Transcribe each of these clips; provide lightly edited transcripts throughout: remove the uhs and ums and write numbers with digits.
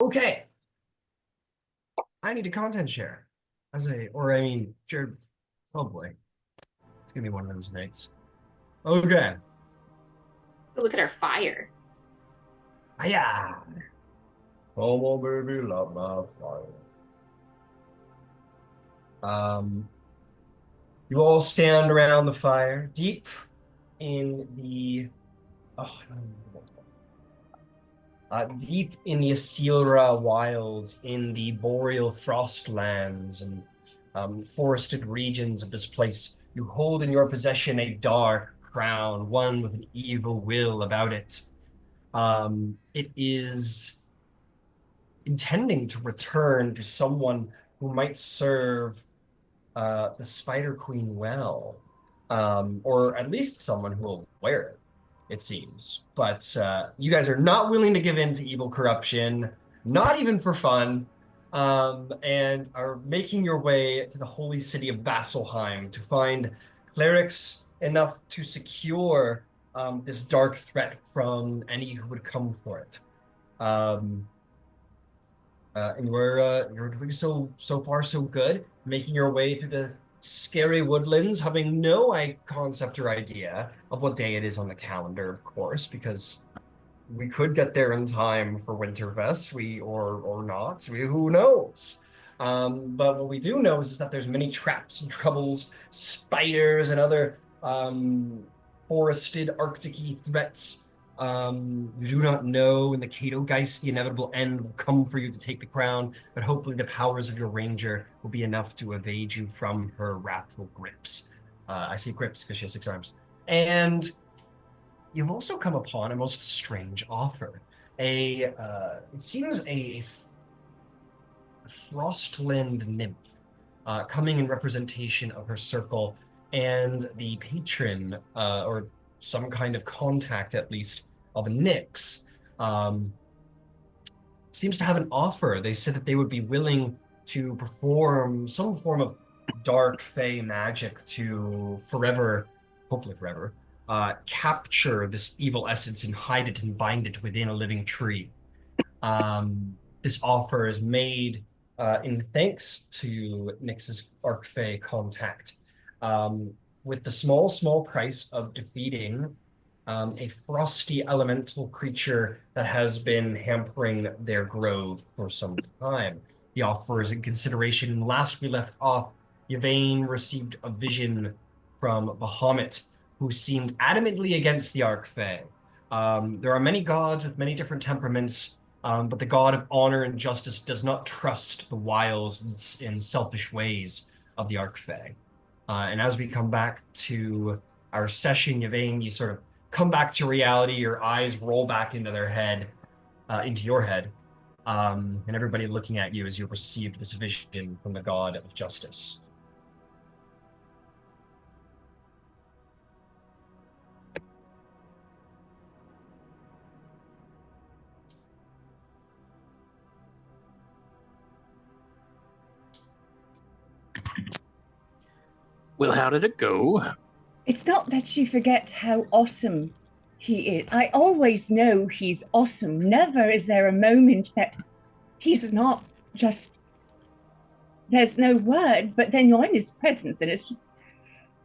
Okay, I need a content share. Sure. Oh boy, it's gonna be one of those nights. Okay. Look at our fire. Hiya. Come on, baby, love my fire. You all stand around the fire, deep in the oh, I don't know. Deep in the Asilra wilds, in the boreal frostlands and forested regions of this place, you hold in your possession a dark crown, one with an evil will about it. It is intending to return to someone who might serve the Spider Queen well, or at least someone who will wear it, it seems. But you guys are not willing to give in to evil corruption, not even for fun, and are making your way to the holy city of Vasselheim to find clerics enough to secure this dark threat from any who would come for it. Um, and you're doing so far so good, making your way through the scary woodlands, having no concept or idea of what day it is on the calendar, of course, because we could get there in time for Winterfest, or not. Who knows? But what we do know is that there's many traps and troubles, spiders and other forested Arctic-y threats. You do not know when the Caedogeist, the inevitable end, will come for you to take the crown, but hopefully the powers of your ranger will be enough to evade you from her wrathful grips. I say grips because she has 6 arms. And you've also come upon a most strange offer. It seems a frostland nymph coming in representation of her circle and the patron, or some kind of contact at least, of Nyx, um, seems to have an offer. They said that they would be willing to perform some form of dark fey magic to forever, hopefully forever, capture this evil essence and hide it and bind it within a living tree. This offer is made in thanks to Nyx's Archfey contact, um, with the small price of defeating a frosty elemental creature that has been hampering their grove for some time. The offer is in consideration. Last we left off, Yvaine received a vision from Bahamut, who seemed adamantly against the Archfey. There are many gods with many different temperaments, but the god of honor and justice does not trust the wiles and selfish ways of the Archfey. And as we come back to our session, Yvaine, you sort of come back to reality. Your eyes roll back into their head, into your head, and everybody looking at you as you received this vision from the god of justice. Well, how did it go? It's not that you forget how awesome he is. I always know he's awesome. Never is there a moment that he's not just, there's no word, but then you're in his presence and it's just,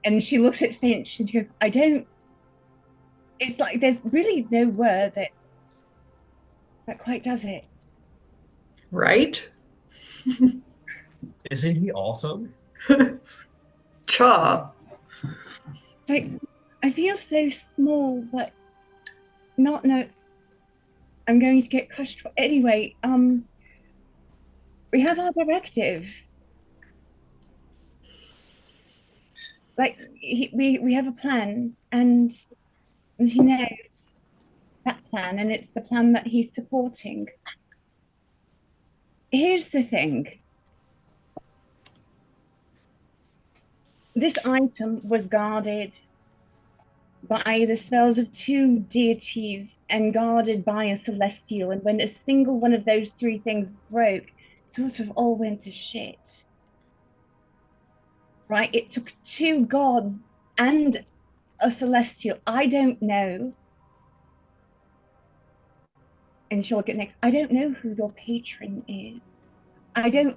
and she looks at Finch and she goes, I don't, it's like there's really no word that quite does it. Right? Isn't he awesome? Cha. Like, I feel so small, but not, no, I'm going to get crushed. Anyway, we have our directive. Like we have a plan, and he knows that plan, and it's the plan that he's supporting. Here's the thing. This item was guarded by the spells of two deities and guarded by a celestial. And when a single one of those three things broke, it sort of all went to shit. Right? It took two gods and a celestial. I don't know And she'll look at Nyx. I don't know who your patron is. I don't.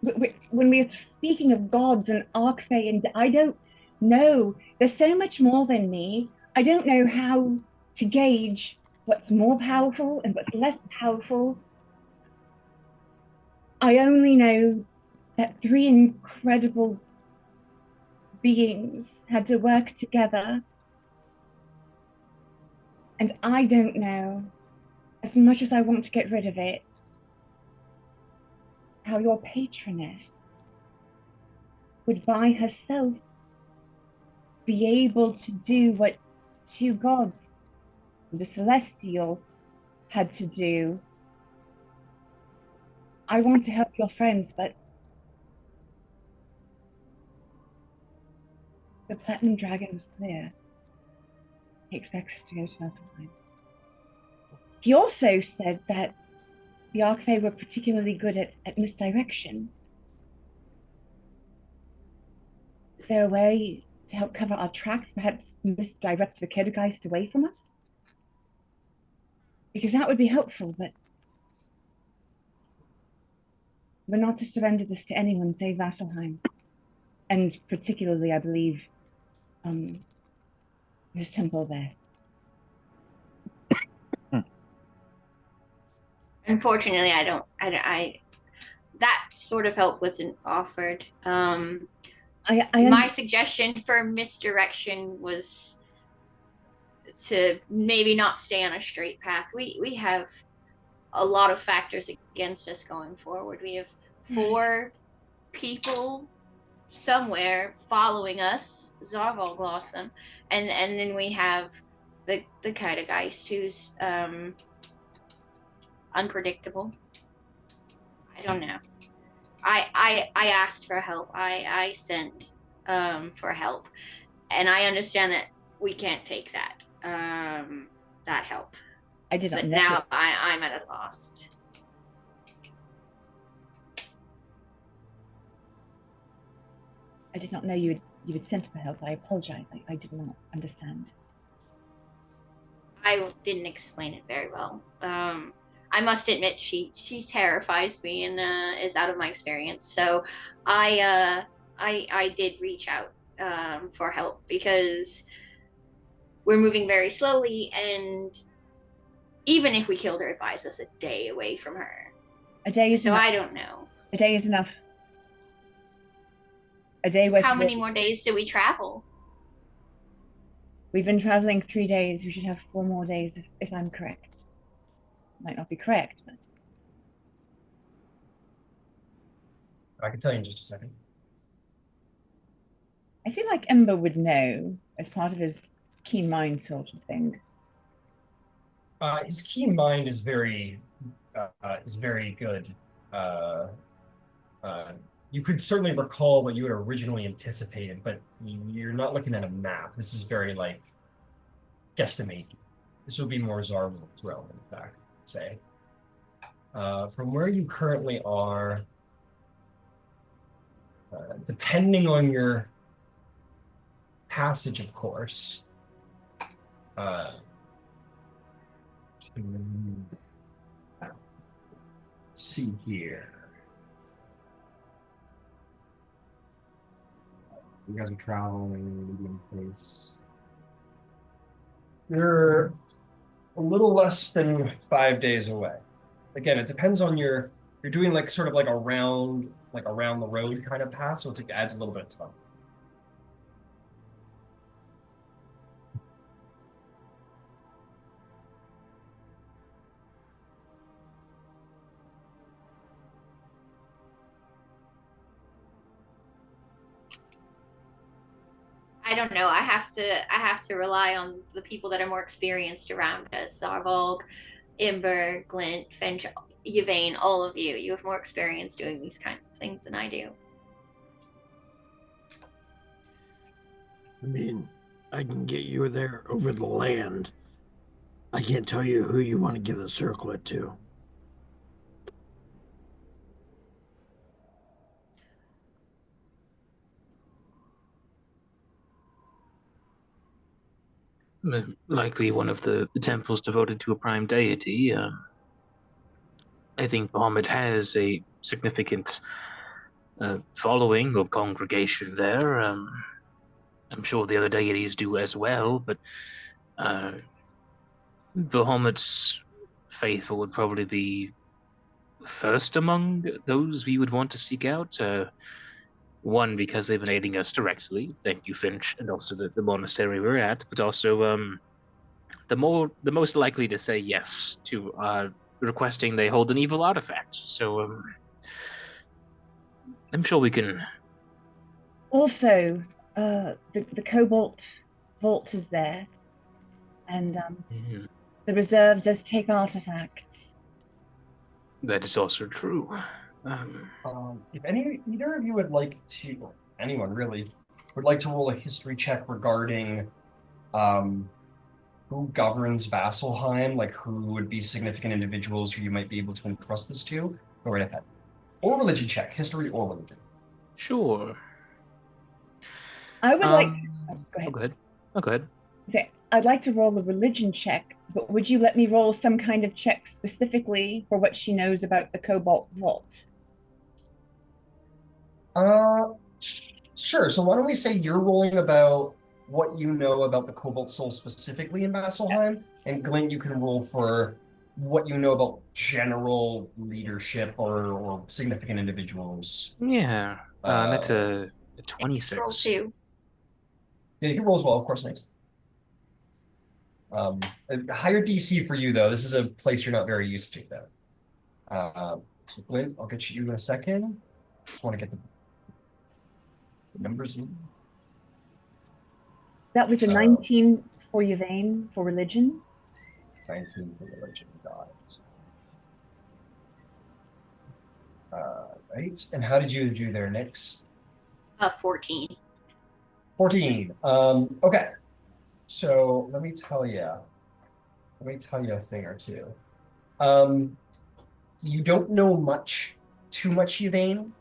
When we're speaking of gods and archfey, and I don't know. There's so much more than me. I don't know how to gauge what's more powerful and what's less powerful. I only know that three incredible beings had to work together. And I don't know, as much as I want to get rid of it, how your patroness would by herself be able to do what two gods, the celestial, had to do. I want to help your friends, but the Platinum Dragon was clear. He expects us to go to Vasselheim. He also said that the Archfey were particularly good at misdirection. Is there a way to help cover our tracks, perhaps misdirect the Caedogeist away from us? Because that would be helpful, but we're not to surrender this to anyone save Vasselheim. And particularly, I believe, this temple there. Unfortunately, I that sort of help wasn't offered. My suggestion for misdirection was to maybe not stay on a straight path. We have a lot of factors against us going forward. We have 4 people somewhere following us. Zarvolg lost them, and then we have the Caedogeist, who's unpredictable. I don't know. I asked for help. I sent for help, and I understand that we can't take that that help. I did not But know. now I'm at a loss. I did not know you had sent for help. I apologize. I did not understand. I didn't explain it very well. I must admit she terrifies me and is out of my experience. So I did reach out for help because we're moving very slowly, and even if we killed her, it buys us a day away from her. A day is so enough. I don't know. A day is enough. A day worth. How many more days do we travel? We've been traveling 3 days. We should have 4 more days if I'm correct. Might not be correct, but I can tell you in just a second. I feel like Ember would know as part of his keen mind sort of thing. His keen mind is very good. You could certainly recall what you had originally anticipated, but you're not looking at a map. This is very like guesstimate. This would be more Zarvolg's realm, in fact, I'd say. From where you currently are, depending on your passage, of course, let's see here. You guys are traveling in place. You're a little less than 5 days away. Again, it depends on you're doing like sort of like around the road kind of path, so it adds a little bit of time. I don't know. I have to rely on the people that are more experienced around us. Zarvolg, Ember, Glint, Finch, Yvaine, all of you. You have more experience doing these kinds of things than I do. I mean, I can get you there over the land. I can't tell you who you want to give the circlet to. Likely one of the temples devoted to a prime deity. I think Bahamut has a significant following or congregation there. I'm sure the other deities do as well, but Bahamut's faithful would probably be first among those we would want to seek out. One, because they've been aiding us directly. Thank you, Finch, and also the monastery we're at, but also the most likely to say yes to requesting they hold an evil artifact. So I'm sure we can. Also, the Cobalt Vault is there, and the reserve does take artifacts. That is also true. If either of you would like to, or anyone really, would like to roll a history check regarding who governs Vasselheim, like who would be significant individuals who you might be able to entrust this to, go right ahead. Or religion check, history or religion. Sure. I would like to. Go ahead. Oh, go ahead. I'd like to roll a religion check, but would you let me roll some kind of check specifically for what she knows about the Cobalt Vault? Sure. So why don't we say you're rolling about what you know about the Cobalt Soul specifically in Vasselheim, and Glint, you can roll for what you know about general leadership or significant individuals. Yeah. That's a 26. Roll 2. Yeah, you can roll as well, of course. Nice. A higher DC for you, though. This is a place you're not very used to, though. So, Glint, I'll get you in a second. Just want to get the numbers in. That was a 19 for Yvaine for religion. 19 for religion, got it. Right. And how did you do there, Nyx? 14. 14. Okay. So let me tell you a thing or two. You don't know too much, Yvaine.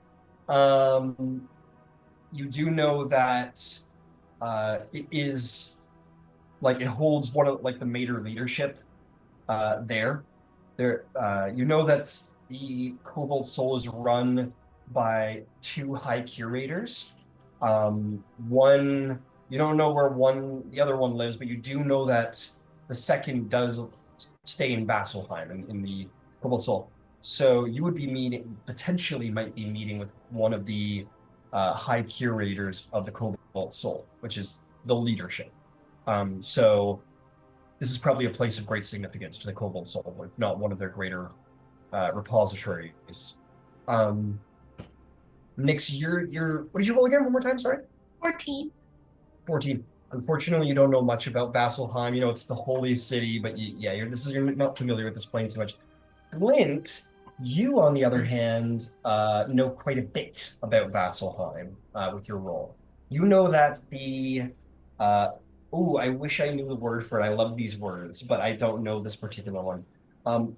You do know that it is like it holds one of like the major leadership there. You know that the Cobalt Soul is run by 2 high curators. One, you don't know where the other one lives, but you do know that the second does stay in Vasselheim in the Cobalt Soul. So you would be potentially might be meeting with one of the high curators of the Cobalt Soul, which is the leadership. So this is probably a place of great significance to the Cobalt Soul, if not one of their greater repositories. Nyx, what did you roll again? One more time, sorry? 14. 14. Unfortunately, you don't know much about Vasselheim. You know, it's the holy city, but you're not familiar with this plane too much. Glint, you, on the other hand, know quite a bit about Vasselheim with your role. You know that I wish I knew the word for it. I love these words, but I don't know this particular one.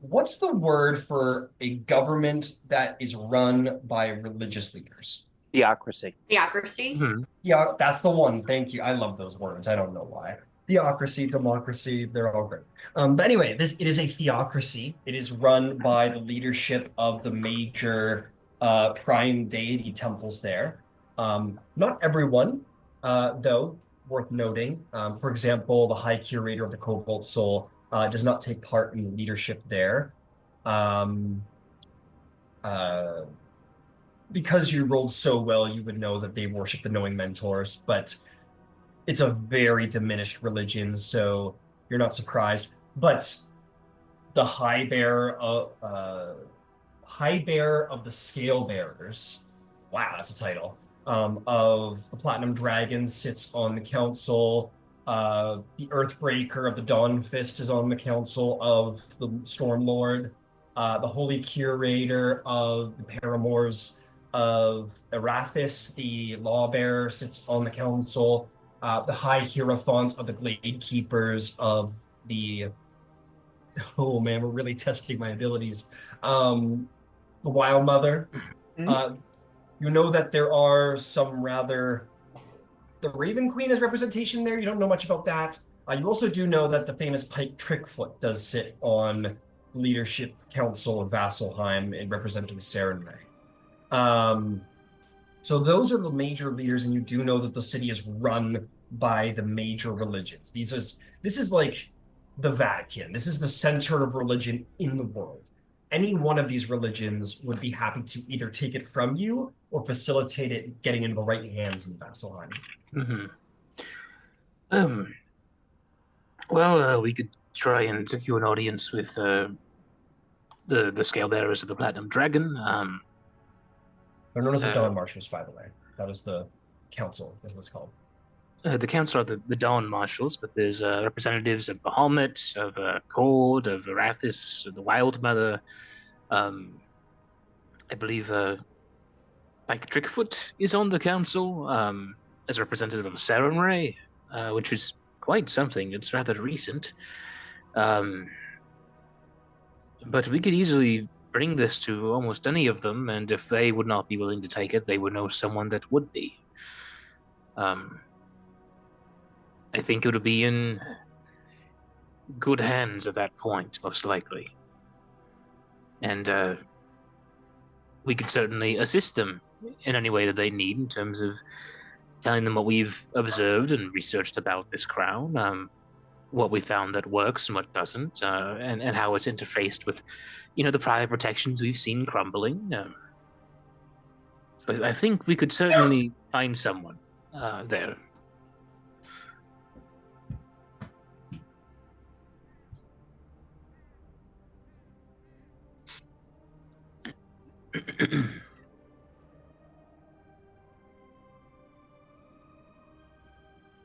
What's the word for a government that is run by religious leaders? Theocracy. Theocracy? Mm-hmm. Yeah, that's the one. Thank you. I love those words. I don't know why. Theocracy, democracy, they're all great. But anyway, it is a theocracy. It is run by the leadership of the major prime deity temples there. Not everyone, though, worth noting. For example, the High Curator of the Cobalt Soul does not take part in leadership there. Because you rolled so well, you would know that they worship the knowing mentors, but it's a very diminished religion, so you're not surprised. But the High Bearer of the Scale Bearers, wow, that's a title, of the Platinum Dragon sits on the council. The Earthbreaker of the Dawn Fist is on the council of the Storm Lord. The Holy Curator of the Paramours of Arathis, the Lawbearer, sits on the council. The High Hierophant of the Glade Keepers of the... Oh man, we're really testing my abilities. The Wild Mother. You know that there are some rather... The Raven Queen has representation there. You don't know much about that. You also do know that the famous Pike Trickfoot does sit on Leadership Council of Vasselheim in representing Sarenrae. So those are the major leaders, and you do know that the city is run by the major religions. This is like the Vatican. This is the center of religion in the world. Any one of these religions would be happy to either take it from you or facilitate it getting into the right hands in Vasselheim. Well, we could try and secure an audience with the scale bearers of the Platinum Dragon. They're known as the Dawn Marshals, by the way. That is the council, is what it's called. The council are the Dawn Marshals, but there's representatives of Bahamut, of Chord, of Arathis, of the Wild Mother. I believe Pike Trickfoot is on the council as a representative of Sarenrae, which is quite something. It's rather recent. But we could easily bring this to almost any of them, and if they would not be willing to take it, they would know someone that would be. I think it would be in good hands at that point, most likely. And we could certainly assist them in any way that they need in terms of telling them what we've observed and researched about this crown, what we found that works and what doesn't, and how it's interfaced with, the prior protections we've seen crumbling. So I think we could certainly find someone there.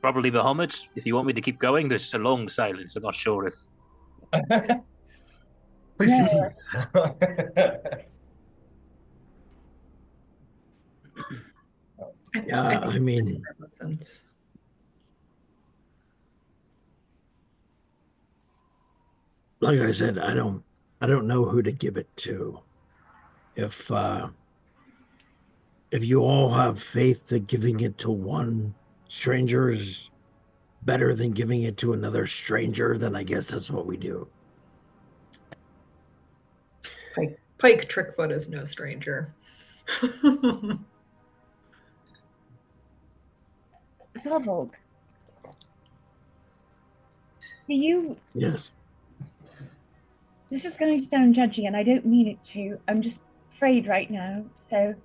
Probably Bahamut. If you want me to keep going, there's just a long silence. I'm not sure if. Please continue. I mean, like I said, I don't know who to give it to. If you all have faith that giving it to one stranger is better than giving it to another stranger, then I guess that's what we do. Pike Trickfoot is no stranger. Zarvolg, do you... Yes. This is going to sound judgy, and I don't mean it to. I'm just afraid right now. So,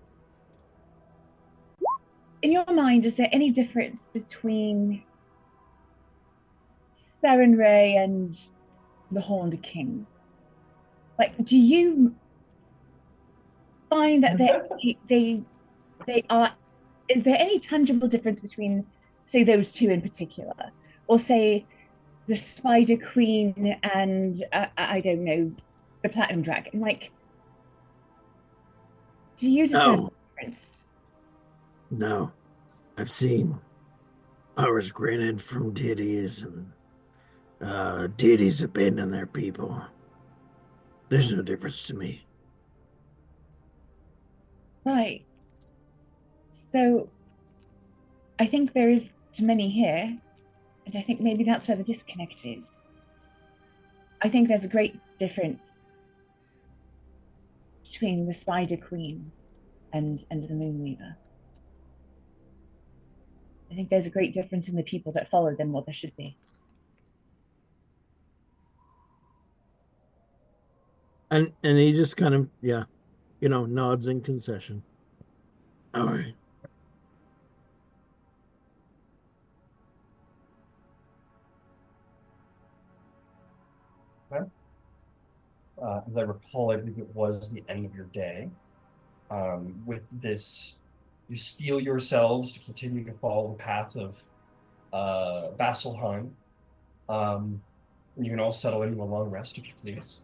in your mind, is there any difference between Sarenrae and the Horned King? Like, do you find that they are... Is there any tangible difference between, say, those two in particular? Or say, the Spider Queen and, I don't know, the Platinum Dragon? Like, do you discern the difference? No. I've seen powers granted from deities, and deities abandon their people. There's no difference to me. Right. So, I think there is to many here, and I think maybe that's where the disconnect is. I think there's a great difference between the Spider Queen and the Moonweaver. I think there's a great difference in the people that follow them, what there should be. And he just kind of, nods in concession. All right. Okay. As I recall, I believe it was the end of your day. With this, you steel yourselves to continue to follow the path of Vasselheim. You can all settle into a long rest, if you please.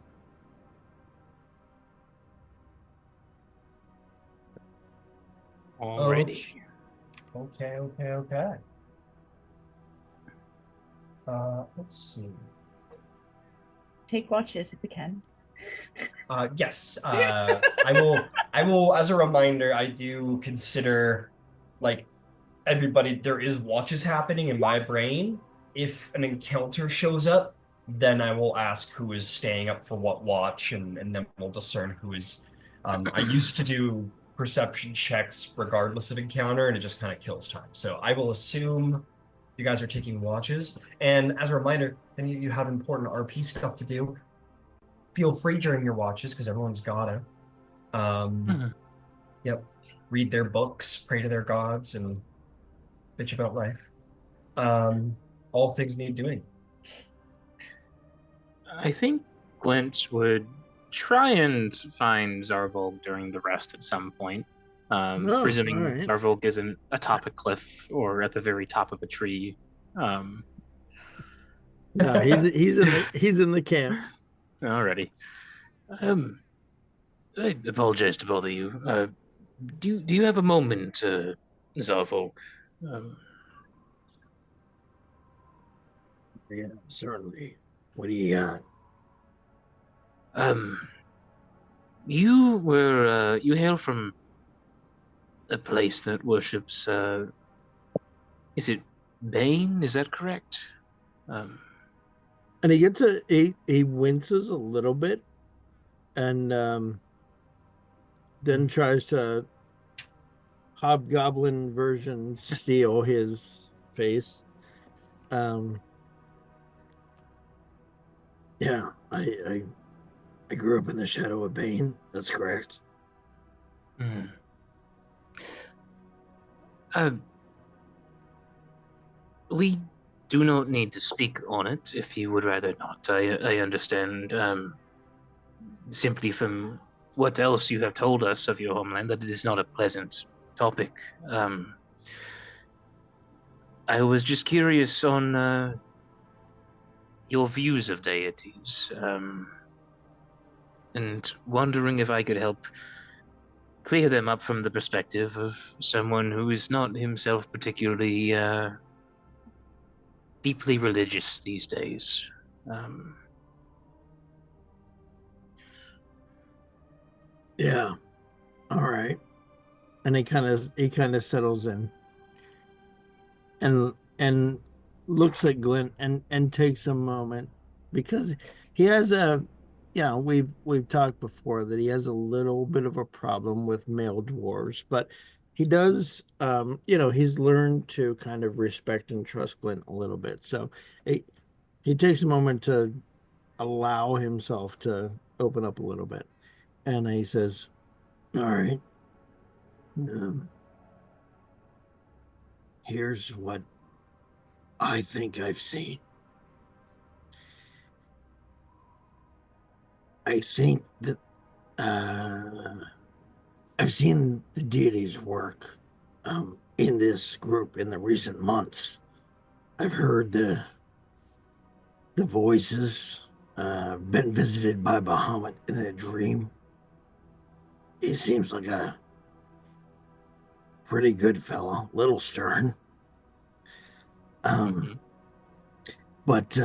Alrighty. Okay. Let's see. Take watches if we can. Yes. I will, as a reminder, I do consider, like, everybody, there is watches happening in my brain. if an encounter shows up, then I will ask who is staying up for what watch, and then we'll discern who is. I used to do perception checks regardless of encounter, and it just kind of kills time. So I will assume you guys are taking watches. And as a reminder, if any of you have important RP stuff to do, feel free during your watches because everyone's gotta. Yep. Read their books, pray to their gods, and bitch about life. All things need doing. I think Glint would try and find Zarvolg during the rest at some point. Presuming right. Zarvolg isn't atop a cliff or at the very top of a tree. No, he's in the camp. Alrighty. I apologize to bother you. Do you have a moment, Zarvolg? Yeah, certainly. What do you got? You hail from a place that worships, is it Bane? Is that correct? And he gets he winces a little bit, and then tries to hobgoblin version steal his face. Yeah, I grew up in the shadow of Bane. That's correct. We do not need to speak on it if you would rather not. I understand simply from what else you have told us of your homeland that it is not a pleasant topic. I was just curious on your views of deities, and wondering if I could help clear them up from the perspective of someone who is not himself particularly deeply religious these days. Yeah. All right. And he kind of settles in, and looks at Glint and takes a moment, because he has we've talked before that he has a little bit of a problem with male dwarves, but he does he's learned to kind of respect and trust Glint a little bit. So he takes a moment to allow himself to open up a little bit, and he says, all right, here's what I think I've seen. I think that I've seen the deities work in this group in the recent months. I've heard the voices, been visited by Bahamut in a dream. He seems like a pretty good fellow, little stern. But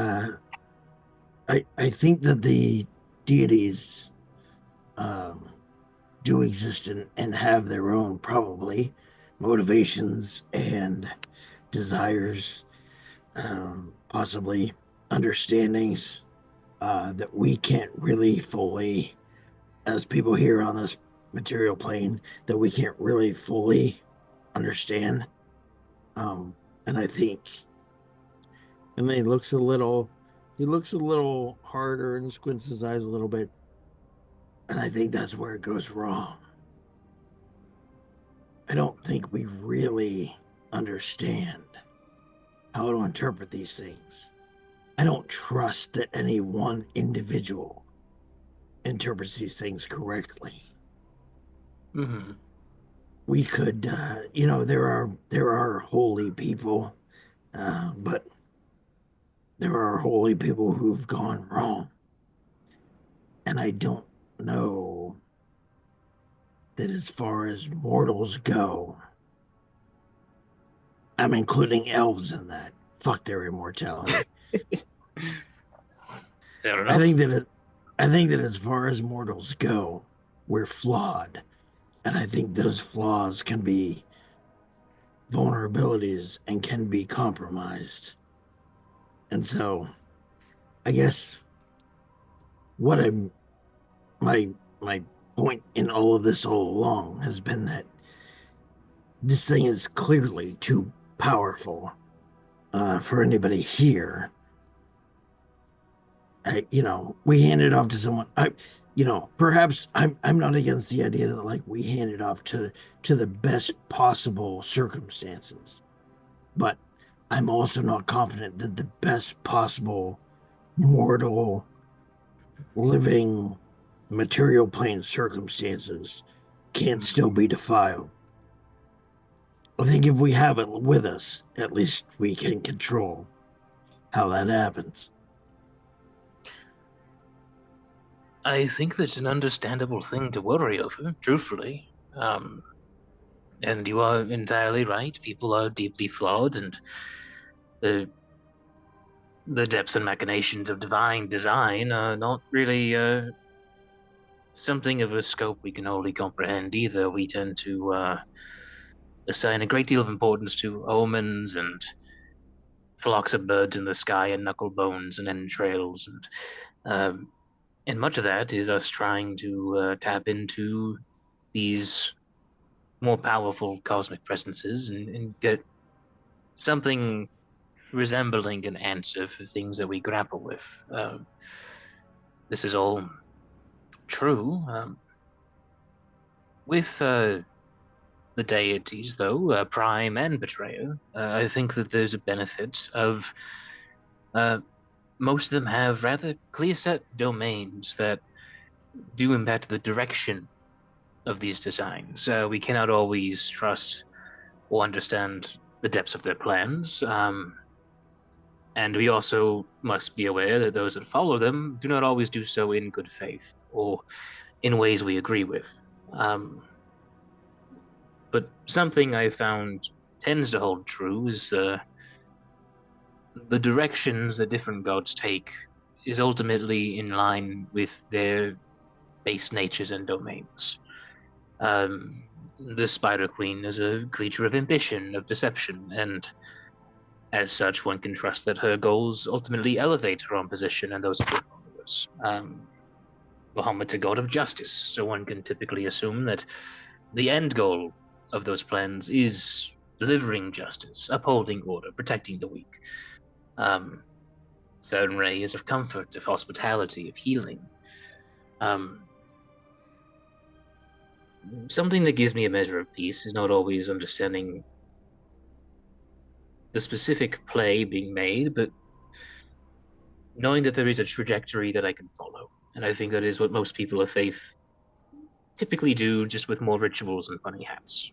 I think that the deities do exist and have their own probably motivations and desires, possibly understandings that we can't really fully, as people here on this material plane, that we can't really fully understand. And I think, and then he looks a little harder and squints his eyes a little bit. And I think that's where it goes wrong. I don't think we really understand how to interpret these things. I don't trust that any one individual interprets these things correctly. We could, there are holy people, but there are holy people who've gone wrong. And I don't know that as far as mortals go, I'm including elves in that. Fuck their immortality. Fair enough. I think that as far as mortals go, we're flawed. And I think those flaws can be vulnerabilities and can be compromised. And so I guess what I'm my point in all of this all along has been that this thing is clearly too powerful for anybody here. We hand it off to someone. Perhaps I'm not against the idea that like we hand it off to the best possible circumstances, but I'm also not confident that the best possible mortal living material plane circumstances can't still be defiled. I think if we have it with us, at least we can control how that happens. I think that's an understandable thing to worry over, truthfully. And you are entirely right. People are deeply flawed, and the depths and machinations of divine design are not really something of a scope we can wholly comprehend either. We tend to assign a great deal of importance to omens and flocks of birds in the sky and knuckle bones and entrails, and much of that is us trying to tap into these more powerful cosmic presences and get something resembling an answer for things that we grapple with. This is all true. With the deities, though, Prime and Betrayer, I think that there's a benefit of most of them have rather clear set domains that do impact the direction of these designs. We cannot always trust or understand the depths of their plans. And we also must be aware that those that follow them do not always do so in good faith or in ways we agree with. But something I found tends to hold true is the directions that different gods take is ultimately in line with their base natures and domains. The Spider Queen is a creature of ambition, of deception, and as such, one can trust that her goals ultimately elevate her own position and those of her followers. Bahamut's a god of justice, so one can typically assume that the end goal of those plans is delivering justice, upholding order, protecting the weak. Tal'Dorei is of comfort, of hospitality, of healing. Something that gives me a measure of peace is not always understanding the specific play being made, but knowing that there is a trajectory that I can follow. And I think that is what most people of faith typically do, just with more rituals and funny hats.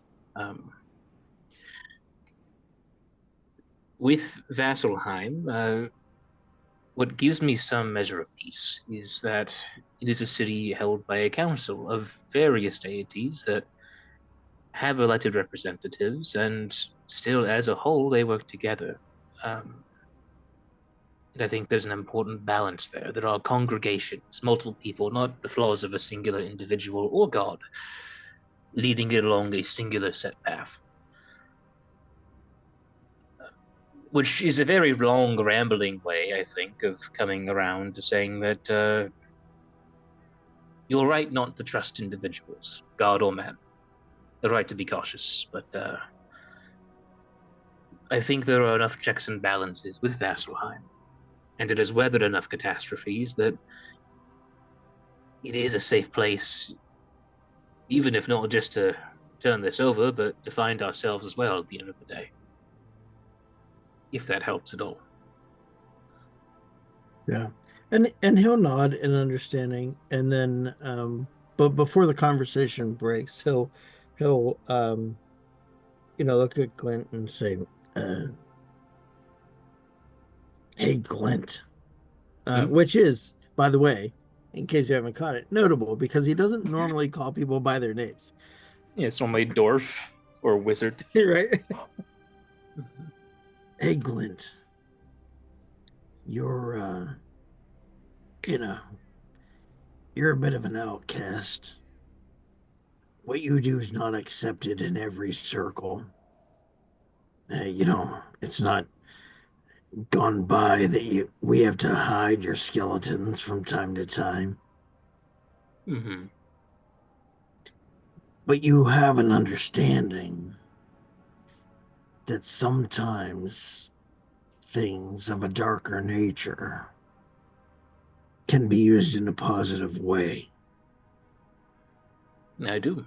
With Vasselheim, what gives me some measure of peace is that it is a city held by a council of various deities that have elected representatives, and still, as a whole, they work together. And I think there's an important balance there. There are congregations, multiple people, not the flaws of a singular individual or god, leading it along a singular set path. Which is a very long, rambling way, I think, of coming around to saying that you're right not to trust individuals, god or man. The right to be cautious, but I think there are enough checks and balances with Vasselheim, and it has weathered enough catastrophes that it is a safe place, even if not just to turn this over, but to find ourselves as well at the end of the day. If that helps at all. Yeah. And he'll nod in understanding, and then but before the conversation breaks, he'll look at Glint and say, hey Glint. Which is, by the way, in case you haven't caught it, notable because he doesn't normally call people by their names. Yeah, it's normally dwarf or wizard. Right? Hey Glint. You're you're a bit of an outcast. What you do is not accepted in every circle. It's not gone by that we have to hide your skeletons from time to time. Mm-hmm. But you have an understanding that sometimes things of a darker nature can be used in a positive way. I do.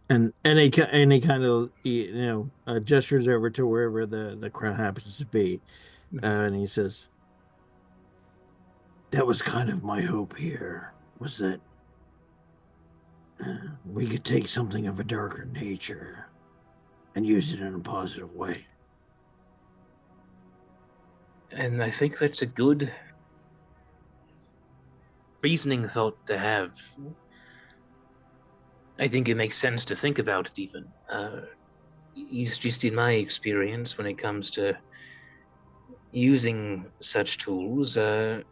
And any kind of gestures over to wherever the crown happens to be, and he says, "That was kind of my hope here, was that we could take something of a darker nature and use it in a positive way." And I think that's a good reasoning thought to have. I think it makes sense to think about it even. It's just in my experience when it comes to using such tools, I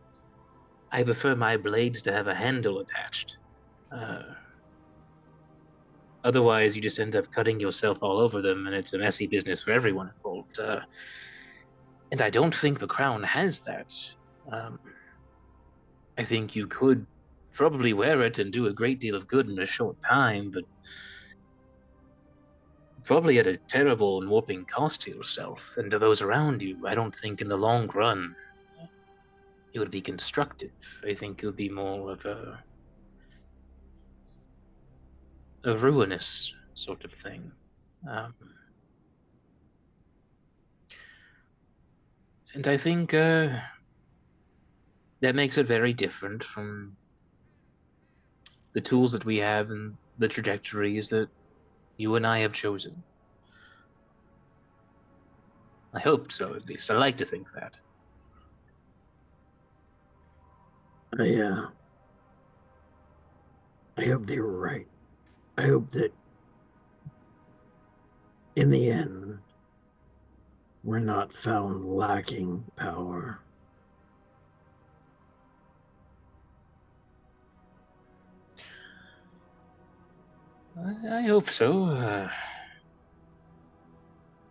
prefer my blades to have a handle attached. Otherwise, you just end up cutting yourself all over them, and it's a messy business for everyone involved. And I don't think the crown has that. I think you could probably wear it and do a great deal of good in a short time, but probably at a terrible and warping cost to yourself and to those around you. I don't think in the long run it would be constructive. I think it would be more of a ruinous sort of thing. And I think that makes it very different from the tools that we have and the trajectories that you and I have chosen. I hope so, at least. I like to think that. I hope they were right. I hope that in the end, we're not found lacking power. I hope so.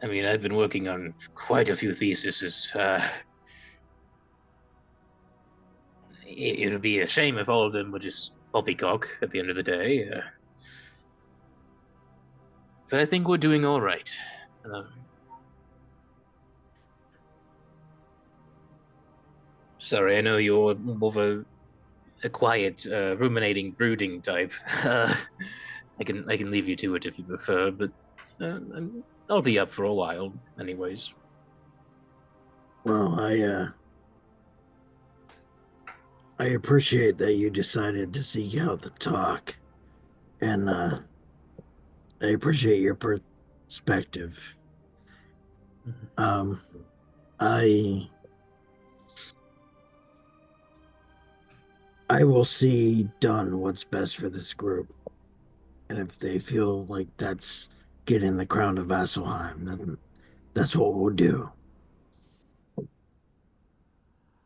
I mean, I've been working on quite a few theses. It would be a shame if all of them were just poppycock at the end of the day. But I think we're doing all right. Sorry, I know you're more of a quiet, ruminating, brooding type. I can leave you to it if you prefer, but I'll be up for a while, anyways. Well, I appreciate that you decided to seek out the talk, and I appreciate your perspective. I will see done what's best for this group, and if they feel like that's getting the crown of Vasselheim, then that's what we'll do.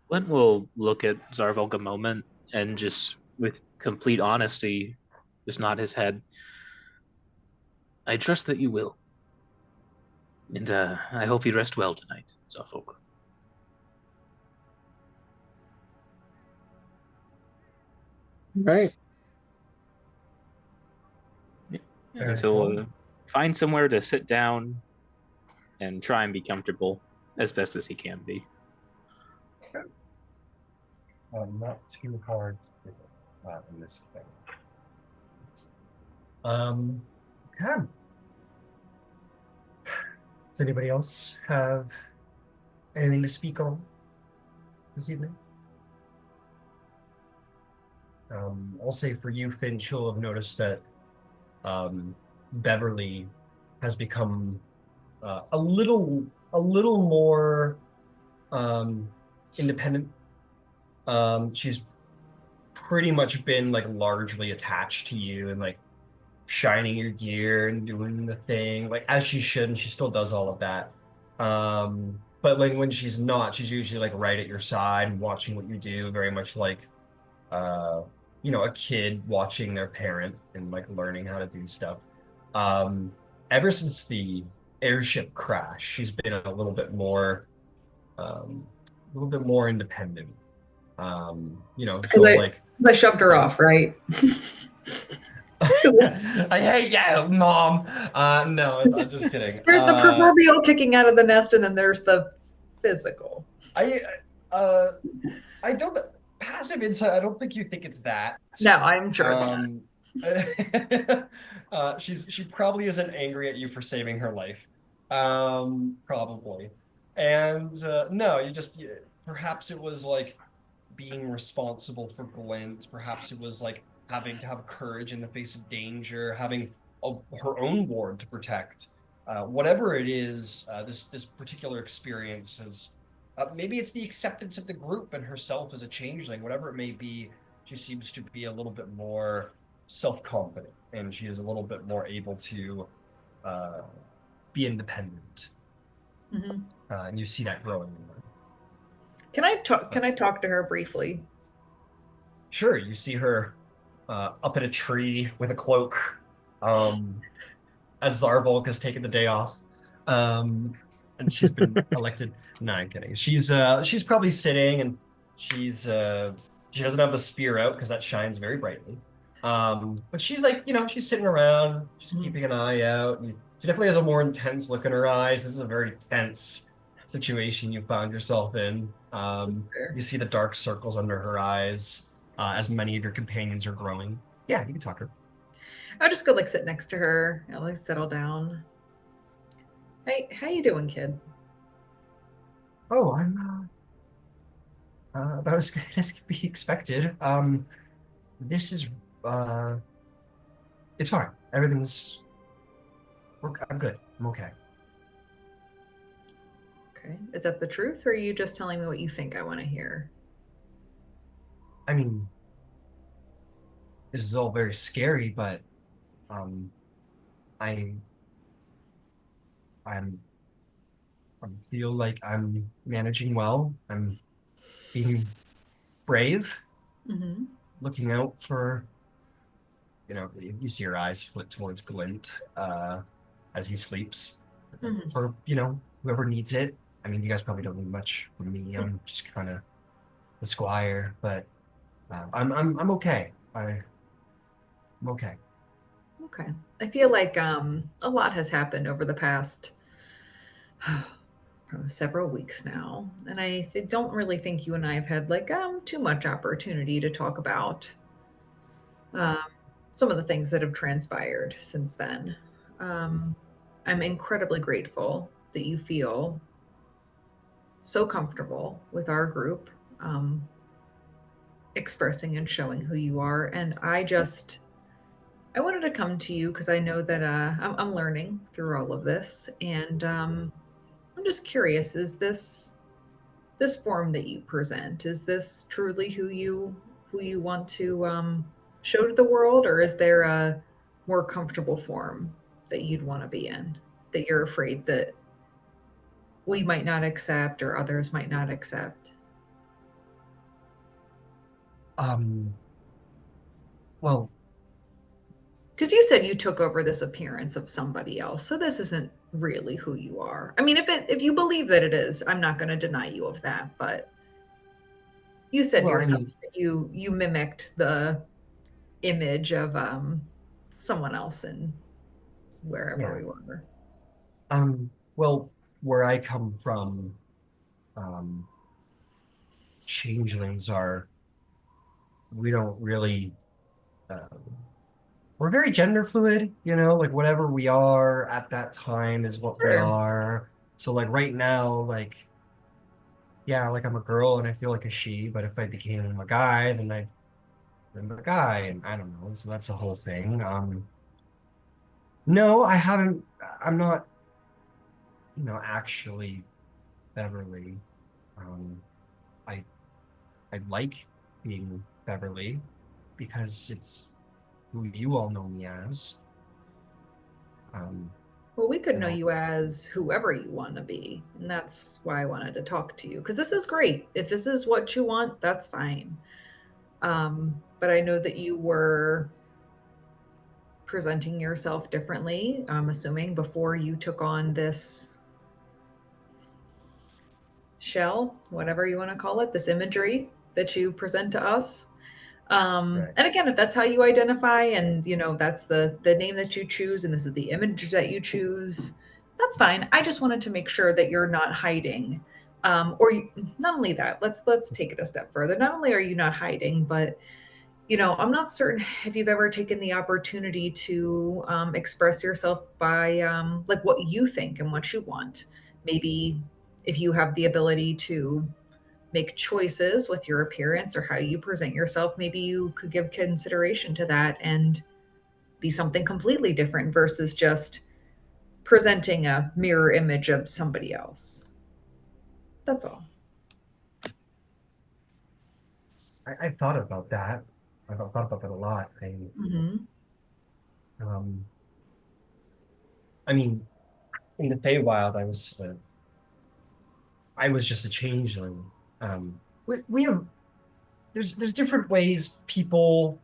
Flint will look at Zarvolg a moment and just, with complete honesty, just nod his head. I trust that you will. And I hope you rest well tonight, Zarvolg. Right. Yeah, so find somewhere to sit down and try and be comfortable as best as he can be. Not too hard in this thing. Okay. Does anybody else have anything to speak on this evening? I'll say for you, Finch, you'll have noticed that Beverly has become a little more independent. She's pretty much been like largely attached to you and like shining your gear and doing the thing like as she should, and she still does all of that. But like when she's not, she's usually like right at your side and watching what you do, very much like a kid watching their parent and like learning how to do stuff. Ever since the airship crash, she's been a little bit more independent. Because She'll like I shoved her off, right? I hate you, Mom. No, I'm just kidding. There's the proverbial kicking out of the nest, and then there's the physical. I uh I don't passive insight. I don't think you think it's that. No, I'm sure it's not. She probably isn't angry at you for saving her life. Probably. And no, perhaps it was like being responsible for Glint. Perhaps it was like having to have courage in the face of danger, having her own ward to protect. Whatever it is, this particular experience has. Maybe it's the acceptance of the group and herself as a changeling. Whatever it may be, she seems to be a little bit more self-confident, and she is a little bit more able to be independent. Mm-hmm. And you see that growing in her. Can I talk to her briefly? Sure. You see her up in a tree with a cloak, as Zarvolg has taken the day off, and she's been elected. No, I'm kidding. She's probably sitting, and she doesn't have the spear out because that shines very brightly. But she's like, she's sitting around, just keeping an eye out. And she definitely has a more intense look in her eyes. This is a very tense situation you found yourself in. You see the dark circles under her eyes, as many of your companions are growing. Yeah, you can talk to her. I'll just go like sit next to her. I'll like settle down. Hey, how you doing, kid? Oh, I'm about as good as could be expected. This is it's fine. I'm good. I'm okay. Okay. Is that the truth, or are you just telling me what you think I want to hear? I mean, this is all very scary, but I feel like I'm managing well. I'm being brave, looking out for, you see her eyes flit towards Glint as he sleeps. For, whoever needs it. I mean, you guys probably don't need much from me. I'm just kind of the squire, but I'm okay. I'm okay. Okay. I feel like a lot has happened over the past several weeks now, and I don't really think you and I have had like too much opportunity to talk about some of the things that have transpired since then. I'm incredibly grateful that you feel so comfortable with our group, expressing and showing who you are, and I wanted to come to you because I know that I'm learning through all of this, and I'm just curious: is this form that you present, is this truly who you want to show to the world, or is there a more comfortable form that you'd want to be in that you're afraid that we might not accept or others might not accept? Well, because you said you took over this appearance of somebody else, so this isn't really who you are. I mean, if you believe that it is, I'm not going to deny you of that, but you said yourself that you mimicked the image of someone else in wherever we were. Well, where I come from, changelings we don't really we're very gender fluid, like whatever we are at that time is what we are. So like right now, like, yeah, like I'm a girl and I feel like a she, but if I became a guy, then I'm a guy, and I don't know. So that's the whole thing. No, I'm not, actually Beverly. I I like being Beverly because it's who you all know me as. Well, we could know you as whoever you want to be, and that's why I wanted to talk to you, because this is great. If this is what you want, that's fine. But I know that you were presenting yourself differently, I'm assuming, before you took on this shell, whatever you want to call it, this imagery that you present to us. Right. And again, if that's how you identify and, you know, that's the name that you choose and this is the image that you choose, that's fine. I just wanted to make sure that you're not hiding. Not only that, let's take it a step further. Not only are you not hiding, but you know, I'm not certain if you've ever taken the opportunity to express yourself by like what you think and what you want. Maybe if you have the ability to make choices with your appearance or how you present yourself, maybe you could give consideration to that and be something completely different versus just presenting a mirror image of somebody else. That's all. I've thought about that. I've thought about that a lot. Mm-hmm. Um, I mean, in the Feywild, I was just a changeling. We have there's different ways people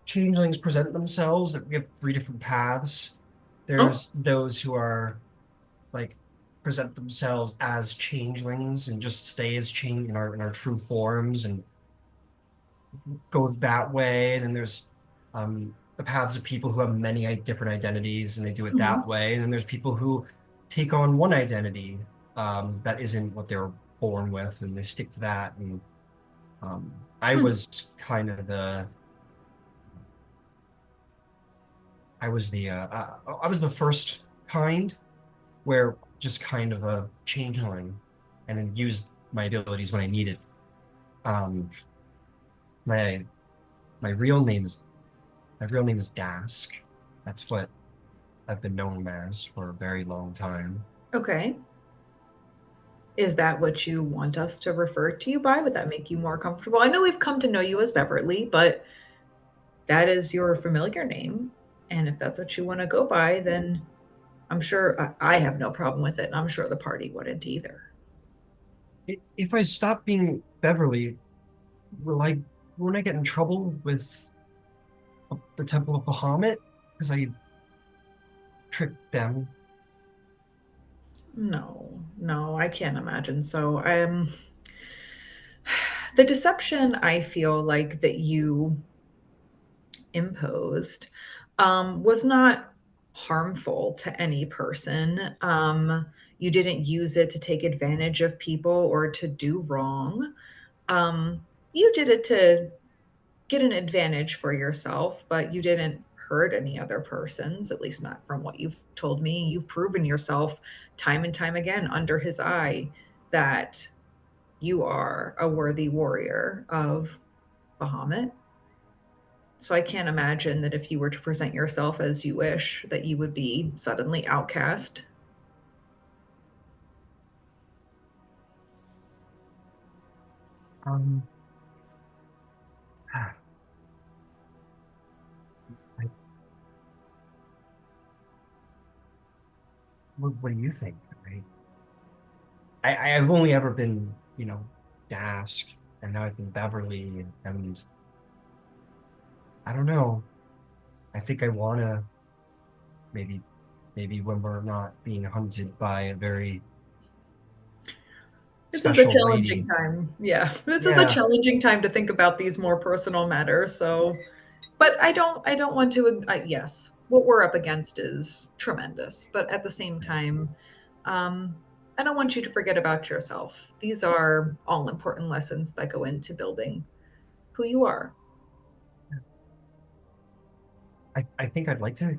changelings present themselves. That we have three different paths. Oh. There's those who are like present themselves as changelings and just stay as change in our true forms and go that way. And then there's the paths of people who have many different identities and they do it Mm-hmm. that way. And then there's people who take on one identity that isn't what they were born with and they stick to that. And I Hmm. was kind of I was the first kind where just kind of a changeling and then used my abilities when I needed. Um, my my real name is my real name is Dask. That's what I've been known as for a very long time. Okay. Is that what you want us to refer to you by? Would that make you more comfortable? I know we've come to know you as Beverly, but that is your familiar name. And if that's what you want to go by, then I'm sure I have no problem with it. And I'm sure the party wouldn't either. If I stop being Beverly, will I won't I get in trouble with the Temple of Bahamut because I tricked them? No, no, I can't imagine. So the deception I feel like that you imposed was not harmful to any person. You didn't use it to take advantage of people or to do wrong. You did it to get an advantage for yourself, but you didn't hurt any other persons, at least not from what you've told me. You've proven yourself time and time again under his eye that you are a worthy warrior of Bahamut. So I can't imagine that if you were to present yourself as you wish, that you would be suddenly outcast. Um, I, what do you think? I've only ever been, Dask, and now I've been Beverly, and I don't know. I think I wanna maybe maybe when we're not being hunted by a very This is a special challenging lady. time. Yeah, this is a Yeah. challenging time to think about these more personal matters. So, but I don't want to. Yes, what we're up against is tremendous, but at the same time, um, I don't want you to forget about yourself. These are all important lessons that go into building who you are. I think I'd like to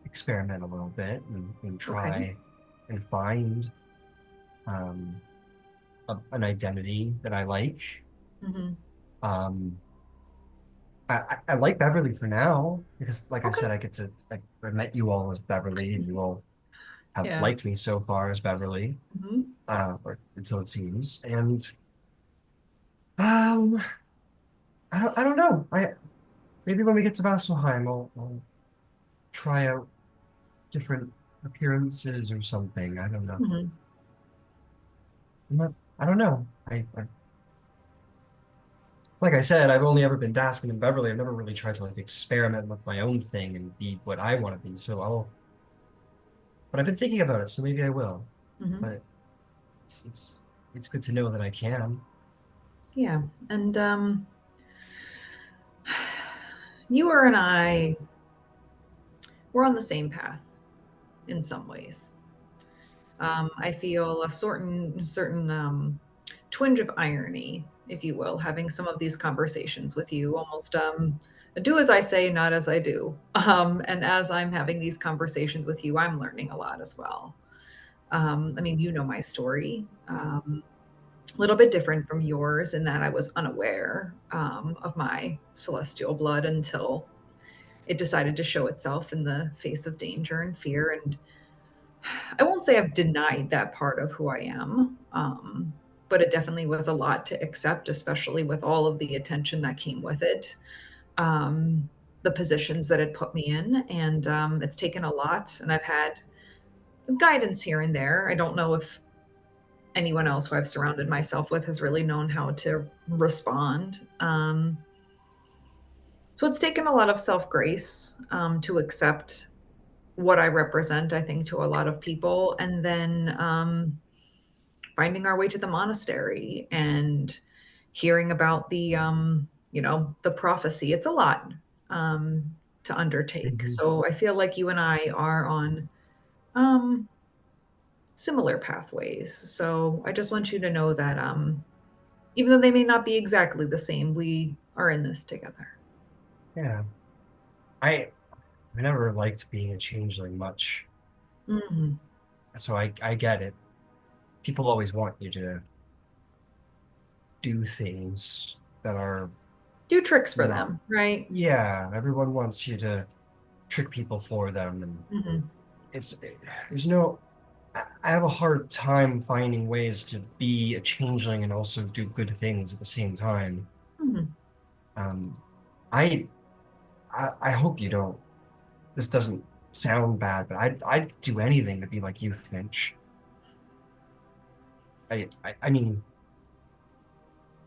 experiment a little bit and Okay. try and find um, an identity that I like. Hmm. Um, I like Beverly for now because, like I Okay. said, I met you all as Beverly, and you all have Yeah. liked me so far as Beverly, Hmm. or so it seems. And um, I don't know. I maybe when we get to Vasselheim, I'll try out different appearances or something. I don't know. Hmm. I'm not, I don't know. like I said, I've only ever been Daskin and Beverly. I've never really tried to like experiment with my own thing and be what I want to be. So but I've been thinking about it, so maybe I will. Mm-hmm. But it's it's it's good to know that I can. Yeah, and you and I, we're on the same path in some ways. I feel a certain twinge of irony, if you will, having some of these conversations with you. Almost do as I say, not as I do. And as I'm having these conversations with you, I'm learning a lot as well. I mean, you know my story. A little bit different from yours in that I was unaware of my celestial blood until it decided to show itself in the face of danger and fear. And I won't say I've denied that part of who I am, but it definitely was a lot to accept, especially with all of the attention that came with it, the positions that it put me in. And it's taken a lot. And I've had guidance here and there. I don't know if anyone else who I've surrounded myself with has really known how to respond. So it's taken a lot of self grace to accept what I represent, I think, to a lot of people. And then finding our way to the monastery and hearing about the prophecy. It's a lot to undertake. Mhm. So I feel like you and I are on um, similar pathways. So I just want you to know that even though they may not be exactly the same, we are in this together. Yeah. I I never liked being a changeling much. Mhm. So I get it. People always want you to do things that are, Do tricks for you know, them, right? yeah, everyone wants you to trick people for them. And Mhm. it's, there's no, I have a hard time finding ways to be a changeling and also do good things at the same time. Mhm. Um, I, I hope you don't, this doesn't sound bad, but I'd do anything to be like you, Finch. I mean,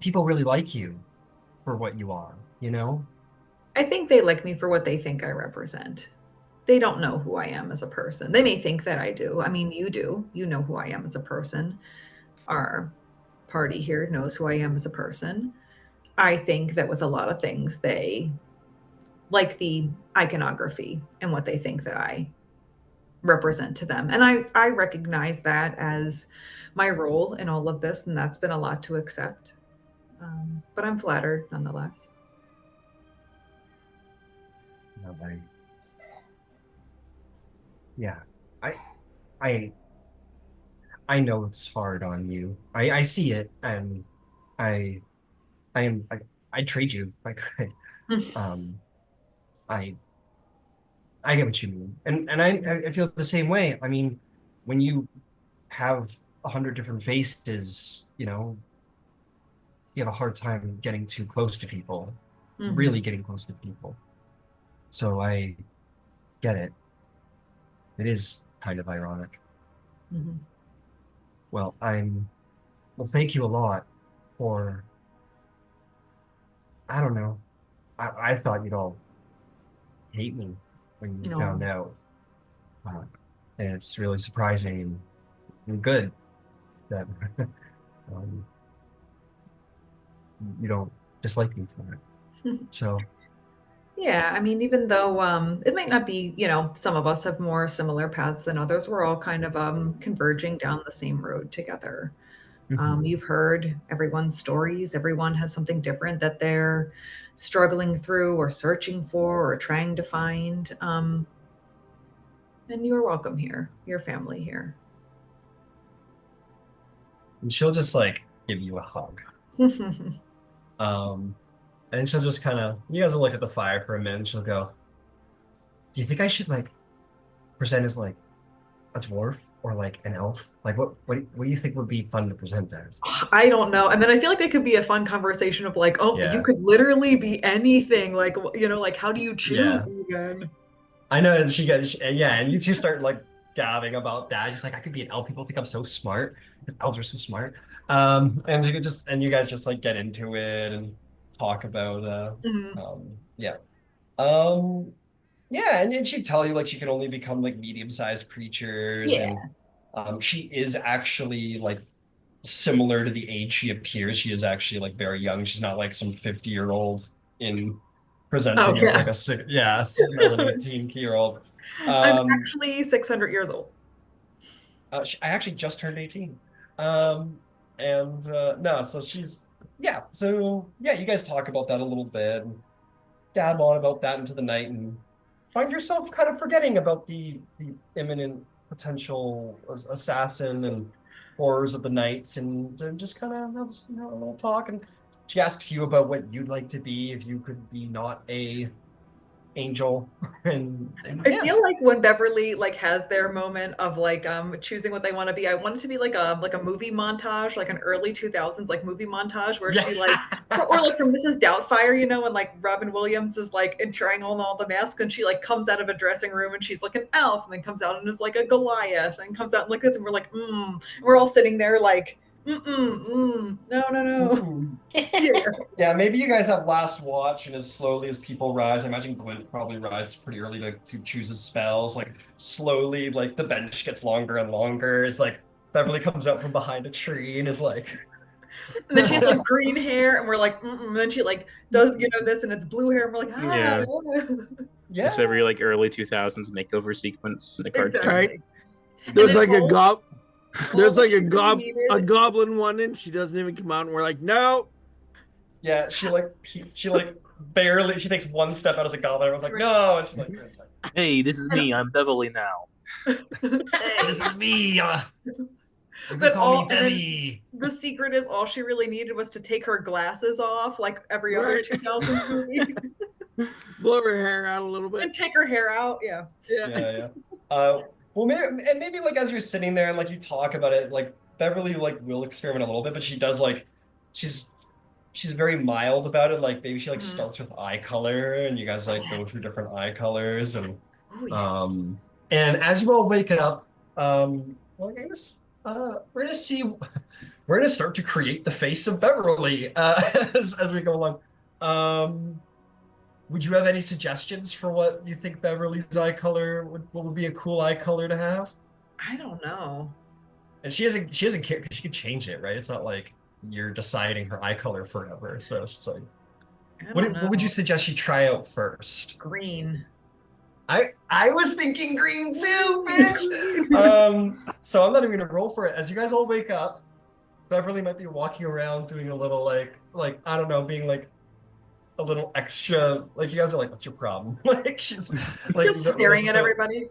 people really like you for what you are, you know? I think they like me for what they think I represent. They don't know who I am as a person. They may think that I do. I mean, you do. You know who I am as a person. Our party here knows who I am as a person. I think that with a lot of things, they like the iconography and what they think that I represent to them. And I recognize that as my role in all of this. And that's been a lot to accept. But I'm flattered nonetheless. No, yeah, I, I, I know it's hard on you. I see it, and I, I am, I'd trade you if I could. Um, I, I get what you mean, and I feel the same way. I mean, when you have 100 different faces, you have a hard time getting too close to people, Mhm. really getting close to people. So I get it. It is kind of ironic. Mhm. Well, well, thank you a lot for, I don't know. I thought you'd all hate me when you No. found out. Uh, and it's really surprising and good that um, you don't dislike me for it. So, Yeah, I mean, even though it might not be, some of us have more similar paths than others, we're all kind of converging down the same road together. mhm. You've heard everyone's stories. Everyone has something different that they're struggling through or searching for or trying to find. And you're welcome here, your family here. And she'll just like give you a hug. Um, and she'll just kind of, you guys will look at the fire for a minute and she'll go, "Do you think I should like present as like a dwarf or like an elf? Like what do you think would be fun to present as?" I don't know. And then I feel like it could be a fun conversation of like, oh, you Yeah. could literally be anything. Like, like how do you choose Yeah. even? I know, and yeah, and you two start like gabbing about that. Just like I could be an elf. People think I'm so smart because elves are so smart. And you guys just like get into it, and talk about Mhm. yeah. Um yeah, and she'd tell you like she can only become like medium-sized creatures, Yeah. and she is actually like similar to the age she appears. She is actually like very young. She's not like some 50-year-old in Oh presenting as like yeah. a six, yeah, as an 18-year-old. I'm Um, actually 600 years old. I actually just turned 18. Um, and no, so she's yeah. So yeah, you guys talk about that a little bit and dab on about that into the night and find yourself kind of forgetting about the imminent potential assassin and horrors of the nights and just kind of have a little talk. And she asks you about what you'd like to be if you could be not a angel. And I yeah. feel like when Beverly like has their moment of like choosing what they want to be, I want it to be like a movie montage, like an early 2000s like movie montage where Yeah. she like or like from Mrs. Doubtfire, you know, when like Robin Williams is like trying on all the masks and she like comes out of a dressing room and she's like an elf and then comes out and is like a Goliath and comes out and like this and we're like, we're all sitting there like, no, no, no. Yeah. Yeah, maybe you guys have last watch, and as slowly as people rise, I imagine Gwent probably rises pretty early to choose his spells. Like slowly, like the bench gets longer and longer. It's like Beverly comes out from behind a tree and is like, And then she has like green hair, and we're like, and then she like does this, and it's blue hair, and we're like, Yeah. yeah, It's every like early 2000s makeover sequence in a cartoon. Exactly. Right. And There's then like a all there's that like she really needed- goblin one, and she doesn't even come out, and we're like, no. yeah. She barely she takes one step out as a goblin. Everyone's like, no, and she's like, it's like, Hey, this is me. I'm Beverly now. this is me. You can But call me and then Bevy. the secret is all she really needed was to take her glasses off, like every other Right. 2000s movie, Blow her hair out a little bit. and take her hair out. Yeah. Yeah. Well, maybe like as you're sitting there and like you talk about it, like Beverly like will experiment a little bit, but she does like she's very mild about it. Like maybe she like starts with eye color, and you guys like go through different eye colors, and and as you all wake up, well, I guess we're gonna start to create the face of Beverly as we go along. Would you have any suggestions for what you think Beverly's eye color would be a cool eye color to have? I don't know. And she doesn't care because she can change it, right? It's not like you're deciding her eye color forever. So it's just like, what would you suggest she try out first? Green. I was thinking green too, bitch. So I'm not even gonna roll for it. As you guys all wake up, Beverly might be walking around doing a little like I don't know, being like a little extra, like you guys are like, what's your problem? Like she's like Just staring at everybody.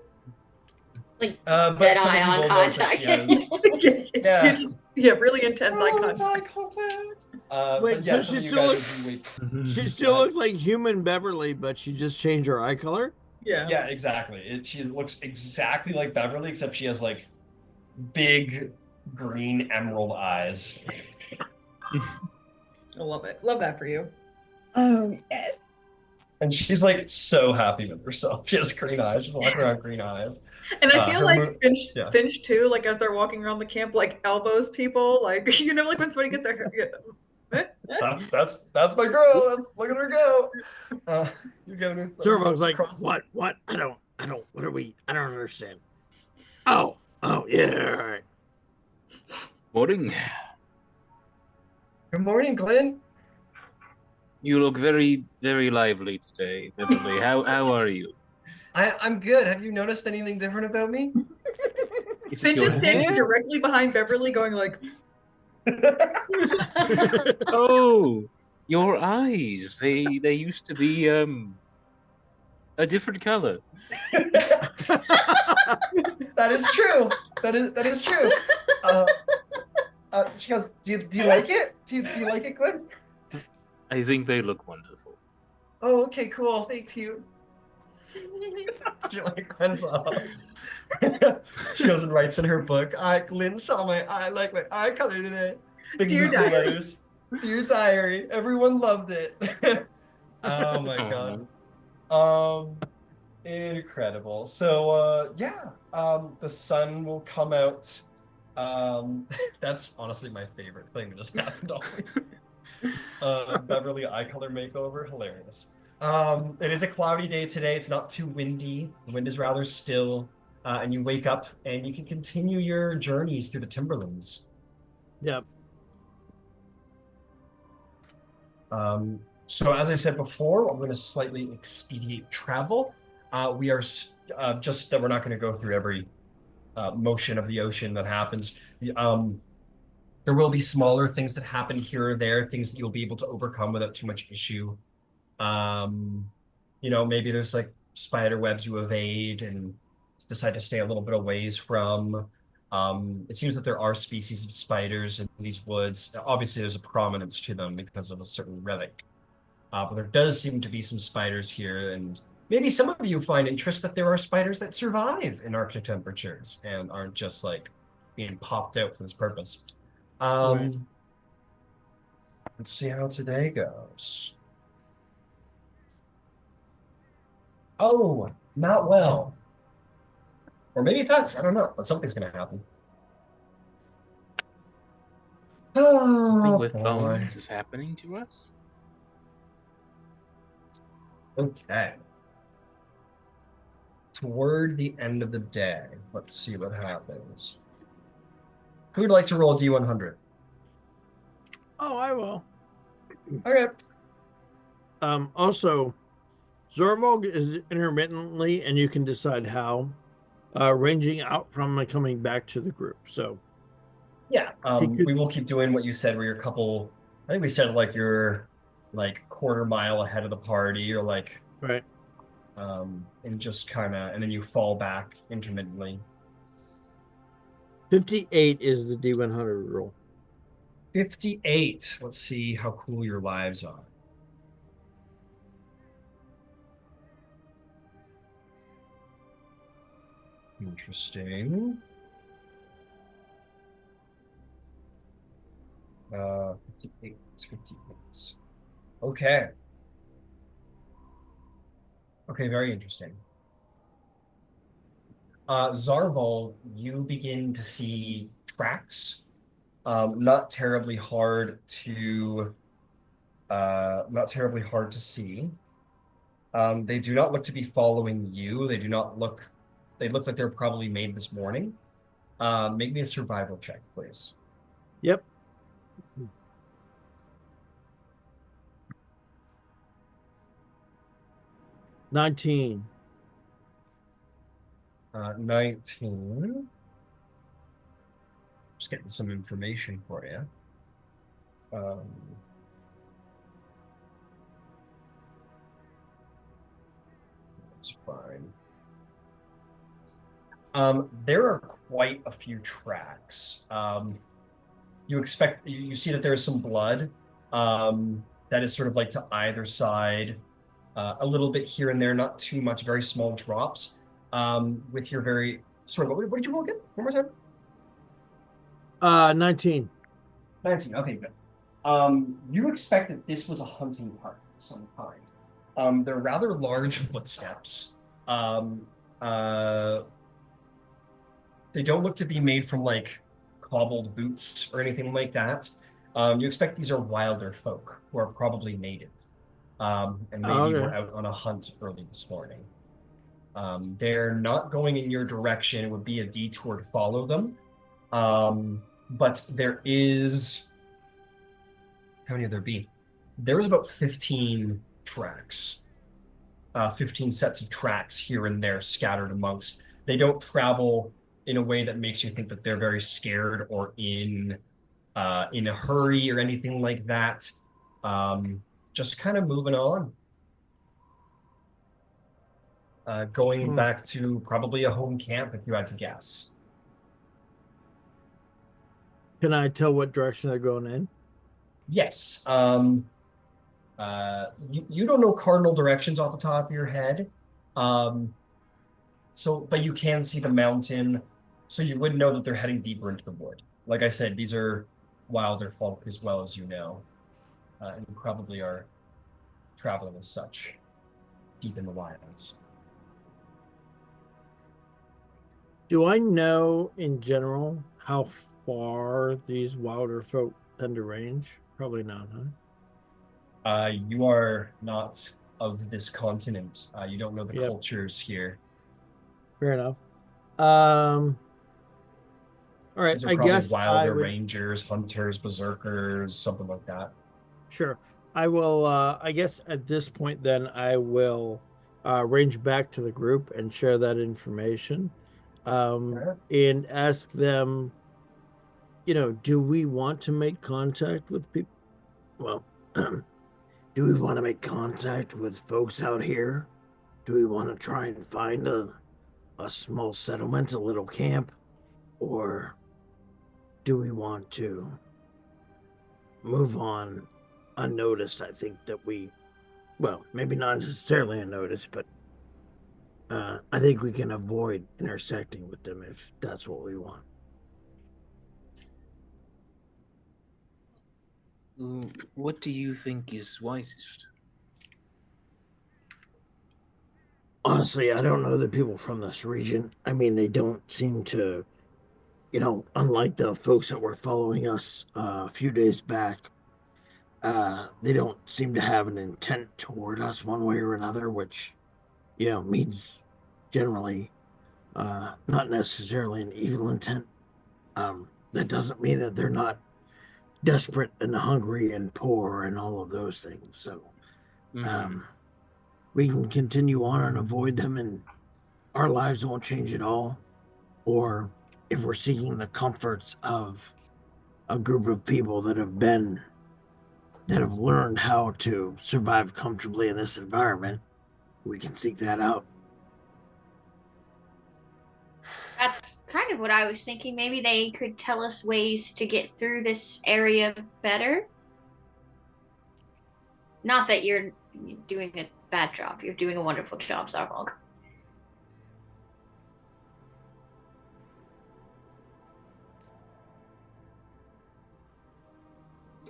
Like but dead some eye of you on will notice that contact. she has, Yeah, really intense eye Eye contact. contact. Wait, But yeah, so some she of you still guys looks- as you wake. She still looks like human Beverly, but she just changed her eye color. Yeah. Yeah, exactly. She looks exactly like Beverly, except she has like big green emerald eyes. I love it. Love that for you. Oh, yes. And she's like so happy with herself. She has green eyes. She's walking around with green eyes. And I feel like yeah. Finch too, like as they're walking around the camp, like elbows people, like like when somebody gets their hair. That's my girl. Look at her go. You giving me Zarvolg's like, what? I don't. What are we? I don't understand. Oh, yeah. All right. Morning. Good morning, Glenn. You look very, very lively today, Beverly. How are you? I'm good. Have you noticed anything different about me? Finch is standing directly behind Beverly, going like, Oh, your eyes. They used to be a different color. That is true. That is true. She goes, do you like it? Do you like it, Glenn? I think they look wonderful. Oh, okay, cool. Thank you. She like runs off. She goes and writes in her book, Glenn saw my eye color today. Big Dear blue diary. letters. Dear diary. Everyone loved it. Oh my god. Incredible. So the sun will come out. That's honestly my favorite thing that just happened all week. Beverly eye color makeover, hilarious. It is a cloudy day today. It's not too windy. The wind is rather still, and you wake up and you can continue your journeys through the timberlands. Yep. So as I said before, I'm going to slightly expedite travel. We are just that we're not going to go through every motion of the ocean that happens. There will be smaller things that happen here or there, things that you'll be able to overcome without too much issue. Maybe there's like spider webs you evade and decide to stay a little bit away from. It seems that there are species of spiders in these woods. Obviously, there's a prominence to them because of a certain relic. But there does seem to be some spiders here, and maybe some of you find interest that there are spiders that survive in Arctic temperatures and aren't just like being popped out for this purpose. Right. Let's see how today goes. Oh, not well. Or maybe it does. I don't know, but something's going to happen. Something Oh, with boy. phones is happening to us. Okay. Toward the end of the day, let's see what happens. Who would like to roll D100? Oh, I will. Okay. Also, Zarvolg is intermittently, and you can decide how, ranging out from and coming back to the group. So, Yeah, could... we will keep doing what you said, where you're a couple. I think we said like you're like quarter mile ahead of the party, or like right. And just kind of, and then you fall back intermittently. 58 is the D100 roll. 58. Let's see how cool your lives are. Interesting. 58, 58. Okay. Okay, very interesting. Zarvolg, you begin to see tracks. Not terribly hard to see. They do not look to be following you. They look like they're probably made this morning. Make me a survival check, please. Yep. 19. 19. Just getting some information for you. That's fine. There are quite a few tracks. You see that there's some blood that is sort of like to either side, a little bit here and there, not too much, very small drops. With your very sort of, what did you roll again? One more time. 19. 19. Okay, good. You expect that this was a hunting party of some kind. They're rather large footsteps. They don't look to be made from like cobbled boots or anything like that. You expect these are wilder folk who are probably native, and maybe were out on a hunt early this morning. They're not going in your direction. It would be a detour to follow them. But there is, how many would there be? There is about 15 tracks, 15 sets of tracks here and there scattered amongst. They don't travel in a way that makes you think that they're very scared or in a hurry or anything like that. Just kind of moving on. Going back to probably a home camp, if you had to guess. Can I tell what direction they're going in? Yes. You don't know cardinal directions off the top of your head. But you can see the mountain, so you would know that they're heading deeper into the wood. Like I said, these are wilder folk as well, as you know. And you probably are traveling as such, deep in the wilds. Do I know in general how far these wilder folk tend to range? Probably not, huh? You are not of this continent. You don't know the Yep. cultures here. Fair enough. All right, These are I probably guess I wilder would. rangers, hunters, berserkers, something like that. Sure. I will, I guess at this point, then I will range back to the group and share that information Sure. and ask them, do we want to make contact with people? Well, do we want to make contact with folks out here? Do we want to try and find a small settlement, a little camp? Or do we want to move on unnoticed? I think that well, maybe not necessarily unnoticed, but I think we can avoid intersecting with them if that's what we want. What do you think is wisest? Honestly, I don't know the people from this region. I mean, they don't seem to, unlike the folks that were following us a few days back, they don't seem to have an intent toward us one way or another, which, means generally not necessarily an evil intent. That doesn't mean that they're not desperate and hungry and poor and all of those things. So we can continue on and avoid them, and our lives won't change at all. Or if we're seeking the comforts of a group of people that have learned how to survive comfortably in this environment, we can seek that out. That's kind of what I was thinking. Maybe they could tell us ways to get through this area better. Not that you're doing a bad job. You're doing a wonderful job, Zarvolg.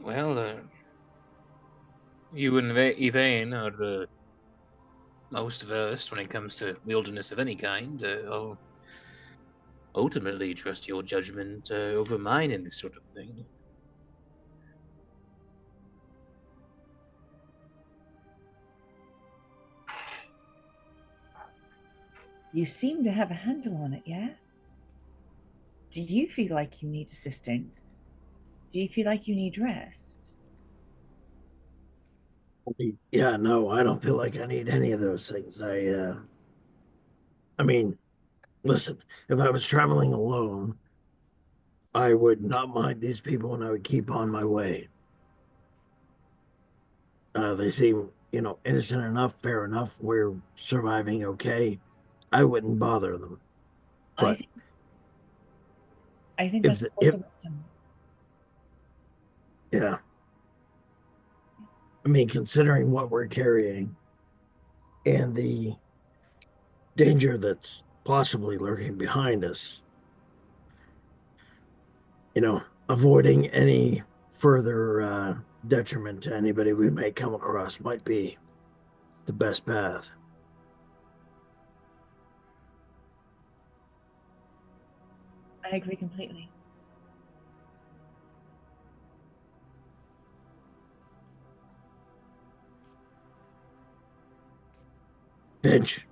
Well, you and Yvaine are the most versed when it comes to wilderness of any kind. I'll ultimately trust your judgment over mine in this sort of thing. You seem to have a handle on it, yeah? Do you feel like you need assistance? Do you feel like you need rest? Yeah, no, I don't feel like I need any of those things. I mean, listen, if I was traveling alone, I would not mind these people and I would keep on my way. They seem, innocent enough, fair enough. We're surviving okay. I wouldn't bother them. But I think that's also wisdom. Yeah. I mean, considering what we're carrying and the danger that's possibly lurking behind us, avoiding any further detriment to anybody we may come across might be the best path. I agree completely. Finch,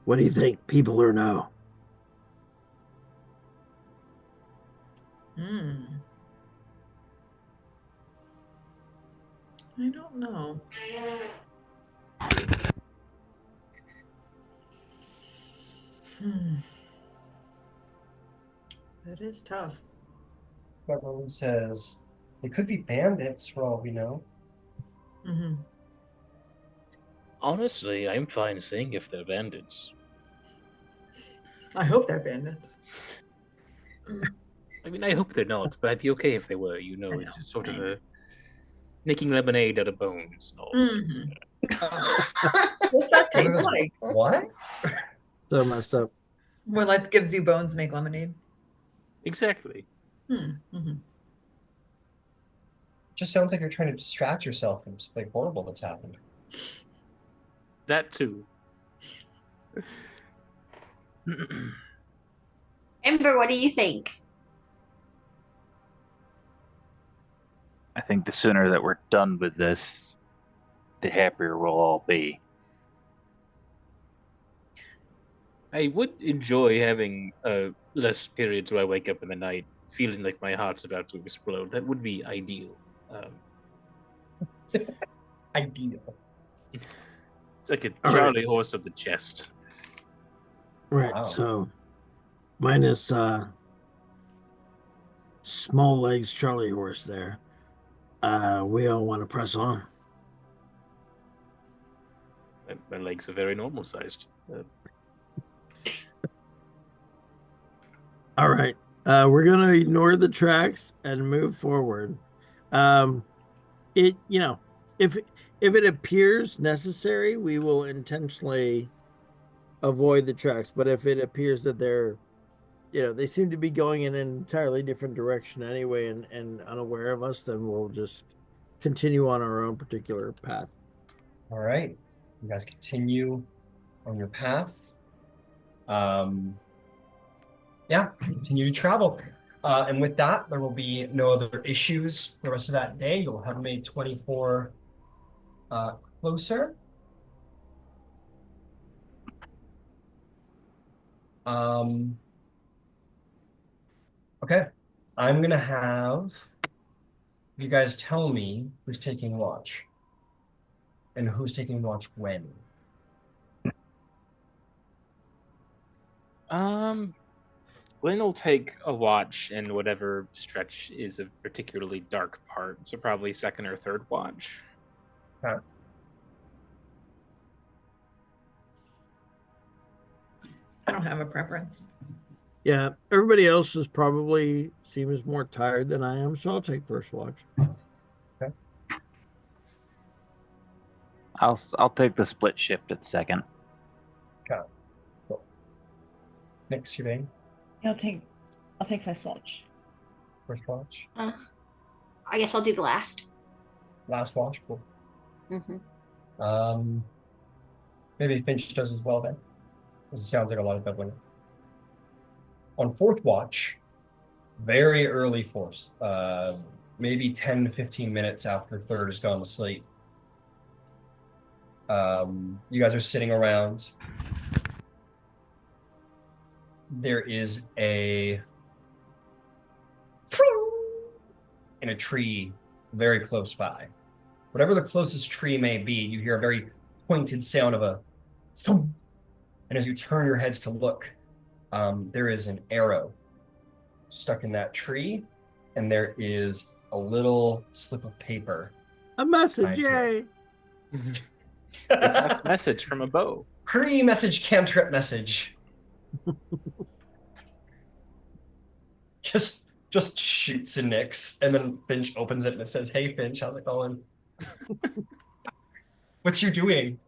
what do you think people are now? I don't know. That is tough. Beverly says, they could be bandits for all we know. Honestly, I'm fine seeing if they're bandits. I hope they're bandits. I mean, I hope they're not, but I'd be okay if they were. It's sort of a making lemonade out of bones and all. What's that taste like? What? So messed up. When life gives you bones, make lemonade. Exactly. Just sounds like you're trying to distract yourself from something horrible that's happened. That too. Ember, what do you think? I think the sooner that we're done with this, the happier we'll all be. I would enjoy having less periods where I wake up in the night feeling like my heart's about to explode. That would be ideal. Ideal. It's like a All Charlie horse of the chest. Right. Wow. So minus small legs Charlie horse there. We all want to press on. My legs are very normal sized. All right. We're gonna ignore the tracks and move forward. If it appears necessary, we will intentionally avoid the tracks. But if it appears that they seem to be going in an entirely different direction anyway and unaware of us, then we'll just continue on our own particular path. All right. You guys continue on your paths. Continue to travel. And with that, there will be no other issues the rest of that day. You'll have made 24 closer. Okay. I'm going to have you guys tell me who's taking watch and who's taking watch when. Glenn will take a watch in whatever stretch is a particularly dark part, so probably second or third watch. Okay. I don't have a preference. Yeah, everybody else is probably seems more tired than I am, so I'll take first watch. Okay. I'll take the split shift at second. Okay. Cool. Next, Yvaine. I'll take first watch. First watch. I guess I'll do the last. Last watch. Cool. Mm-hmm. Maybe Finch does as well then. This sounds like a lot of doubling. On fourth watch, very early force, maybe 10 to 15 minutes after third has gone to sleep. You guys are sitting around. There is in a tree very close by. Whatever the closest tree may be, you hear a very pointed sound of a thump. And as you turn your heads to look, there is an arrow stuck in that tree, and there is a little slip of paper. A message, yay! Message from a bow. Pre-message cantrip message. just shoots and nicks, and then Finch opens it and it says, "Hey Finch, how's it going? What you doing?"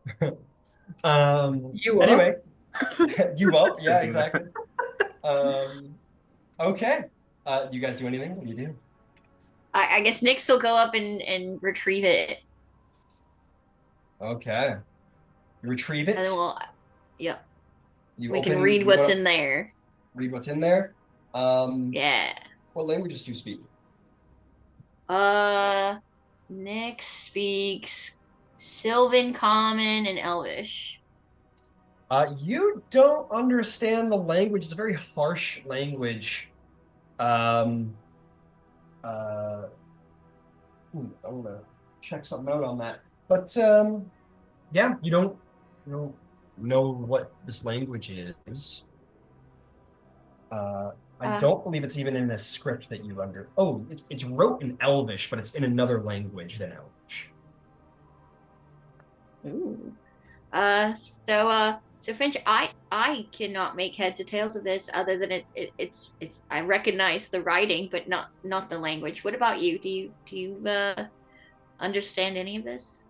You anyway, up? you up? Yeah, exactly. Okay. You guys do anything? What do you do? I guess Nyx will go up and retrieve it. Okay. You retrieve it. And then yep. We can read what's in there. Read what's in there. Yeah. What languages do you speak? Nyx speaks Sylvan, Common, and Elvish. You don't understand the language. It's a very harsh language. I'm gonna check something out on that. But yeah, you don't know what this language is. I don't believe it's even in a script that you under. Oh, it's wrote in Elvish, but it's in another language than Elvish. Ooh. So Finch, I cannot make heads or tails of this other than it's I recognize the writing, but not the language. What about you? Do you understand any of this?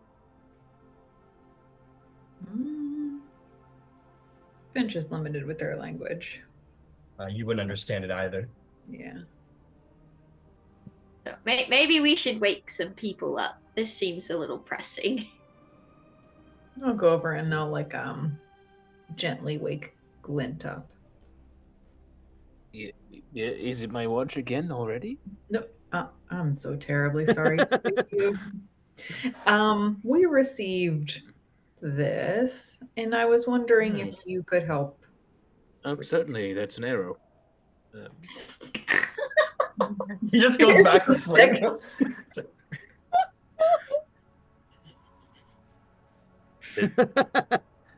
Finch is limited with their language. You wouldn't understand it either. Yeah. So maybe we should wake some people up. This seems a little pressing. I'll go over and I'll gently wake Glint up. Yeah, is it my watch again already? No, I'm so terribly sorry. Thank you. We received this, and I was wondering if you could help. Certainly, that's an arrow. He just goes back to Just a swing.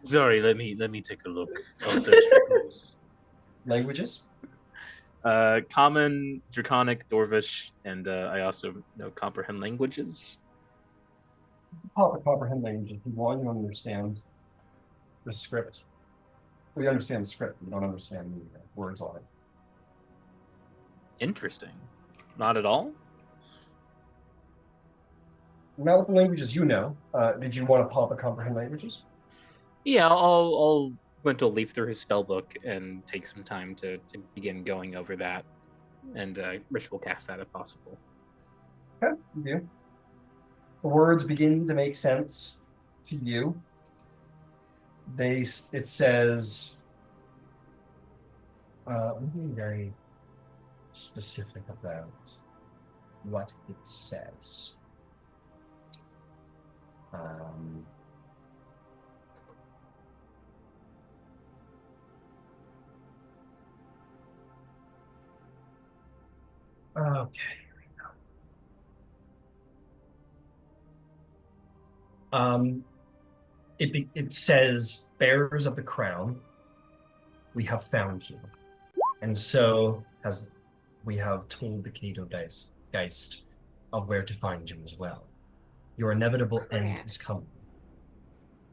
Sorry, let me take a look. I'll search for clues. Languages? Common, Draconic, Dwarvish, and I also know comprehend languages. Comprehend languages. You want to understand the script. We understand the script. We don't understand the words on it. Interesting. Not at all? Now with the languages you know, did you want to pop a comprehend languages? Yeah, I'll Glint will leaf through his spell book and take some time to begin going over that, and Rich will cast that if possible. Okay, you do. The words begin to make sense to you. It says, let me be very specific about what it says. Okay, here we go. It says, bearers of the crown, we have found you. And so as we have told the Caedogeist of where to find you as well. Your inevitable end is coming.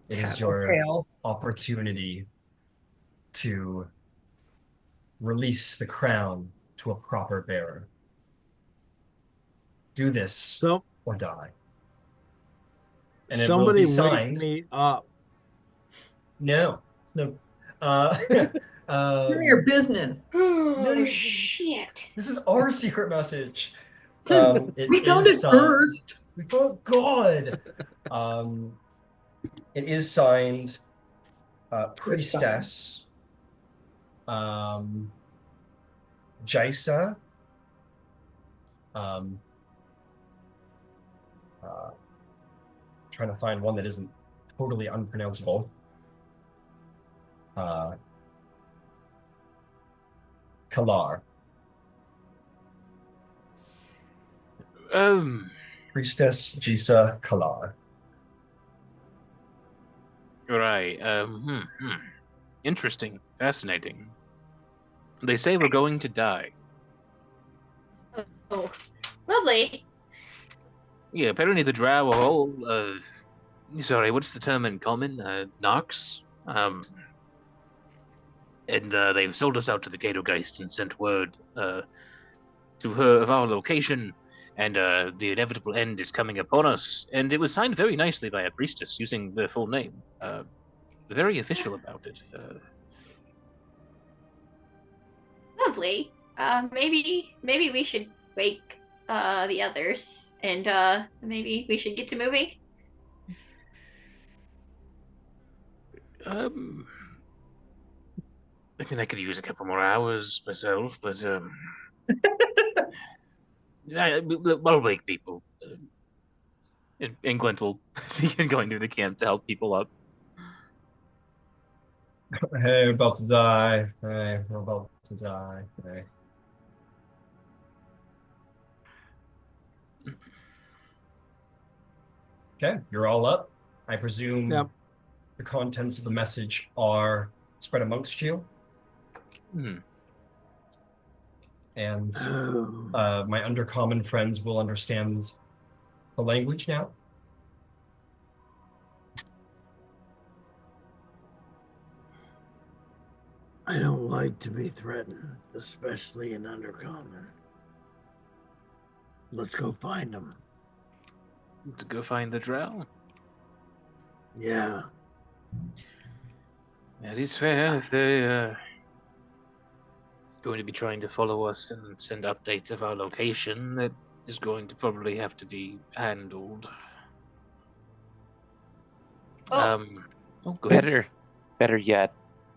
It is your opportunity to release the crown to a proper bearer. Do this or die. And it will be signed. Wake me up. No, it's no. None of your business. Oh, shit. This is our secret message. We found it first. Oh, God. It is signed Priestess Jaisa trying to find one that isn't totally unpronounceable. Kalar. Priestess Jisa Kalar. Right. Interesting. Fascinating. They say we're going to die. Oh, lovely. Yeah, apparently the drow are all, sorry, what's the term in common? Narcs? And they've sold us out to the Caedogeist and sent word to her of our location, and the inevitable end is coming upon us. And it was signed very nicely by a priestess using the full name. Very official about it. Lovely. Maybe we should wake the others, and maybe we should get to moving. I mean, I could use a couple more hours myself, but I'll wake people. And Glint will begin going through the camp to help people up. Hey, we're about to die. Hey, we're about to die. Hey. Okay, you're all up. I presume the contents of the message are spread amongst you. And my undercommon friends will understand the language now. I don't like to be threatened, especially in undercommon. Let's go find them. To go find the drow? Yeah. That is fair. If they're going to be trying to follow us and send updates of our location, that is going to probably have to be handled. Go ahead. Better yet,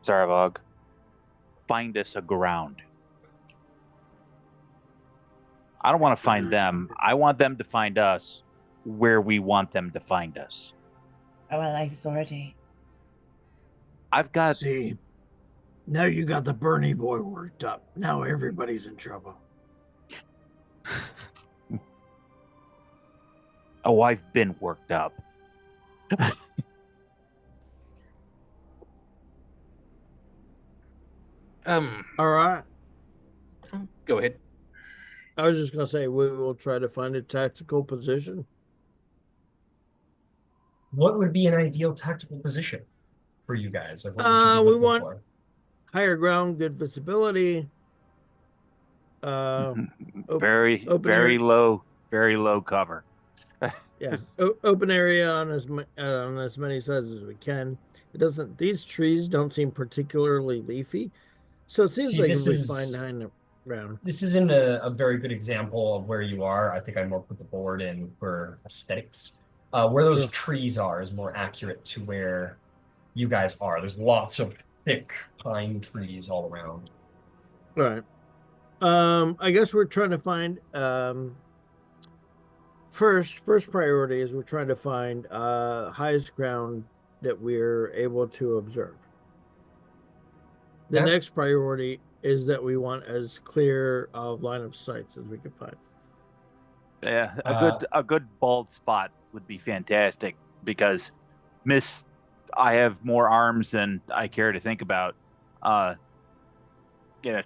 Zarvolg, find us aground. I don't want to find them. I want them to find us where we want them to find us. Oh, I like this already. I've got. See, now you got the Bernie boy worked up. Now everybody's in trouble. Oh, I've been worked up. All right. Go ahead. I was just gonna say we will try to find a tactical position. What would be an ideal tactical position for you guys? Like, what would you be We looking want for? higher ground, good visibility. Very low cover. Yeah, open area on as many sides as we can. It doesn't. These trees don't seem particularly leafy, so it seems See, like this if we is- find behind the ground. This isn't a very good example of where you are. I think I more put the board in for aesthetics. Where those Sure. trees are is more accurate to where you guys are. There's lots of thick pine trees all around. All right. I guess we're trying to find first priority is we're trying to find highest ground that we're able to observe. The Yeah. next priority is that we want as clear of line of sights as we can find. Yeah, a good bald spot would be fantastic because I have more arms than I care to think about.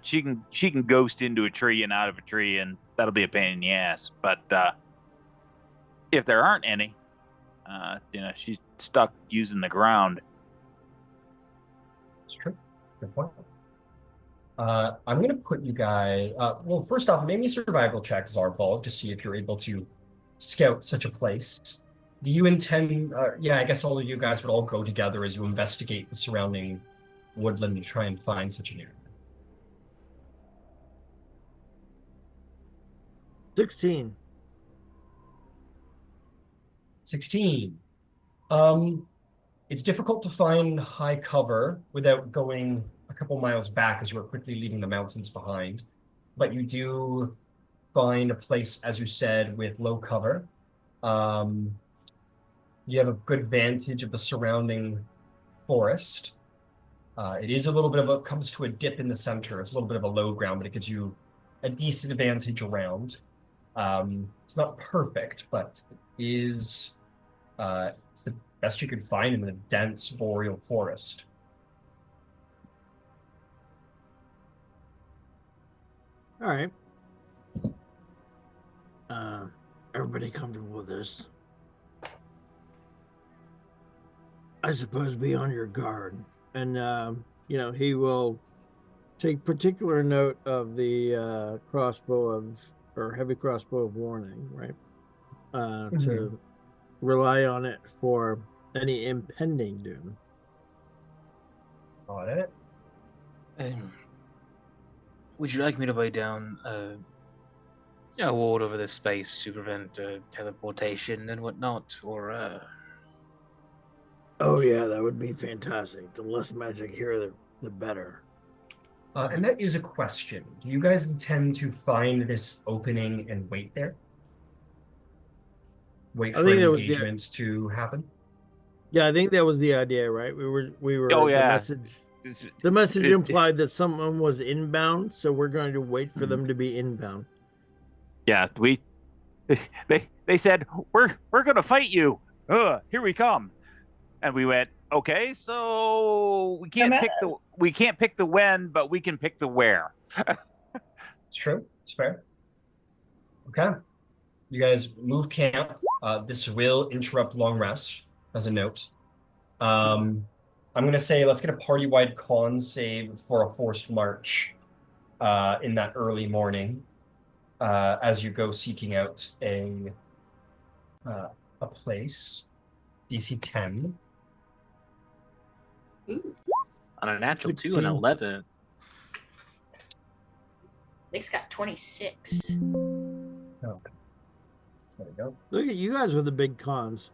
She can ghost into a tree and out of a tree, and that'll be a pain in the ass. But if there aren't any, she's stuck using the ground. It's true. Good point. I'm going to put you guys... well, first off, make me a survival check, Zarvolg, to see if you're able to scout such a place. Do you intend... I guess all of you guys would all go together as you investigate the surrounding woodland to try and find such an area. 16. 16. It's difficult to find high cover without going a couple miles back as you are quickly leaving the mountains behind. But you do find a place, as you said, with low cover. You have a good vantage of the surrounding forest. It is a little bit of comes to a dip in the center. It's a little bit of a low ground, but it gives you a decent advantage around. It's not perfect, but it is it's the best you could find in the dense boreal forest. All right. Everybody comfortable with this? I suppose be on your guard. And, he will take particular note of the heavy crossbow of warning, right? To rely on it for any impending doom. Got it. Would you like me to lay down a ward over this space to prevent teleportation and whatnot, or? Oh yeah, that would be fantastic. The less magic here, the better. And that is a question. Do you guys intend to find this opening and wait there? Wait for engagements to happen? Yeah, I think that was the idea, right? We were. Oh yeah. The message implied that someone was inbound, so we're going to wait for them to be inbound. Yeah, they said we're going to fight you. Here we come, and we went, okay, so we can't pick the when, but we can pick the where. It's true. It's fair. Okay. You guys move camp. This will interrupt long rest, as a note. I'm going to say let's get a party-wide con save for a forced march in that early morning as you go seeking out a place. DC 10. Ooh. On a natural 16. 2 and 11. Nick's got 26. Oh. There we go. Look at you guys with the big cons.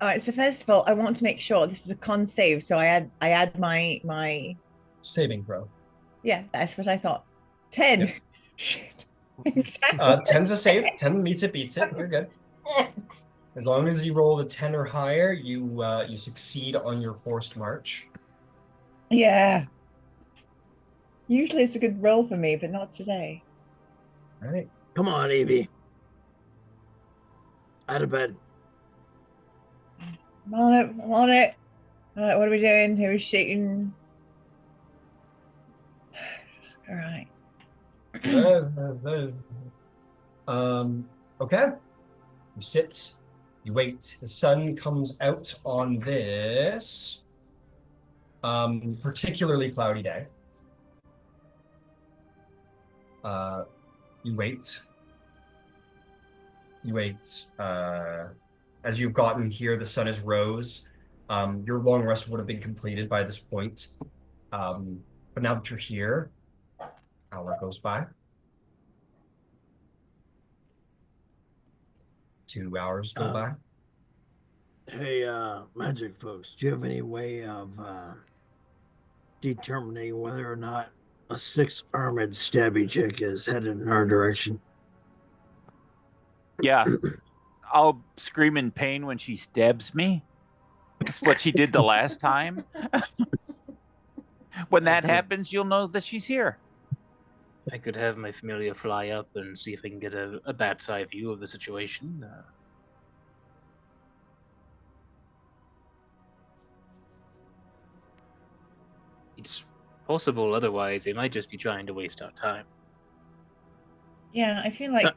All right, so first of all, I want to make sure this is a con save, so I add my Saving throw. yeah, that's what I thought. 10. Yep. Shit. Exactly. 10's a save. 10 meets it, beats it. You're good. As long as you roll a 10 or higher, you succeed on your forced march. Yeah. Usually it's a good roll for me, but not today. All right. Come on, Evie. Out of bed. I'm on it. I'm on it. All right, what are we doing? Who's shooting? All right. Okay. You sit, you wait. The sun comes out on this particularly cloudy day. You wait. You wait. As you've gotten here, the sun has rose. Your long rest would have been completed by this point. But now that you're here, hour goes by. 2 hours go by. Hey, magic folks, do you have any way of determining whether or not a 6-armed stabby chick is headed in our direction? Yeah. I'll scream in pain when she stabs me. That's what she did the last time. When that happens, you'll know that she's here. I could have my familiar fly up and see if I can get a bat's eye view of the situation. It's possible, otherwise they might just be trying to waste our time. Yeah, I feel like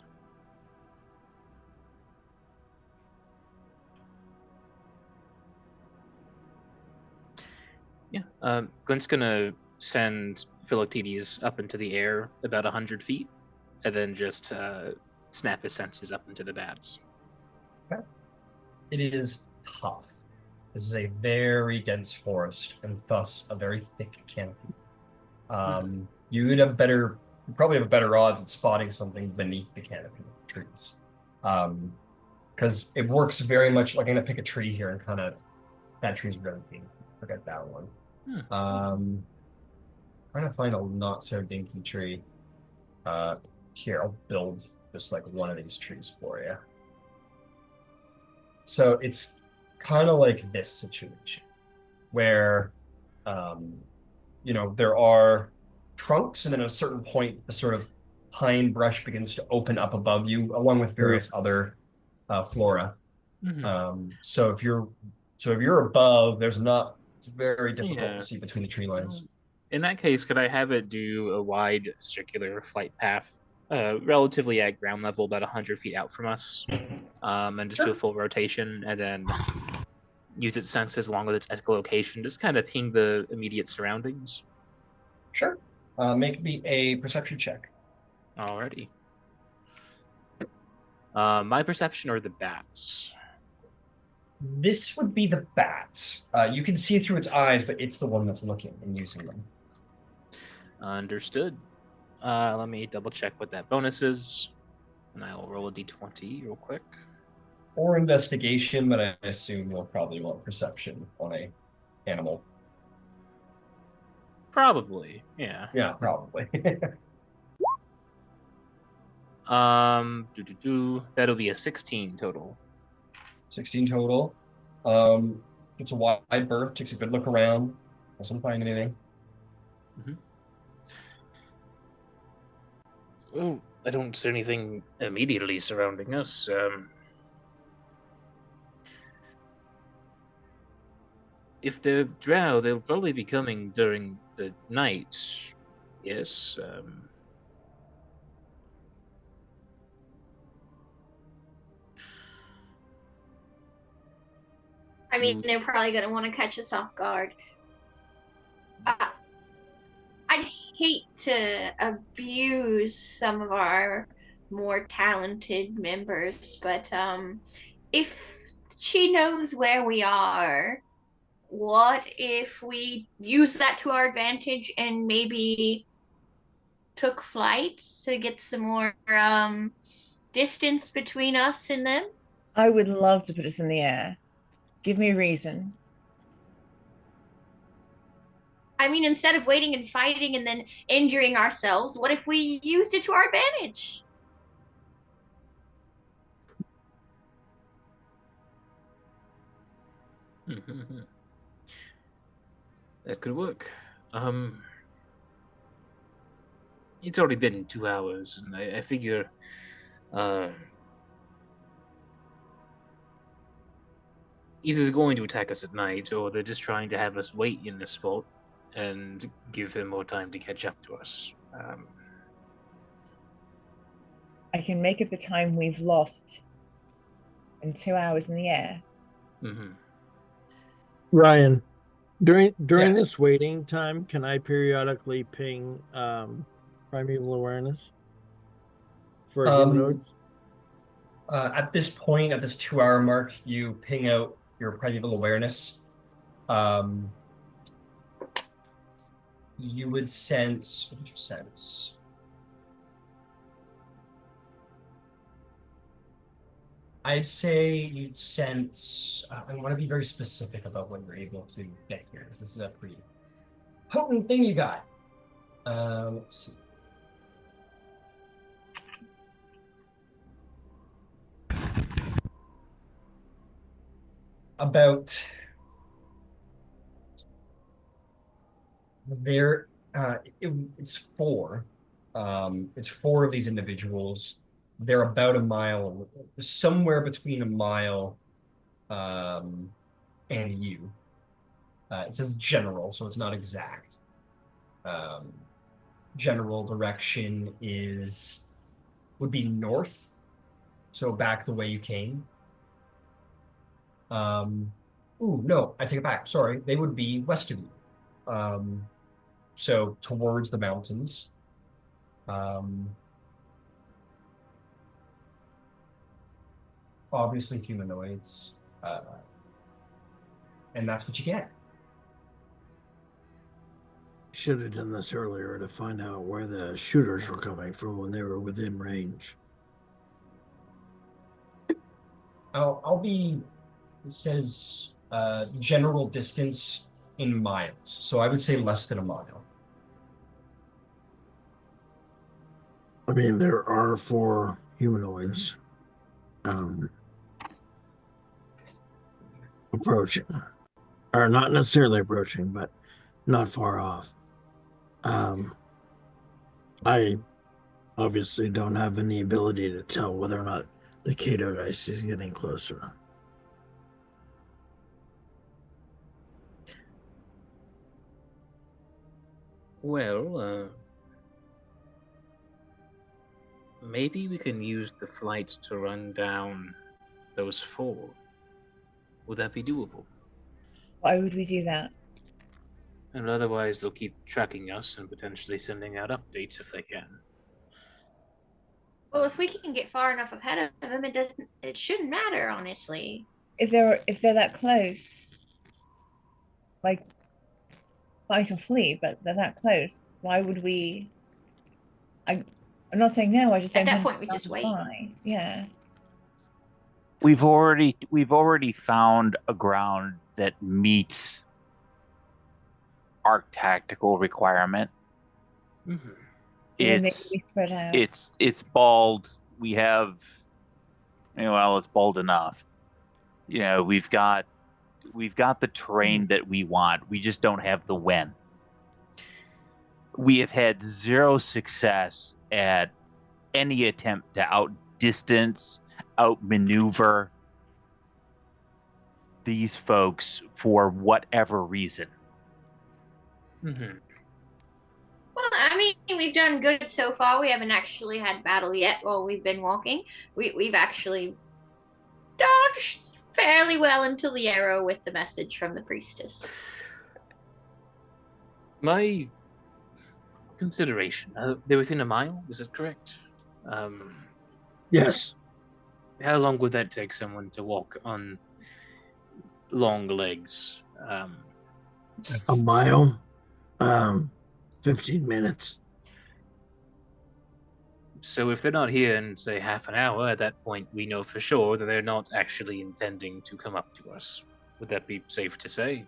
Yeah, Glenn's gonna send Philoctetes up into the air about 100 feet, and then just snap his senses up into the bats. Okay. It is tough. This is a very dense forest, and thus a very thick canopy. You'd probably have better odds at spotting something beneath the canopy of trees. Because it works very much like I'm gonna pick a tree here and kind of that tree's really deep. Forget that one. Trying to find a not so dinky tree. Here, I'll build just like one of these trees for you. So it's kind of like this situation where, there are trunks, and then at a certain point, the sort of pine brush begins to open up above you, along with various other flora. So if you're above, it's very difficult to see between the tree lines. In that case, could I have it do a wide circular flight path, relatively at ground level, about 100 feet out from us, and just do a full rotation, and then use its senses along with its echolocation, just kind of ping the immediate surroundings? Sure. Make me a perception check. Alrighty. My perception or the bats? This would be the bats. You can see through its eyes, but it's the one that's looking and using them. Understood. Let me double check what that bonus is, and I'll roll a d20 real quick. Or investigation, but I assume you'll probably want perception on a animal. Probably, yeah. Yeah, probably. That'll be a 16 total. 16 total. It's a wide berth, takes a good look around. Doesn't find anything. Oh, I don't see anything immediately surrounding us. If they're drow, they'll probably be coming during the night. Yes. I mean, they're probably going to want to catch us off guard. I'd hate to abuse some of our more talented members, but if she knows where we are, what if we use that to our advantage and maybe took flight to get some more distance between us and them? I would love to put us in the air. Give me a reason. I mean, instead of waiting and fighting and then injuring ourselves, what if we used it to our advantage? That could work. It's already been 2 hours, and I figure either they're going to attack us at night, or they're just trying to have us wait in this spot and give him more time to catch up to us. I can make up the time we've lost in 2 hours in the air. Mm-hmm. Ryan, during Yeah. this waiting time, can I periodically ping primeval awareness for humanoids? At this point, at this 2 hour mark, you ping out your primeval awareness. You would sense. What did you sense? I'd say you'd sense. I want to be very specific about when you're able to get here, because this is a pretty potent thing you got. Let's see. About there, it's four. It's four of these individuals. They're about a mile, somewhere between a mile, and you. It says general, so it's not exact. General direction would be north, so back the way you came. Ooh, no, I take it back. Sorry, they would be west of you. So towards the mountains. Obviously humanoids. And that's what you get. Should have done this earlier to find out where the shooters were coming from when they were within range. I'll be. It says general distance in miles, so I would say less than a mile. I mean, there are 4 humanoids approaching, or not necessarily approaching, but not far off. I obviously don't have any ability to tell whether or not the Caedogeist is getting closer. Well, maybe we can use the flight to run down those 4. Would that be doable? Why would we do that? And otherwise, they'll keep tracking us and potentially sending out updates if they can. Well, if we can get far enough ahead of them, it shouldn't matter, honestly. If they're that close, like fight or flee, but they're that close, why would we? I'm not saying no. I just At don't that point, we just wait. Yeah. We've already found a ground that meets our tactical requirement. Mm-hmm. Spread out. It's bald. We have, it's bald enough. We've got the terrain that we want. We just don't have the when. We have had 0 success at any attempt to outdistance, outmaneuver these folks for whatever reason. Mm-hmm. Well, I mean, we've done good so far. We haven't actually had battle yet while we've been walking. We've actually dodged fairly well into the arrow with the message from the priestess. My consideration, they're within a mile, is that correct? Yes. How long would that take someone to walk on long legs? A mile? 15 minutes. So if they're not here in, say, half an hour, at that point we know for sure that they're not actually intending to come up to us. Would that be safe to say?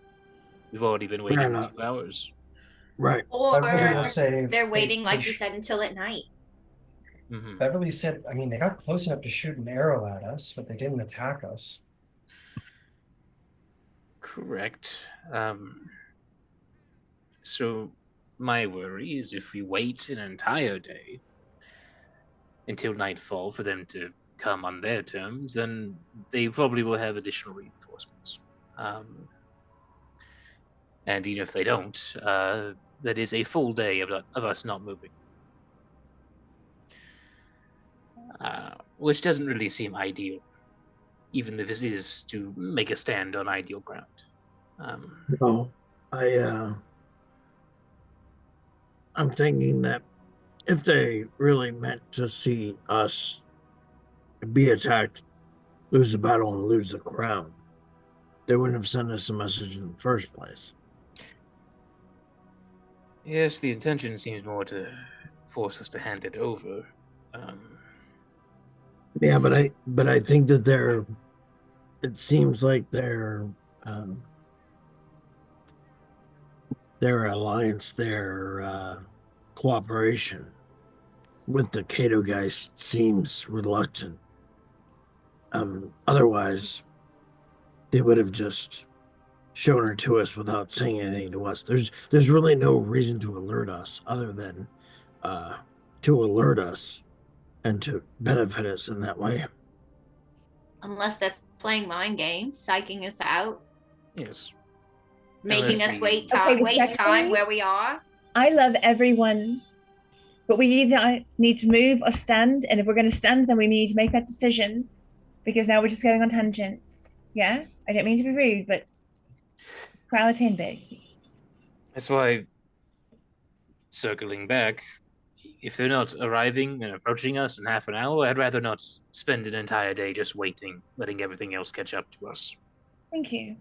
We've already been waiting 2 hours. Right. Or say they're waiting, like you said, until at night. Mm-hmm. Beverly said, I mean, they got close enough to shoot an arrow at us, but they didn't attack us. Correct. So my worry is if we wait an entire day until nightfall for them to come on their terms, then they probably will have additional reinforcements. And even if they don't, that is a full day of us not moving. Which doesn't really seem ideal, even if this is to make a stand on ideal ground. No, I'm thinking that if they really meant to see us be attacked, lose the battle, and lose the crown, they wouldn't have sent us a message in the first place. Yes, the intention seems more to force us to hand it over. Yeah, but I think that it seems like their alliance, their cooperation with the Caedogeist seems reluctant. Otherwise, they would have just shown her to us without saying anything to us. There's really no reason to alert us other than to alert us and to benefit us in that way. Unless they're playing mind games, psyching us out, Yes. making us waste respectfully, time where we are. I love everyone, but we either need to move or stand. And if we're going to stand, then we need to make that decision, because now we're just going on tangents. Yeah, I don't mean to be rude, but crowd in big. That's why, circling back, if they're not arriving and approaching us in half an hour, I'd rather not spend an entire day just waiting, letting everything else catch up to us. Thank you.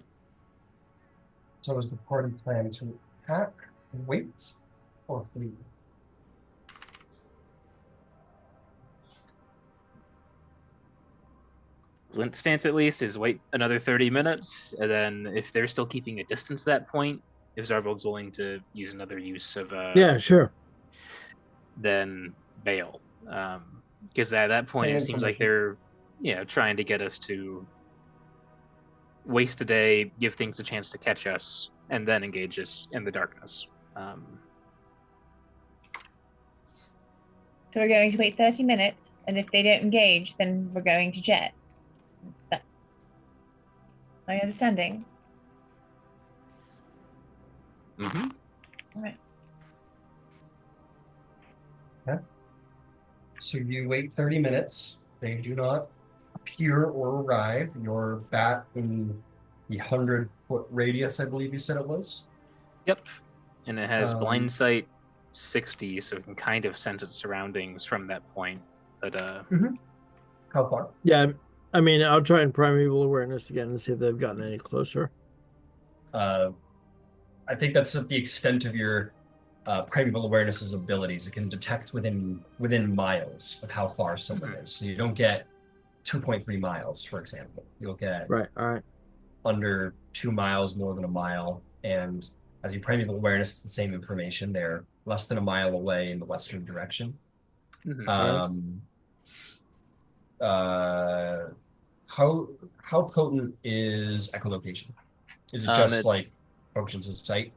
So is the party plan to attack, wait, or flee? Glint's stance, at least, is wait another 30 minutes, and then if they're still keeping a distance at that point, if Zarvolg's willing to use another use of yeah, sure, then bail. Because at that point, it seems like they're trying to get us to waste a day, give things a chance to catch us, and then engage us in the darkness. So we're going to wait 30 minutes, and if they don't engage, then we're going to jet. That's my understanding. Mm-hmm. All right. Okay. So you wait 30 minutes. They do not appear or arrive. You're back in the 100-foot radius, I believe you said it was. Yep. And it has blind sight 60, so it can kind of sense its surroundings from that point. But How far? Yeah, I mean, I'll try and primeval awareness again and see if they've gotten any closer. I think that's the extent of your primeval awareness's abilities. It can detect within miles of how far someone is. So you don't get 2.3 miles, for example. You'll get right. All right. Under 2 miles, more than a mile, and as you primeval awareness, it's the same information. They're less than a mile away in the western direction. Mm-hmm. How potent is echolocation? Is it just like functions as sight?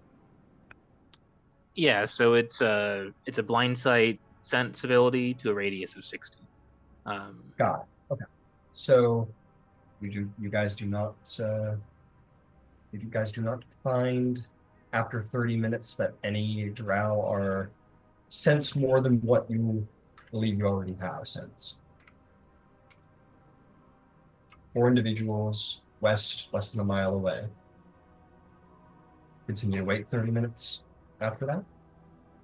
Yeah, so it's a blind sight sense ability to a radius of 60. Got it. Okay. So you guys do not find after 30 minutes that any drow are sense more than what you believe you already have sense. 4 individuals west, less than a mile away. Continue to wait 30 minutes after that?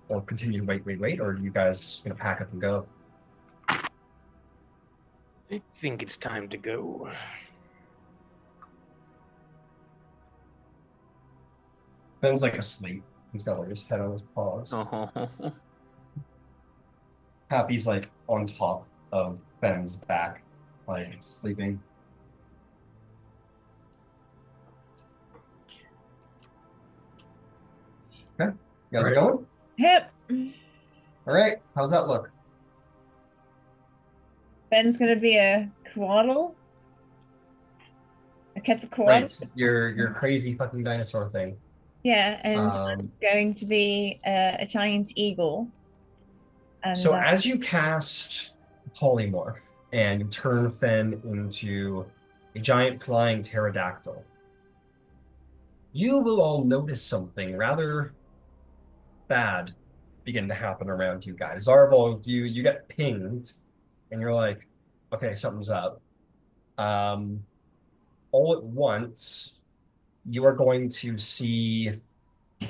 Or continue to wait, or are you guys gonna pack up and go? I think it's time to go. Ben's like asleep. He's got like his head on his paws. Oh. Happy's like on top of Ben's back, like sleeping. Okay, you guys are going? Yep. All right, how's that look? Ben's gonna be a Quaddle. A Quetzalcoatl. Right, your crazy fucking dinosaur thing. Yeah, and I'm going to be a giant eagle. And, so as you cast polymorph and you turn Fen into a giant flying pterodactyl, you will all notice something rather bad begin to happen around you guys. Zarvolg, you get pinged, and you're like, okay, something's up. All at once, you are going to see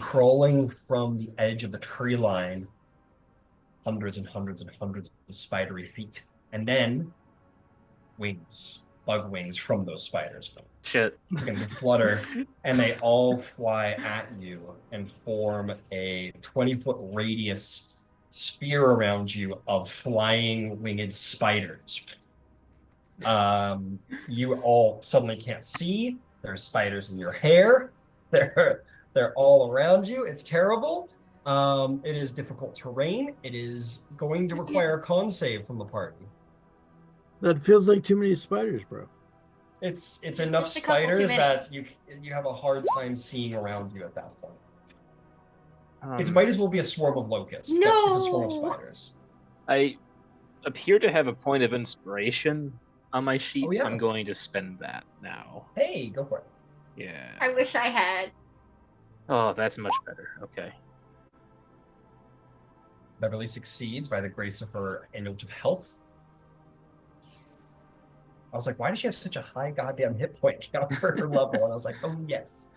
crawling from the edge of the tree line hundreds and hundreds and hundreds of spidery feet, and then wings, bug wings from those spiders Shit. begin to flutter, and they all fly at you and form a 20-foot radius sphere around you of flying winged spiders. You all suddenly can't see. There's spiders in your hair. They're all around you. It's terrible. It is difficult terrain. It is going to require a con save from the party. That feels like too many spiders, bro. It's enough spiders that you have a hard time seeing around you at that point. It might as well be a swarm of locusts. No! But it's a swarm of spiders. I appear to have a point of inspiration on my sheet, so I'm going to spend that now. Hey, go for it. Yeah. I wish I had. Oh, that's much better. Okay. Beverly succeeds by the grace of her amulet of health. I was like, why does she have such a high goddamn hit point count for her level? And I was like, oh, yes.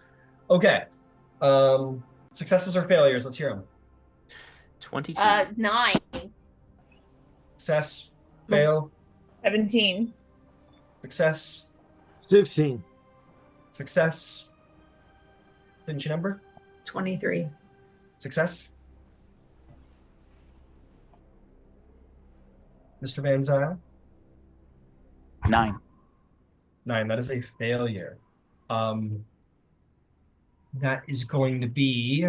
Okay. Successes or failures? Let's hear them. 22. 9. Success. Fail. 17. Success. 16. Success. Didn't you number? 23. Success. Mr. Van Zyl? 9. 9. That is a failure. That is going to be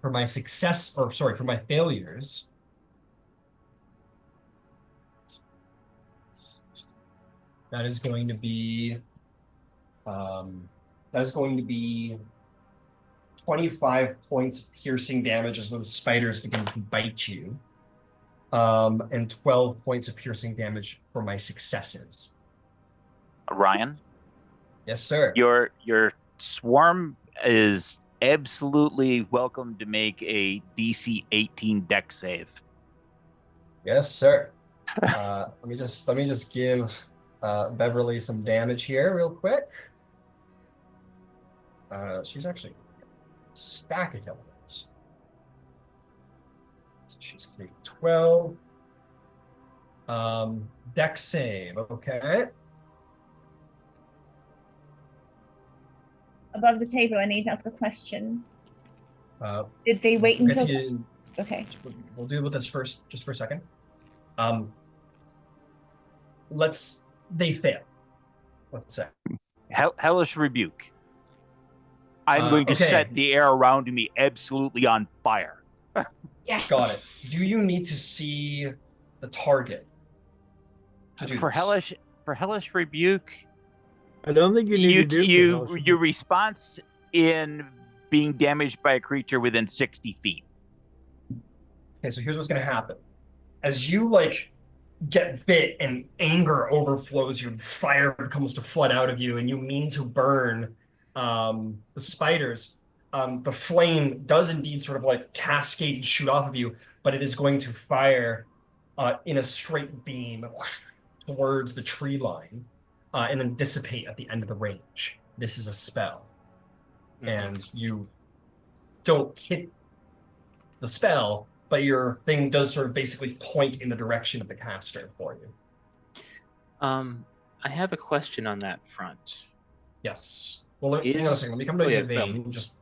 for my success, or sorry, for my failures. That is going to be 25 points of piercing damage as those spiders begin to bite you. And 12 points of piercing damage for my successes. Ryan? Yes, sir. Your swarm is absolutely welcome to make a DC 18 deck save. Yes, sir. Let me just give Beverly some damage here real quick. She's actually a stack of elements. So she's gonna take 12. Deck save, okay. Above the table, I need to ask a question. Did they wait until... Okay. We'll deal with this first, just for a second. They fail. Let's say. Hellish Rebuke. I'm going to set the air around me absolutely on fire. Yes. Got it. Do you need to see the target to do for this? Hellish Rebuke? I don't think you need to do your response in being damaged by a creature within 60 feet. Okay, so here's what's going to happen. As you get bit and anger overflows you, and fire comes to flood out of you, and you mean to burn the spiders, the flame does indeed sort of cascade and shoot off of you, but it is going to fire in a straight beam towards the tree line and then dissipate at the end of the range. This is a spell. And you don't hit the spell, but your thing does sort of basically point in the direction of the caster for you. I have a question on that front. Yes. Well, hang on a second. Let me come to Yvaine. Just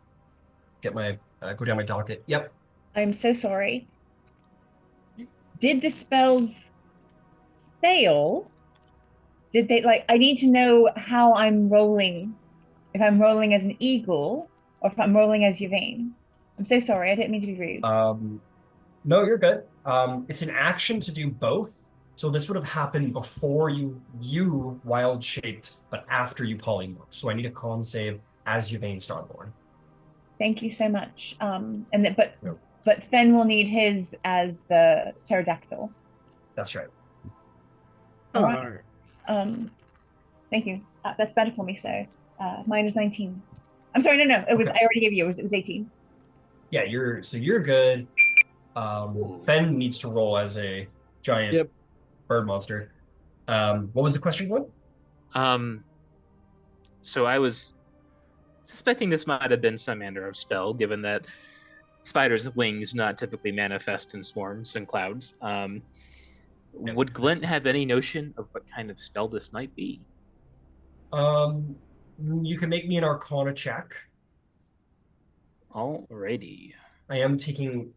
get my go down my docket. Yep. I'm so sorry. Did the spells fail? Did they I need to know how I'm rolling. If I'm rolling as an eagle or if I'm rolling as Yvaine. I'm so sorry. I didn't mean to be rude. No, you're good. It's an action to do both. So this would have happened before you wild shaped, but after you polymorph. So I need a con save as Yvaine Starborn. Thank you so much. But Fen will need his as the pterodactyl. That's right. All right. Thank you. That's better for me. So mine is 19. I'm sorry. No. It was. Okay. I already gave you. It was 18. Yeah, you're good. Ben needs to roll as a giant bird monster. What was the question, Glenn? So I was suspecting this might have been some manner of spell, given that spiders' wings not typically manifest in swarms and clouds. Would Glint have any notion of what kind of spell this might be? You can make me an Arcana check. Alrighty. I am taking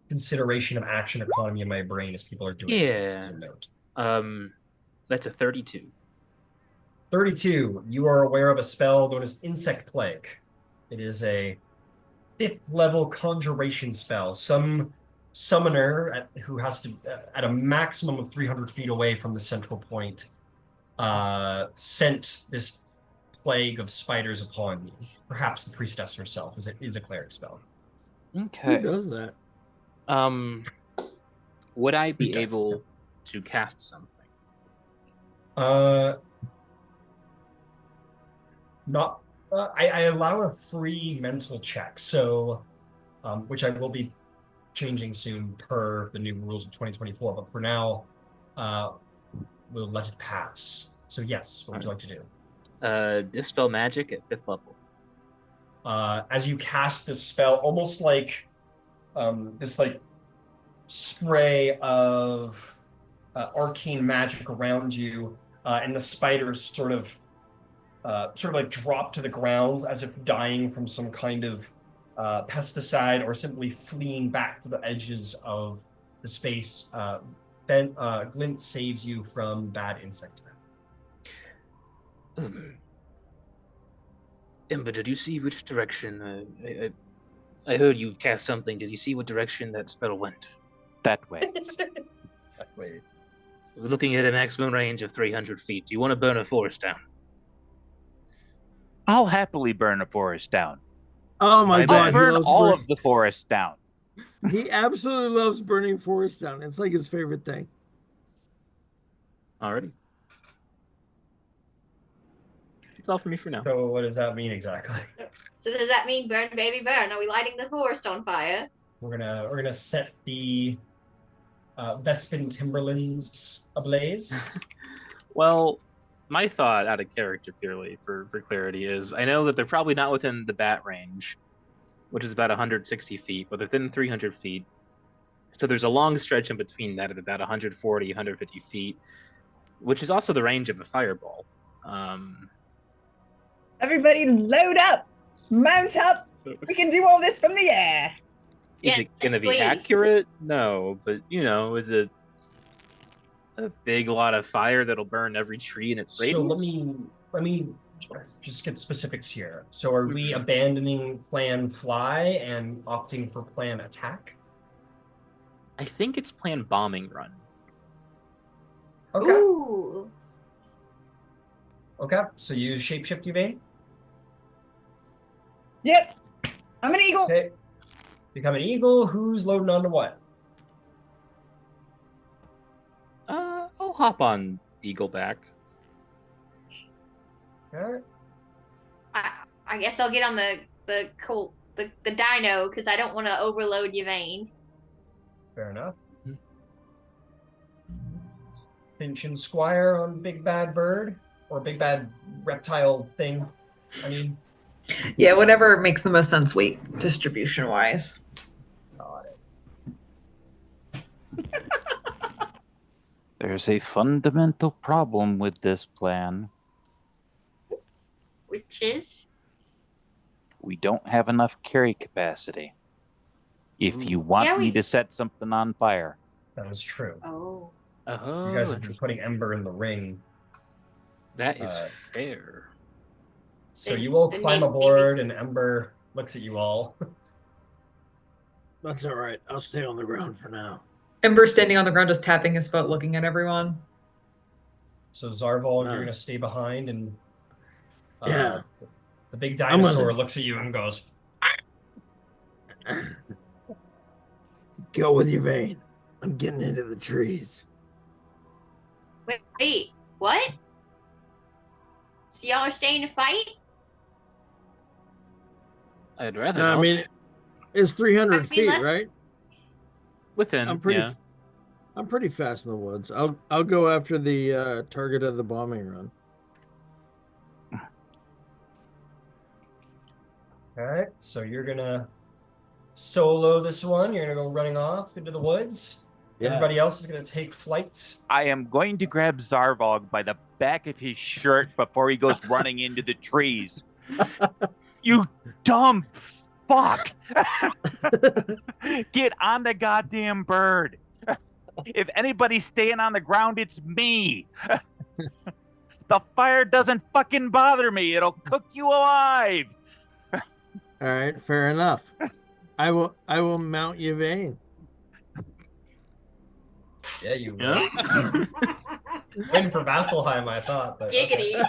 consideration of action economy in my brain as people are doing things as a note. That's a 32. 32. You are aware of a spell known as Insect Plague. It is a 5th level conjuration spell. Some summoner who has to, at a maximum of 300 feet away from the central point, sent this plague of spiders upon you. Perhaps the priestess herself is a cleric spell. Okay. Who does that? Would I be able to cast something? Not. I allow a free mental check, so which I will be changing soon per the new rules of 2024. But for now, we'll let it pass. So yes, what would you like to do? Dispel magic at 5th level. As you cast this spell, almost like this like spray of arcane magic around you, and the spiders sort of like drop to the ground as if dying from some kind of pesticide or simply fleeing back to the edges of the space. Glint saves you from bad insect attack. Ember, did you see which direction? I heard you cast something. Did you see what direction that spell went? That way. That way. We're looking at a maximum range of 300 feet. Do you want to burn a forest down? I'll happily burn a forest down. Oh my God! I'll burn all of the forest down. He absolutely loves burning forests down. It's like his favorite thing. Alrighty. That's all for me for now. So what does that mean exactly? So does that mean burn, baby, burn? Are we lighting the forest on fire? We're gonna set the Vespin Timberlands ablaze. Well, my thought, out of character purely for clarity, is I know that they're probably not within the bat range, which is about 160 feet, but within 300 feet. So there's a long stretch in between that of about 140, 150 feet, which is also the range of a fireball. Everybody load up, mount up. We can do all this from the air. Is it going to be accurate? No, but is it a big lot of fire that'll burn every tree in its radius? So let me just get specifics here. So are we abandoning plan fly and opting for plan attack? I think it's plan bombing run. Okay. Ooh. Okay. So you shapeshift, Yvaine? Yep. I'm an eagle. Okay. Become an eagle. Who's loading onto what? I'll hop on eagle back. Okay. I guess I'll get on the dino because I don't want to overload Yvaine. Fair enough. Finch and Squire on Big Bad Bird or Big Bad Reptile thing. I mean, yeah, whatever makes the most sense weight distribution wise. Got it. There's a fundamental problem with this plan. Which is? We don't have enough carry capacity. If you want me to set something on fire. That is true. Oh. You guys have been putting Ember in the ring. That is fair. So you all climb aboard and Ember looks at you all. That's all right. I'll stay on the ground for now. Ember standing on the ground, just tapping his foot, looking at everyone. So Zarvolg, you're gonna stay behind, and Yeah. the big dinosaur gonna- looks at you and goes, Go with Yvaine. I'm getting into the trees. Wait, what? So y'all are staying to fight? I'd rather I not. mean, it's 300 I mean, feet, let's- right? Within, I'm pretty. yeah. I'm pretty fast in the woods. I'll go after the target of the bombing run. all right, so you're gonna solo this one. You're gonna go running off into the woods. Yeah. Everybody else is gonna take flight. I am going to grab Zarvolg by the back of his shirt before he goes running into the trees. You dumb fuck! Get on the goddamn bird. If anybody's staying on the ground, it's me. The fire doesn't fucking bother me. It'll cook you alive. All right, fair enough. I will mount Yvaine. Yeah, you will. Yeah. Waiting for Vasselheim, I thought. But Giggity.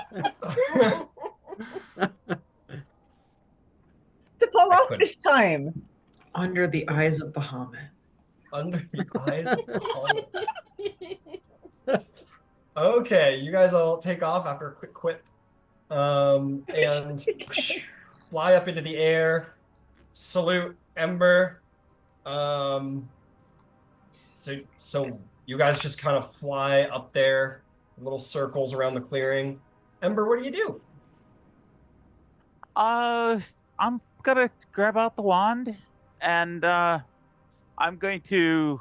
To fall off couldn't. this time. Under the eyes of Bahamut. Under the eyes. Okay, you guys all take off after a quick quip, and fly up into the air. Salute Ember. So you guys just kind of fly up there, little circles around the clearing. Ember, what do you do? I'm gonna grab out the wand, and I'm going to.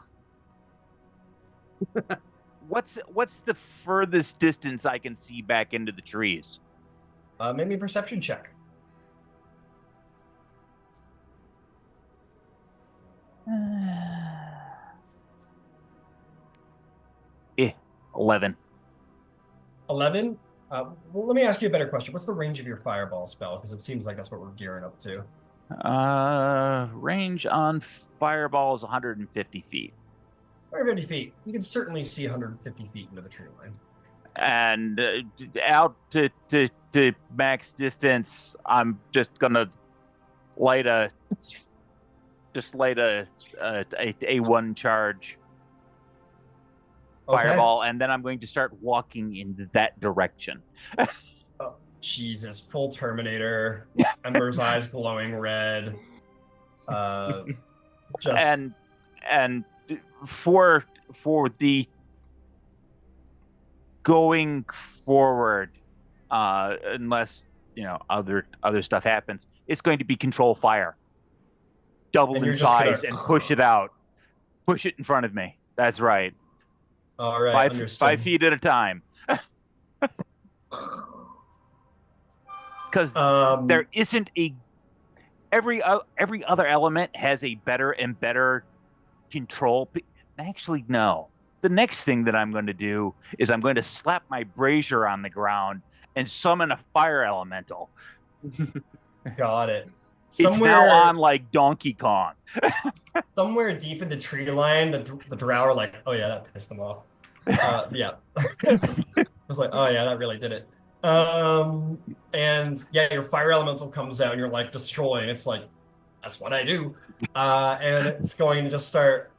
What's the furthest distance I can see back into the trees? Make me a perception check. 11. 11. Well, let me ask you a better question. What's the range of your fireball spell? Because it seems like that's what we're gearing up to. Range on fireball is 150 feet. 150 feet. You can certainly see 150 feet into the tree line. And out to max distance, I'm just gonna light a one charge fireball, and then I'm going to start walking in that direction. Oh, Jesus, full Terminator. Ember's eyes glowing red. Just and for the going forward, unless other stuff happens, it's going to be control fire, double in size, and push it out, push it in front of me. That's right. All right, 5 feet at a time. Because there isn't every other element has a better and better control. Actually, no. The next thing that I'm going to do is I'm going to slap my brazier on the ground and summon a fire elemental. Got it. It's now on like Donkey Kong. Somewhere deep in the tree line, the drow are like, oh yeah, that pissed them off. Yeah. I was like, oh yeah, that really did it. And yeah, your fire elemental comes out and you're like, destroy. And it's like, that's what I do. And it's going to just start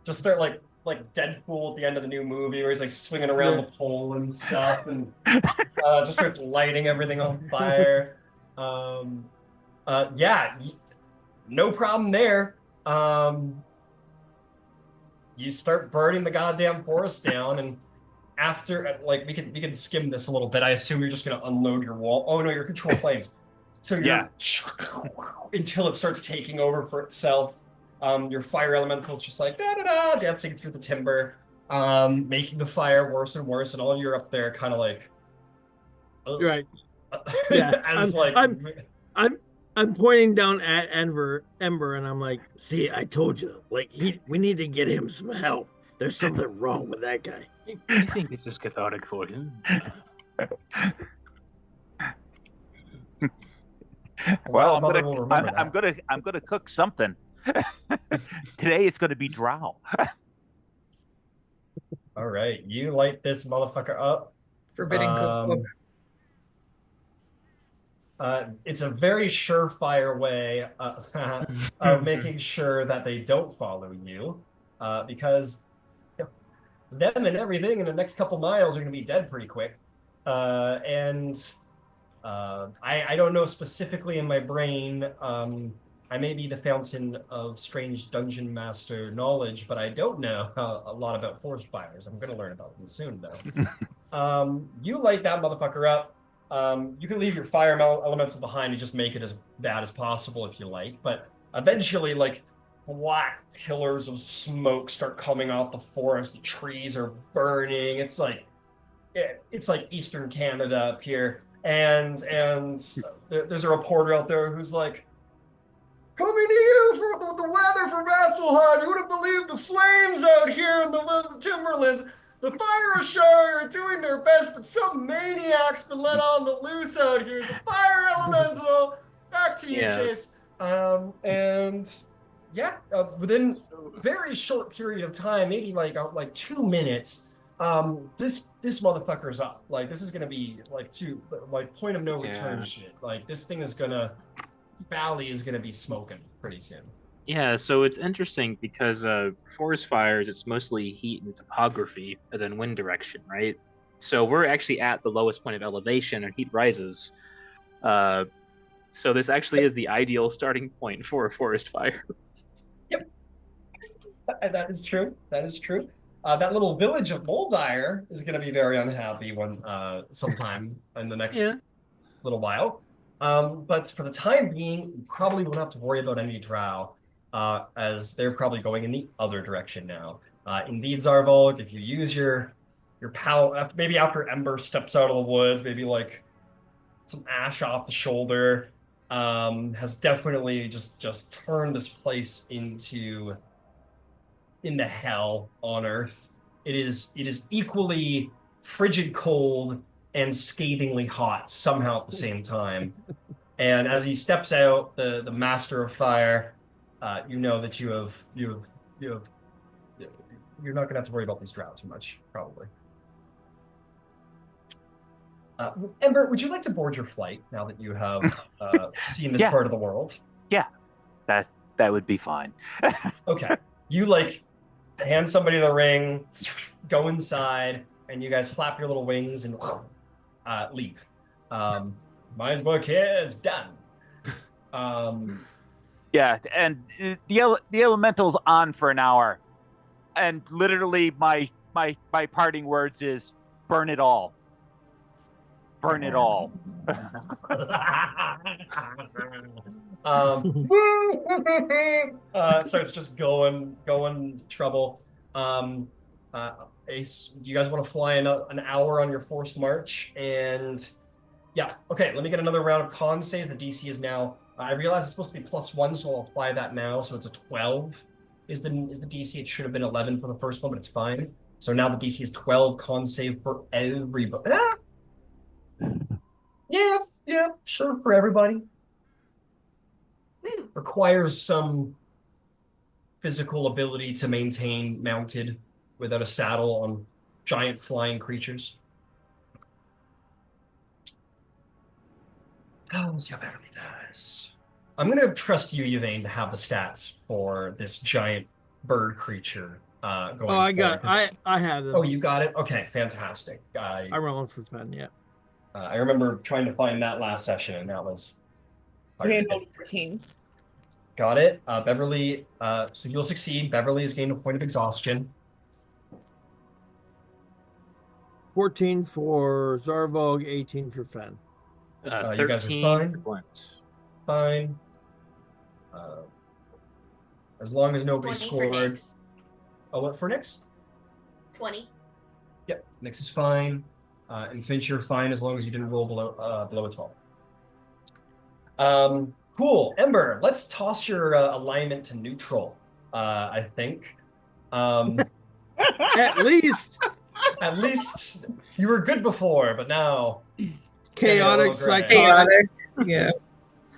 like Deadpool at the end of the new movie where he's like swinging around the pole and stuff and just starts lighting everything on fire. Yeah, no problem there. You start burning the goddamn forest down, and after we can skim this a little bit. I assume you're just gonna unload your wall. Oh no, your control flames. So you're until it starts taking over for itself. Your fire elemental's just like dancing through the timber, making the fire worse and worse, and all you're up there kind of like, right. Yeah, I'm pointing down at Ember, and I'm like, see, I told you, like we need to get him some help. There's something wrong with that guy. I think this is cathartic for him. Well, I'm gonna cook something. Today it's gonna be drow. All right, you light this motherfucker up. Forbidden cookbook. It's a very surefire way of making sure that they don't follow you, because them and everything in the next couple miles are going to be dead pretty quick. I don't know specifically in my brain. I may be the fountain of strange dungeon master knowledge, but I don't know a lot about forest fires. I'm going to learn about them soon, though. You light that motherfucker up. You can leave your fire elemental behind and just make it as bad as possible if you like. But eventually, like, black pillars of smoke start coming off the forest. The trees are burning. It's like Eastern Canada up here. And there's a reporter out there who's like, coming to you for the weather from Vasselheim. You wouldn't believe the flames out here in the timberlands. The fire Ashari are doing their best, but some maniac's been let on the loose out here. It's a fire elemental. Back to you, Chase. Within a very short period of time, maybe like 2 minutes, this motherfucker's up. Like, this is gonna be point of no return shit. Like, this valley is gonna be smoking pretty soon. Yeah, so it's interesting because forest fires, it's mostly heat and topography and then wind direction, right? So we're actually at the lowest point of elevation and heat rises. So this actually is the ideal starting point for a forest fire. Yep. That is true. That That little village of Moldire is going to be very unhappy when sometime in the next little while. But for the time being, you probably won't have to worry about any drow, as they're probably going in the other direction now. Indeed, Zarvolg, if you use your power, maybe after Ember steps out of the woods, maybe like some ash off the shoulder, has definitely just turned this place into hell on Earth. It is equally frigid cold and scathingly hot somehow at the same time. And as he steps out, the master of fire, you know that you're not gonna have to worry about these drow too much, probably. Ember, would you like to board your flight now that you have seen this part of the world? Yeah, that would be fine. Okay, you hand somebody the ring, go inside, and you guys flap your little wings and leave. My work here is done. Yeah, and the elemental's on for an hour, and literally my parting words is burn it all. Burn it all. Starts just going trouble. Ace, do you guys want to fly an hour on your forced march? And yeah, okay, let me get another round of con saves. The DC is now, I realize it's supposed to be +1, so I'll apply that now. So it's a 12 is the DC. It should have been 11 for the first one, but it's fine. So now the DC is 12 con save for everybody. Yeah, sure, for everybody. Requires some physical ability to maintain mounted without a saddle on giant flying creatures. Let's see how Beverly does. I'm going to trust you, Yvaine, to have the stats for this giant bird creature going forward. I have them. Oh, you got it? Okay, fantastic. I'm rolling for fun, yeah. I remember trying to find that last session, and that was... 14. Got it. Beverly, so you'll succeed. Beverly has gained a point of exhaustion. 14 for Zarvolg, 18 for Fen. You guys are fine. As long as nobody scored. Oh, what for Nyx? 20. Yep, Nyx is fine. And Finch, you're fine as long as you didn't roll below a 12. Cool. Ember, let's toss your alignment to neutral, I think. At least you were good before, but now chaotic, psychotic. Yeah.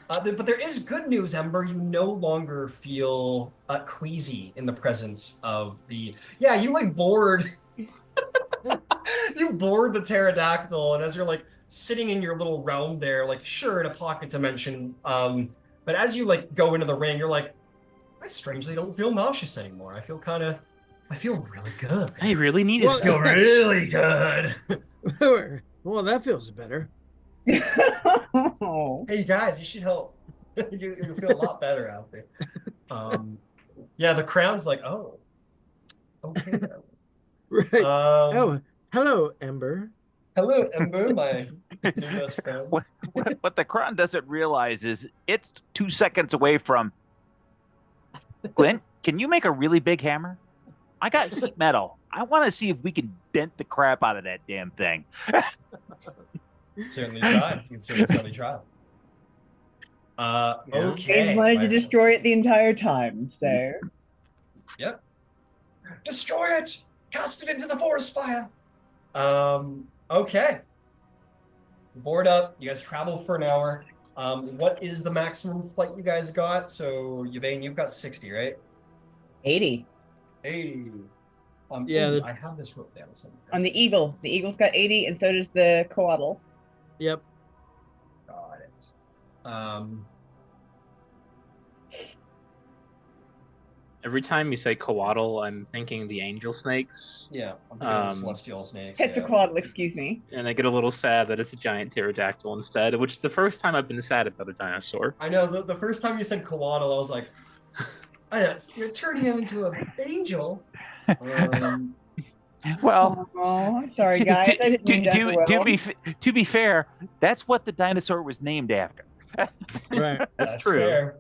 But there is good news, Ember. You no longer feel queasy in the presence of the... Yeah, you board You board the pterodactyl, and as you're like sitting in your little realm there, like sure in a pocket dimension, but as you like go into the ring, you're like, I strangely don't feel nauseous anymore. I feel really good. I really needed I feel really good. Well, that feels better. Hey guys, you should help. You feel a lot better out there. Yeah, the crown's like, oh, okay then. Right. Oh, hello, Ember. Hello, Ember, my new best friend. What the crown doesn't realize is it's 2 seconds away from Glint. Can you make a really big hammer? I got heat metal. I want to see if we can dent the crap out of that damn thing. Certainly try. You can certainly try. Okay. He's wanted to destroy it the entire time, so. Yep. Destroy it! Cast it into the forest fire! Okay. Board up. You guys travel for an hour. What is the maximum flight you guys got? So, Yvaine, you've got 60, right? 80. 80. Yeah. I have this wrote down somewhere. On the Eagle. The Eagle's got 80, and so does the Coatl. Yep. Got it. Every time you say Coatl, I'm thinking the angel snakes. Yeah, I'm thinking of celestial snakes. It's a Coatl, excuse me. And I get a little sad that it's a giant pterodactyl instead, which is the first time I've been sad about a dinosaur. I know, the first time you said Coatl, I was like, you're turning him into an angel. Well, I'm sorry, guys. I didn't mean to be fair, that's what the dinosaur was named after. Right. That's true. Fair.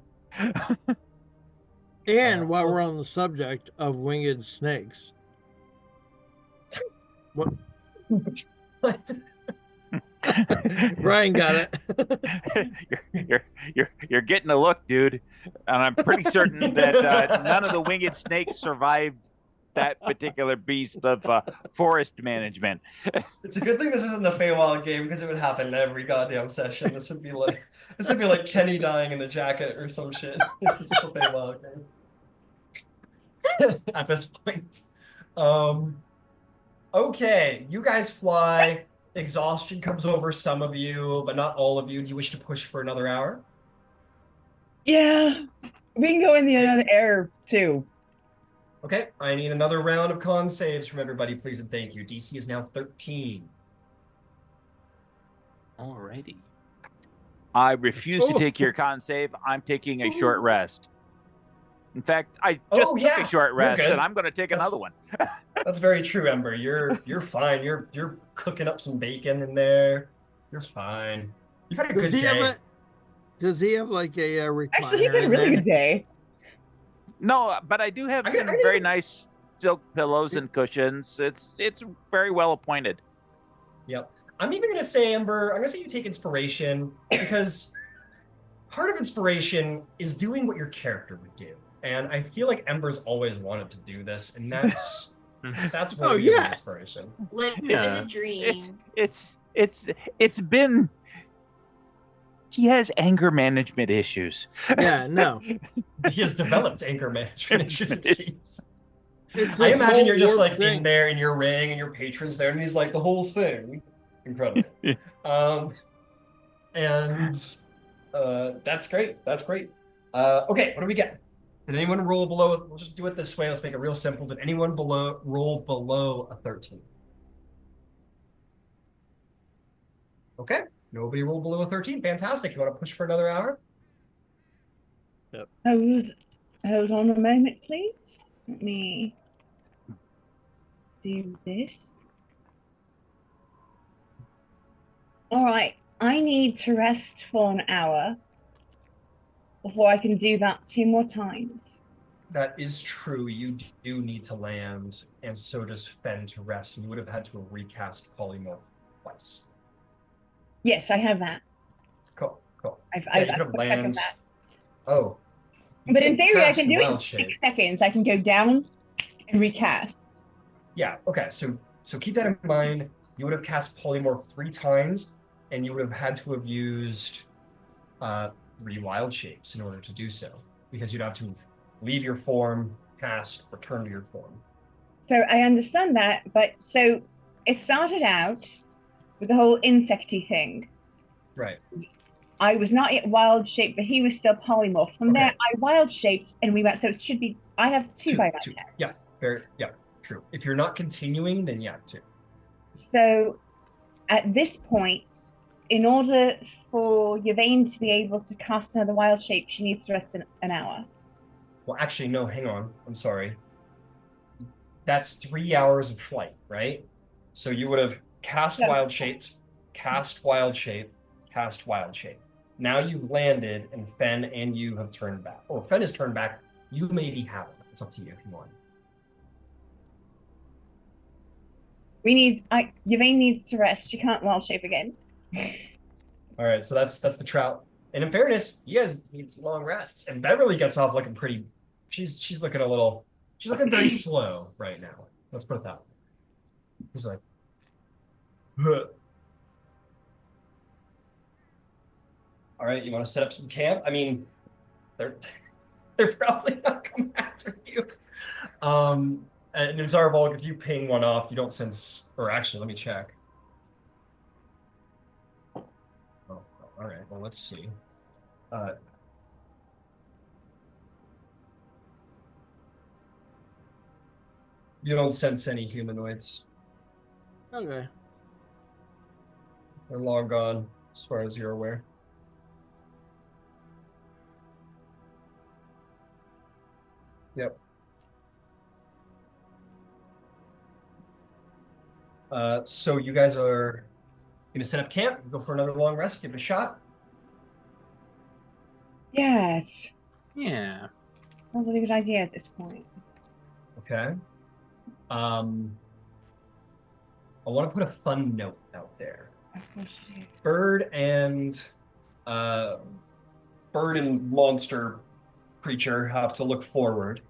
And while we're on the subject of winged snakes, what? Brian got it. You're getting a look, dude, and I'm pretty certain that none of the winged snakes survived that particular beast of forest management. It's a good thing this isn't the Feywild game because it would happen in every goddamn session. This would be like Kenny dying in the jacket or some shit. This is the Feywild game. At this point. Okay, you guys fly. Exhaustion comes over some of you, but not all of you. Do you wish to push for another hour? Yeah. We can go in the other air, too. Okay, I need another round of con saves from everybody, please and thank you. DC is now 13. Alrighty. I refuse to take your con save. I'm taking a short rest. In fact, I just took a short rest, and I'm going to take another one. That's very true, Ember. You're fine. You're cooking up some bacon in there. You're fine. You've had a good day. Does he have like a recliner? Actually, he's had a really good day. No, but I do have some very nice silk pillows and cushions. It's very well appointed. Yep. I'm even going to say, Ember, I'm going to say you take inspiration because part of inspiration is doing what your character would do. And I feel like Ember's always wanted to do this, and that's where you get inspiration. Live the dream. It's been. He has anger management issues. Yeah, no. He has developed anger management issues, it seems. I imagine you're just like in there in your ring and your patron's there, and he's like the whole thing. Incredible. That's great. That's great. Okay, what do we get? Did anyone roll below? We'll just do it this way. Let's make it real simple. Did anyone roll below a 13? Okay. Nobody rolled below a 13. Fantastic. You want to push for another hour? Yep. Hold on a moment, please. Let me do this. All right. I need to rest for an hour before I can do that 2 more times. That is true. You do need to land, and so does Fen to rest. And you would have had to recast polymorph twice. Yes, I have that. Cool. I've land. That. Oh. But in theory, I can do it in 6 seconds. I can go down and recast. Yeah, okay. So keep that in mind. You would have cast polymorph 3 times, and you would have had to have used 3 wild shapes in order to do so, because you'd have to leave your form, cast, return to your form. So I understand that, but so it started out with the whole insecty thing. Right. I was not yet wild shaped, but he was still polymorph. From there, I wild shaped, and we went. So it should be. I have two by that count. Yeah, true. If you're not continuing, then yeah, 2. So at this point, in order for Yvaine to be able to cast another wild shape, she needs to rest an hour. Well, actually, no. Hang on. I'm sorry. That's 3 hours of flight, right? So you would have cast wild shaped, cast wild shape, cast wild shape. Now you've landed, and Fen and you have turned back. Or Fen has turned back. You maybe haven't. It's up to you if you want. Yvaine needs to rest. She can't wild shape again. All right, so that's the trout. And in fairness, you guys need some long rests. And Beverly gets off looking pretty. She's looking she's looking very slow right now. Let's put it that way. He's like, huh. All right, you want to set up some camp? I mean, they're probably not coming after you. And Zarvolg, if you ping one off, you don't sense. Or actually, let me check. Oh, all right. Well, let's see. You don't sense any humanoids. Okay. They're long gone, as far as you're aware. Yep. So you guys are gonna set up camp, go for another long rest, give it a shot. Yes. Yeah. Probably a good idea at this point. Okay. I want to put a fun note out there. Bird and monster creature have to look forward.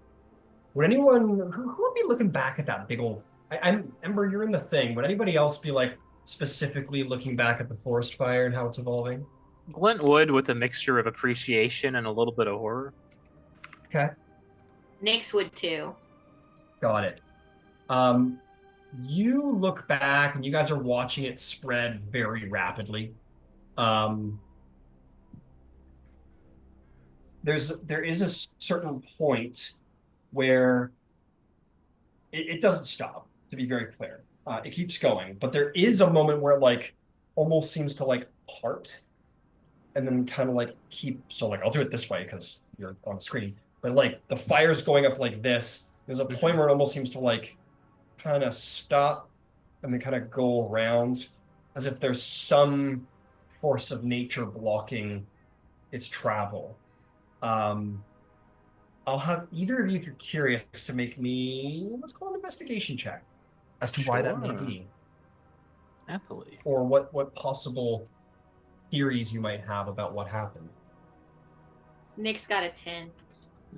Would anyone who would be looking back at that big old? I'm Ember. You're in the thing. Would anybody else be like specifically looking back at the forest fire and how it's evolving? Glint would, with a mixture of appreciation and a little bit of horror. Okay. Nyx would too. Got it. You look back and you guys are watching it spread very rapidly. There is a certain point where it doesn't stop, to be very clear. It keeps going, but there is a moment where it like almost seems to like part and then kind of like so like I'll do it this way because you're on the screen, but like the fire's going up like this. There's a point where it almost seems to like kind of stop and then kind of go around as if there's some force of nature blocking its travel. I'll have either of you, if you're curious, to make me, let's call it an investigation check as to why that may be. Happily. Or what possible theories you might have about what happened. Nyx got a 10.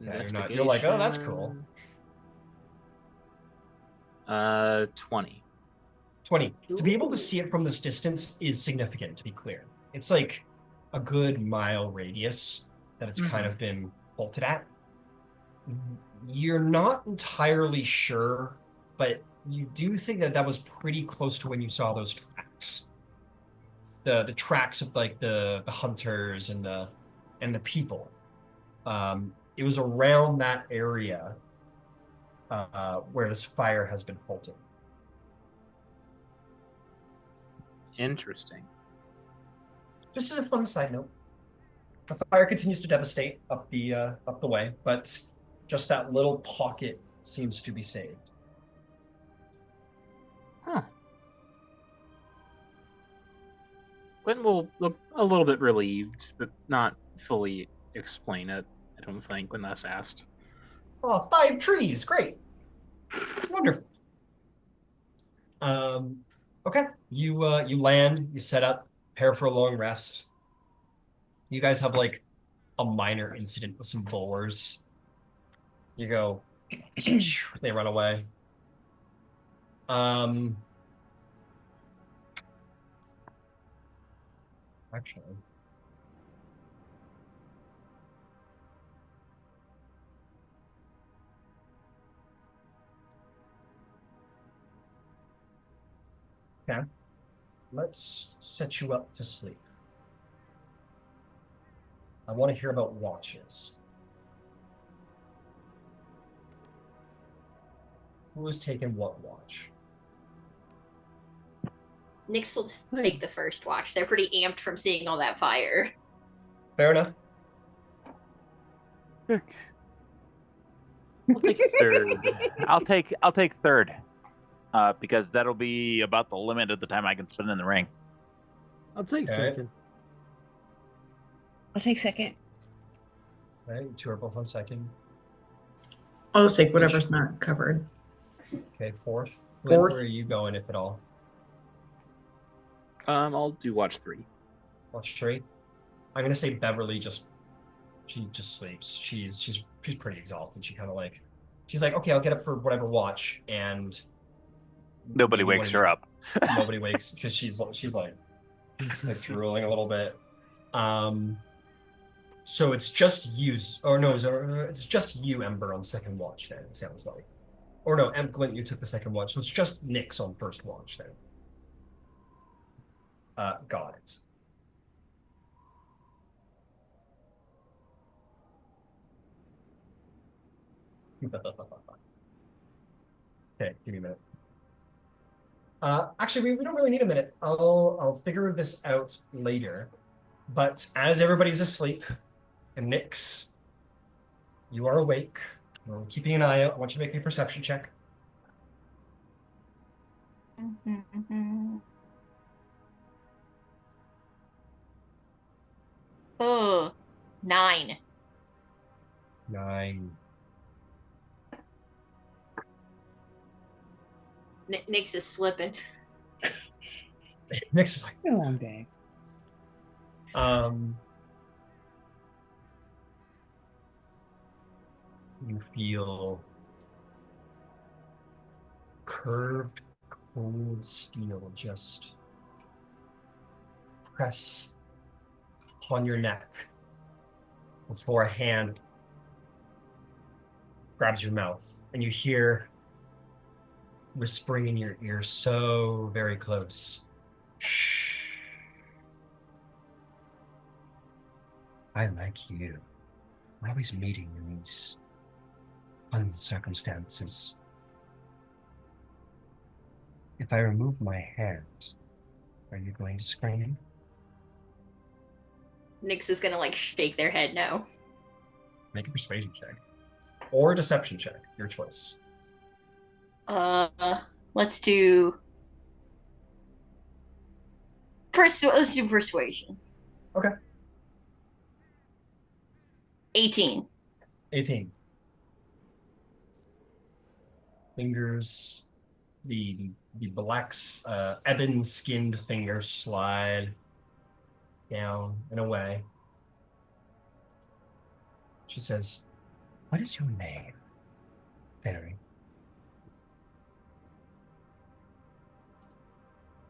Yeah, you're like, oh, that's cool. 20. 20. To be able to see it from this distance is significant, to be clear. It's like a good mile radius that it's kind of been bolted at. You're not entirely sure, but you do think that was pretty close to when you saw those tracks. The tracks of like the hunters and the people. It was around that area where this fire has been halted. Interesting. Just as a fun side note, the fire continues to devastate up the way, but just that little pocket seems to be saved. Huh. Glenn will look a little bit relieved, but not fully explain it, I don't think, when that's asked. Oh, 5 trees, great. It's wonderful. Okay, you land, you set up, prepare for a long rest. You guys have like a minor incident with some boars. You go, they run away. Actually, Okay. Let's set you up to sleep. I want to hear about watches. Who has taken what watch? Nyx will take the first watch. They're pretty amped from seeing all that fire. Fair enough. I'll take third. I'll take third. Because that'll be about the limit of the time I can spend in the ring. I'll take second. I'll take second. Okay, you two are both on second. I'll just take whatever's not covered. Okay, fourth. Fourth. Where are you going, if at all? I'll do watch 3. Watch 3. I'm gonna say Beverly she just sleeps. She's pretty exhausted. She kind of like, she's like, okay, I'll get up for whatever watch, and nobody wakes her up. Nobody wakes because she's like drooling a little bit. So it's just you, it's just you, Ember, on second watch. Then it sounds like, or no, Glint, you took the second watch, so it's just Nyx on first watch then. Got it. Okay, give me a minute. Actually, we don't really need a minute. I'll figure this out later. But as everybody's asleep, and Nyx, you are awake. I'm keeping an eye out. I want you to make me a perception check. Oh, 9. 9. Nyx is slipping. Nyx is like, a long day. You feel curved, cold steel just press on your neck before a hand grabs your mouth, and you hear whispering in your ear so very close. Shh. I like you. I'm always meeting in these fun circumstances. If I remove my hand, are you going to scream? Nyx is gonna like shake their head no. Make a persuasion check. Or a deception check, your choice. Let's do let's do persuasion. Okay. 18. 18. Fingers, the black, ebon-skinned fingers slide down and away. She says, "What is your name, fairy?"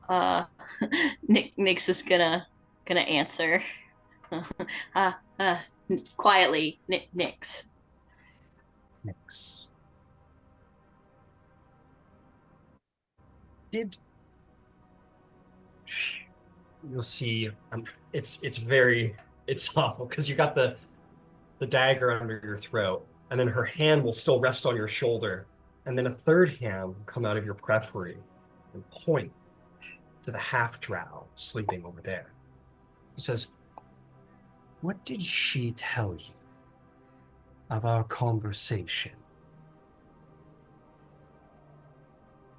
Nyx is gonna answer. Quietly, Nyx. Nyx. You'll see, it's awful because you got the dagger under your throat, and then her hand will still rest on your shoulder, and then a third hand will come out of your periphery and point to the half-drow sleeping over there. He says, "What did she tell you of our conversation?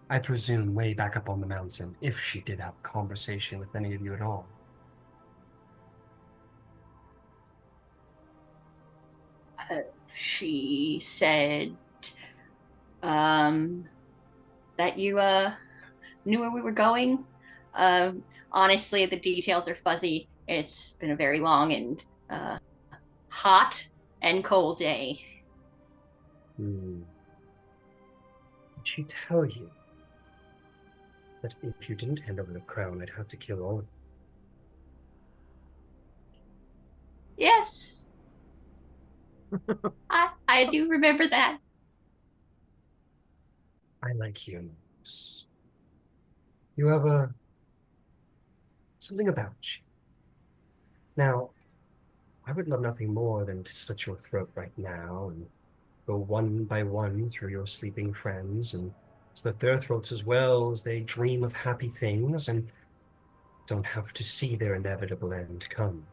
I presume way back up on the mountain, if she did have a conversation with any of you at all." She said that you knew where we were going. Honestly, the details are fuzzy. It's been a very long and hot and cold day. Did she tell you that if you didn't hand over the crown, I'd have to kill all of you? Yes. I do remember that. I like humans. You have something about you. Now, I would love nothing more than to slit your throat right now and go one by one through your sleeping friends and slit their throats as well as they dream of happy things and don't have to see their inevitable end come.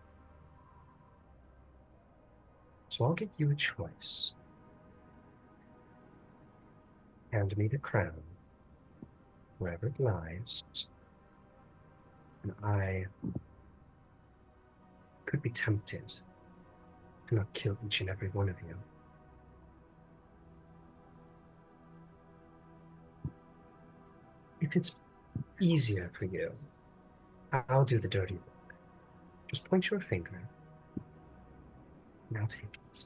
So I'll give you a choice. Hand me the crown, wherever it lies, and I could be tempted to not kill each and every one of you. If it's easier for you, I'll do the dirty work. Just point your finger, and I'll take it.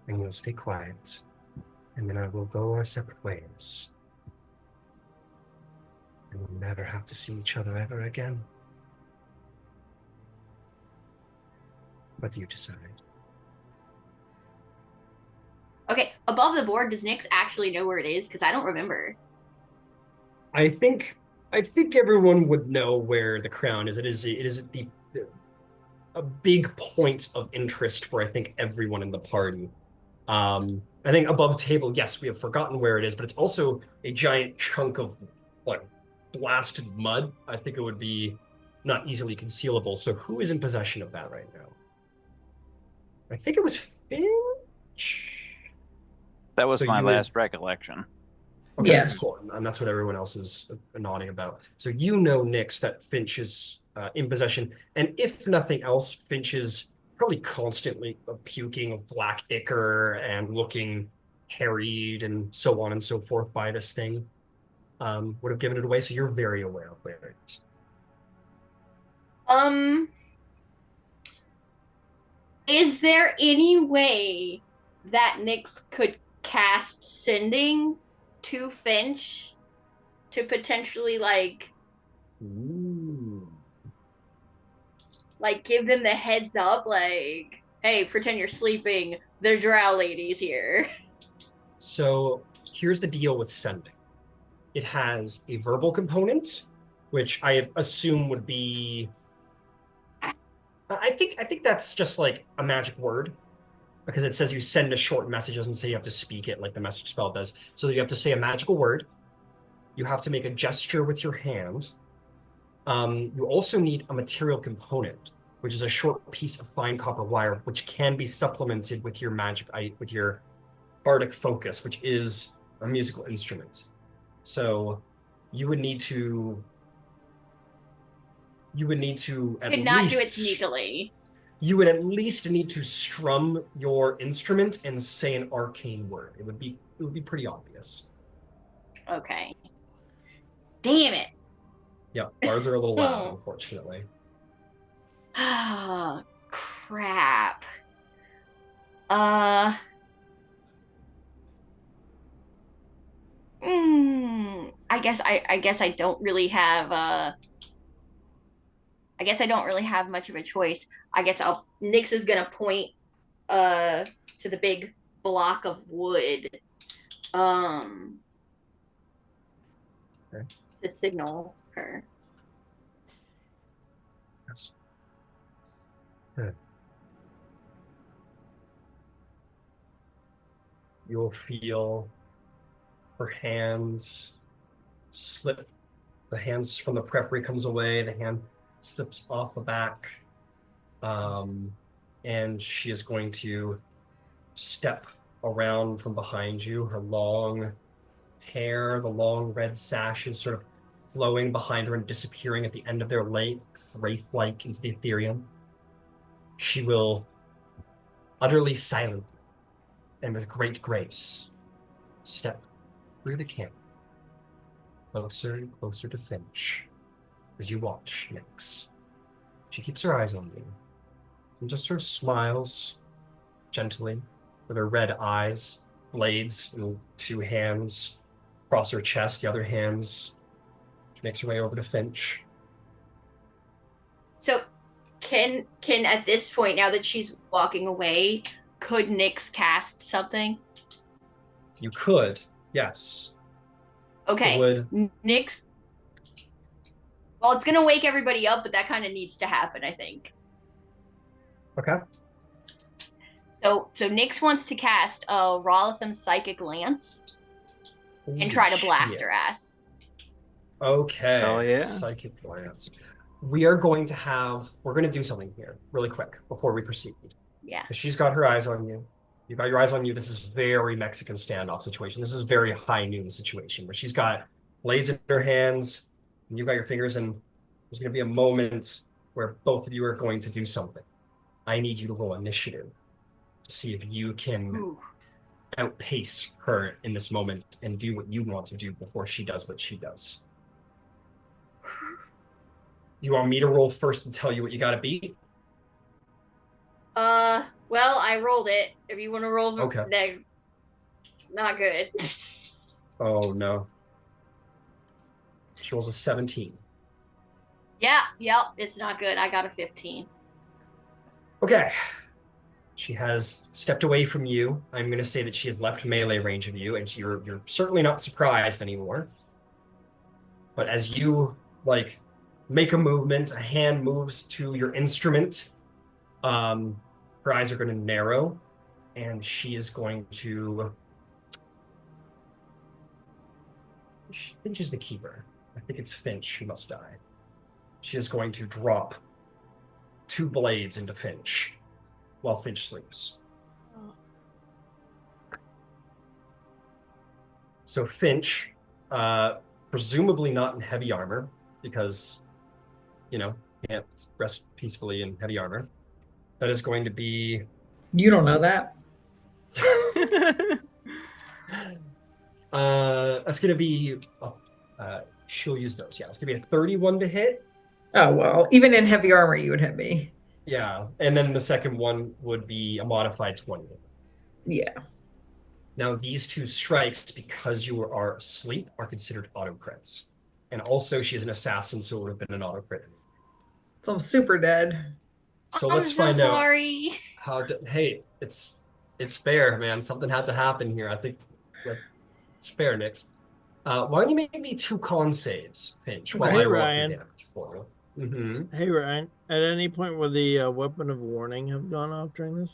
And you'll stay quiet, and then I will go our separate ways. And we'll never have to see each other ever again. What do you decide? Okay, above the board, does Nyx actually know where it is? Because I don't remember. I think everyone would know where the crown is. It is a big point of interest for I think everyone in the party. I think above table, yes, we have forgotten where it is, but it's also a giant chunk of like blasted mud. I think it would be not easily concealable. So who is in possession of that right now? I think it was Finch. That was So my you would- last recollection. Okay, Yes. cool. And that's what everyone else is nodding about. So you know, Nyx, that Finch is in possession. And if nothing else, Finch is probably constantly puking of black ichor and looking harried and so on and so forth by this thing. Would have given it away. So you're very aware of where it is. Is there any way that Nyx could cast sending to Finch to potentially Ooh. like give them the heads up, like, hey, pretend you're sleeping, the drow lady's here. So here's the deal with sending. It has a verbal component, which I assume would be. I think that's just like a magic word, because it says you send a short message. It doesn't say you have to speak it like the message spell does. So you have to say a magical word. You have to make a gesture with your hand. You also need a material component, which is a short piece of fine copper wire, which can be supplemented with your with your bardic focus, which is a musical instrument. So you would need to at Could not least do it sneakily. you would at least need to strum your instrument and say an arcane word. It would be pretty obvious. Okay. Damn it. Yeah, bards are a little loud, unfortunately. Ah, crap. I guess I don't really have I guess I don't really have much of a choice. I guess Nyx is gonna point to the big block of wood Okay. to signal her. Yes. Good. You'll feel her hands slip. The hands from the periphery comes away. The hand slips off the back. And she is going to step around from behind you. Her long hair, the long red sash is sort of flowing behind her and disappearing at the end of their legs, wraith-like into the ethereum. She will utterly silently and with great grace step through the camp, closer and closer to Finch as you watch, Nyx. She keeps her eyes on you and just sort of smiles gently with her red eyes, blades in two hands across her chest, the other hands. She makes her way over to Finch. So can at this point, now that she's walking away, could Nyx cast something? You could, yes. Okay. It would. Nyx Well, it's gonna wake everybody up, but that kind of needs to happen, I think. Okay. So Nyx wants to cast a Rolatham Psychic Lance and try to blast her ass. Okay. Oh, yeah. Psychic glance. We're going to do something here really quick before we proceed. Yeah. She's got her eyes on you. You've got your eyes on you. This is very Mexican standoff situation. This is very high noon situation where she's got blades in her hands and you've got your fingers, and there's going to be a moment where both of you are going to do something. I need you to roll initiative to see if you can outpace her in this moment and do what you want to do before she does what she does. You want me to roll first and tell you what you got to beat? Well, I rolled it. If you want to roll, okay. Not good. Oh, no. She rolls a 17. Yep, it's not good. I got a 15. Okay. She has stepped away from you. I'm going to say that she has left melee range of you, and you're certainly not surprised anymore. But as you, like, make a movement, a hand moves to your instrument, her eyes are going to narrow, and she is going to... Finch is the keeper. I think it's Finch who must die. She is going to drop 2 blades into Finch while Finch sleeps. So Finch, presumably not in heavy armor, because, can't rest peacefully in heavy armor. That is going to be... You don't know that. That's going to be... she'll use those, yeah. It's going to be a 31 to hit. Oh, well, even in heavy armor, you would hit me. Yeah, and then the second one would be a modified 20. Yeah. Now, these 2 strikes, because you are asleep, are considered auto crits. And also, she is an assassin, so it would have been an auto crit. So I'm super dead. So let's find sorry. out how. Hey, it's fair, man. Something had to happen here. I think it's fair, Nyx. Why don't you make me 2 con saves, Finch, while I roll your damage for you. Mm-hmm. Hey, Ryan. At any point will the weapon of warning have gone off during this?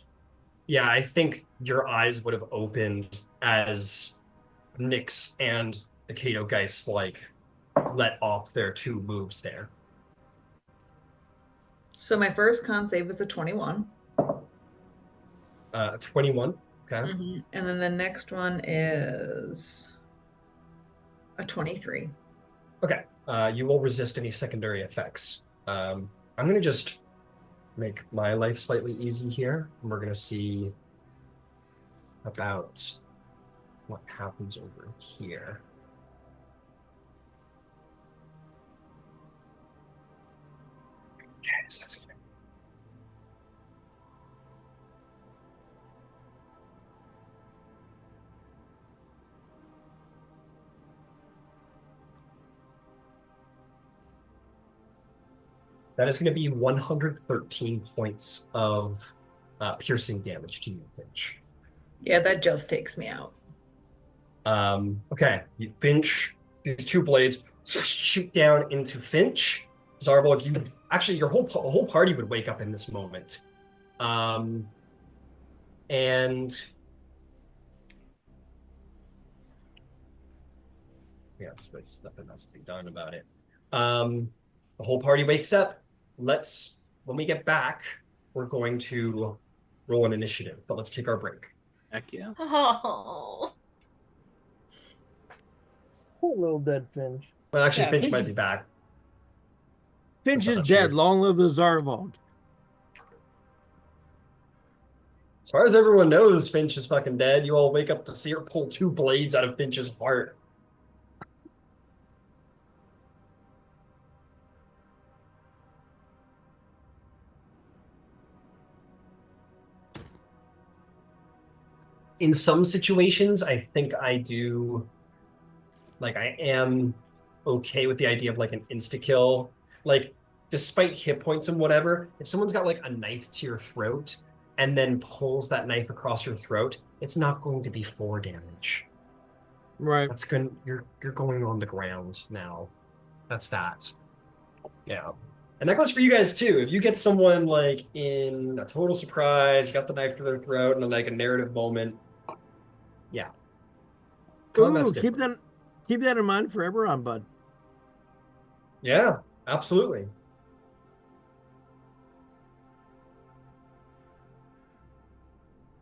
Yeah, I think your eyes would have opened as Nyx and the Caedogeist let off their 2 moves there. So my first con save is a 21. 21. Okay. Mm-hmm. And then the next one is a 23. Okay. You will resist any secondary effects. I'm going to just make my life slightly easy here. And we're going to see about what happens over here. Okay, so that's good. That is going to be 113 points of piercing damage to you, Finch. Yeah, that just takes me out. Okay, Finch, these 2 blades shoot down into Finch. Zarvolg, your whole party would wake up in this moment. And yes, that's nothing else to be done about it. The whole party wakes up. When we get back, we're going to roll an initiative, but let's take our break. Heck yeah. Oh. Poor little dead Finch. Well, actually, Yeah, Finch might be back. Finch is dead. Long live the Zarvolg. As far as everyone knows, Finch is fucking dead. You all wake up to see her pull 2 blades out of Finch's heart. In some situations, I think I do, I am okay with the idea of an insta-kill. Despite hit points and whatever, if someone's got a knife to your throat and then pulls that knife across your throat, it's not going to be 4 damage. Right. You're going on the ground now. That's that. Yeah. And that goes for you guys too. If you get someone like in a total surprise, you got the knife to their throat and like a narrative moment. Yeah. Ooh, keep that in mind for Eberron, bud. Yeah, absolutely.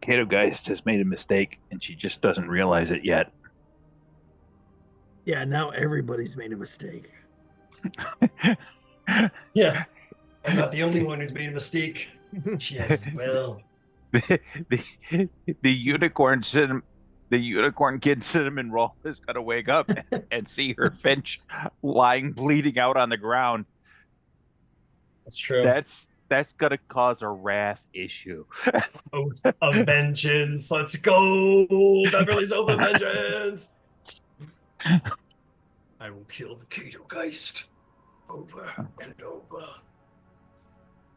Caedogeist has made a mistake, and she just doesn't realize it yet. Yeah, now everybody's made a mistake. Yeah. I'm not the only one who's made a mistake. She has as well. The unicorn kid cinnamon roll is gonna wake up and see her Finch lying bleeding out on the ground. That's true. That's gonna cause a wrath issue. Oath of vengeance. Let's go. Beverly's oath of vengeance. I will kill the Caedogeist over and over.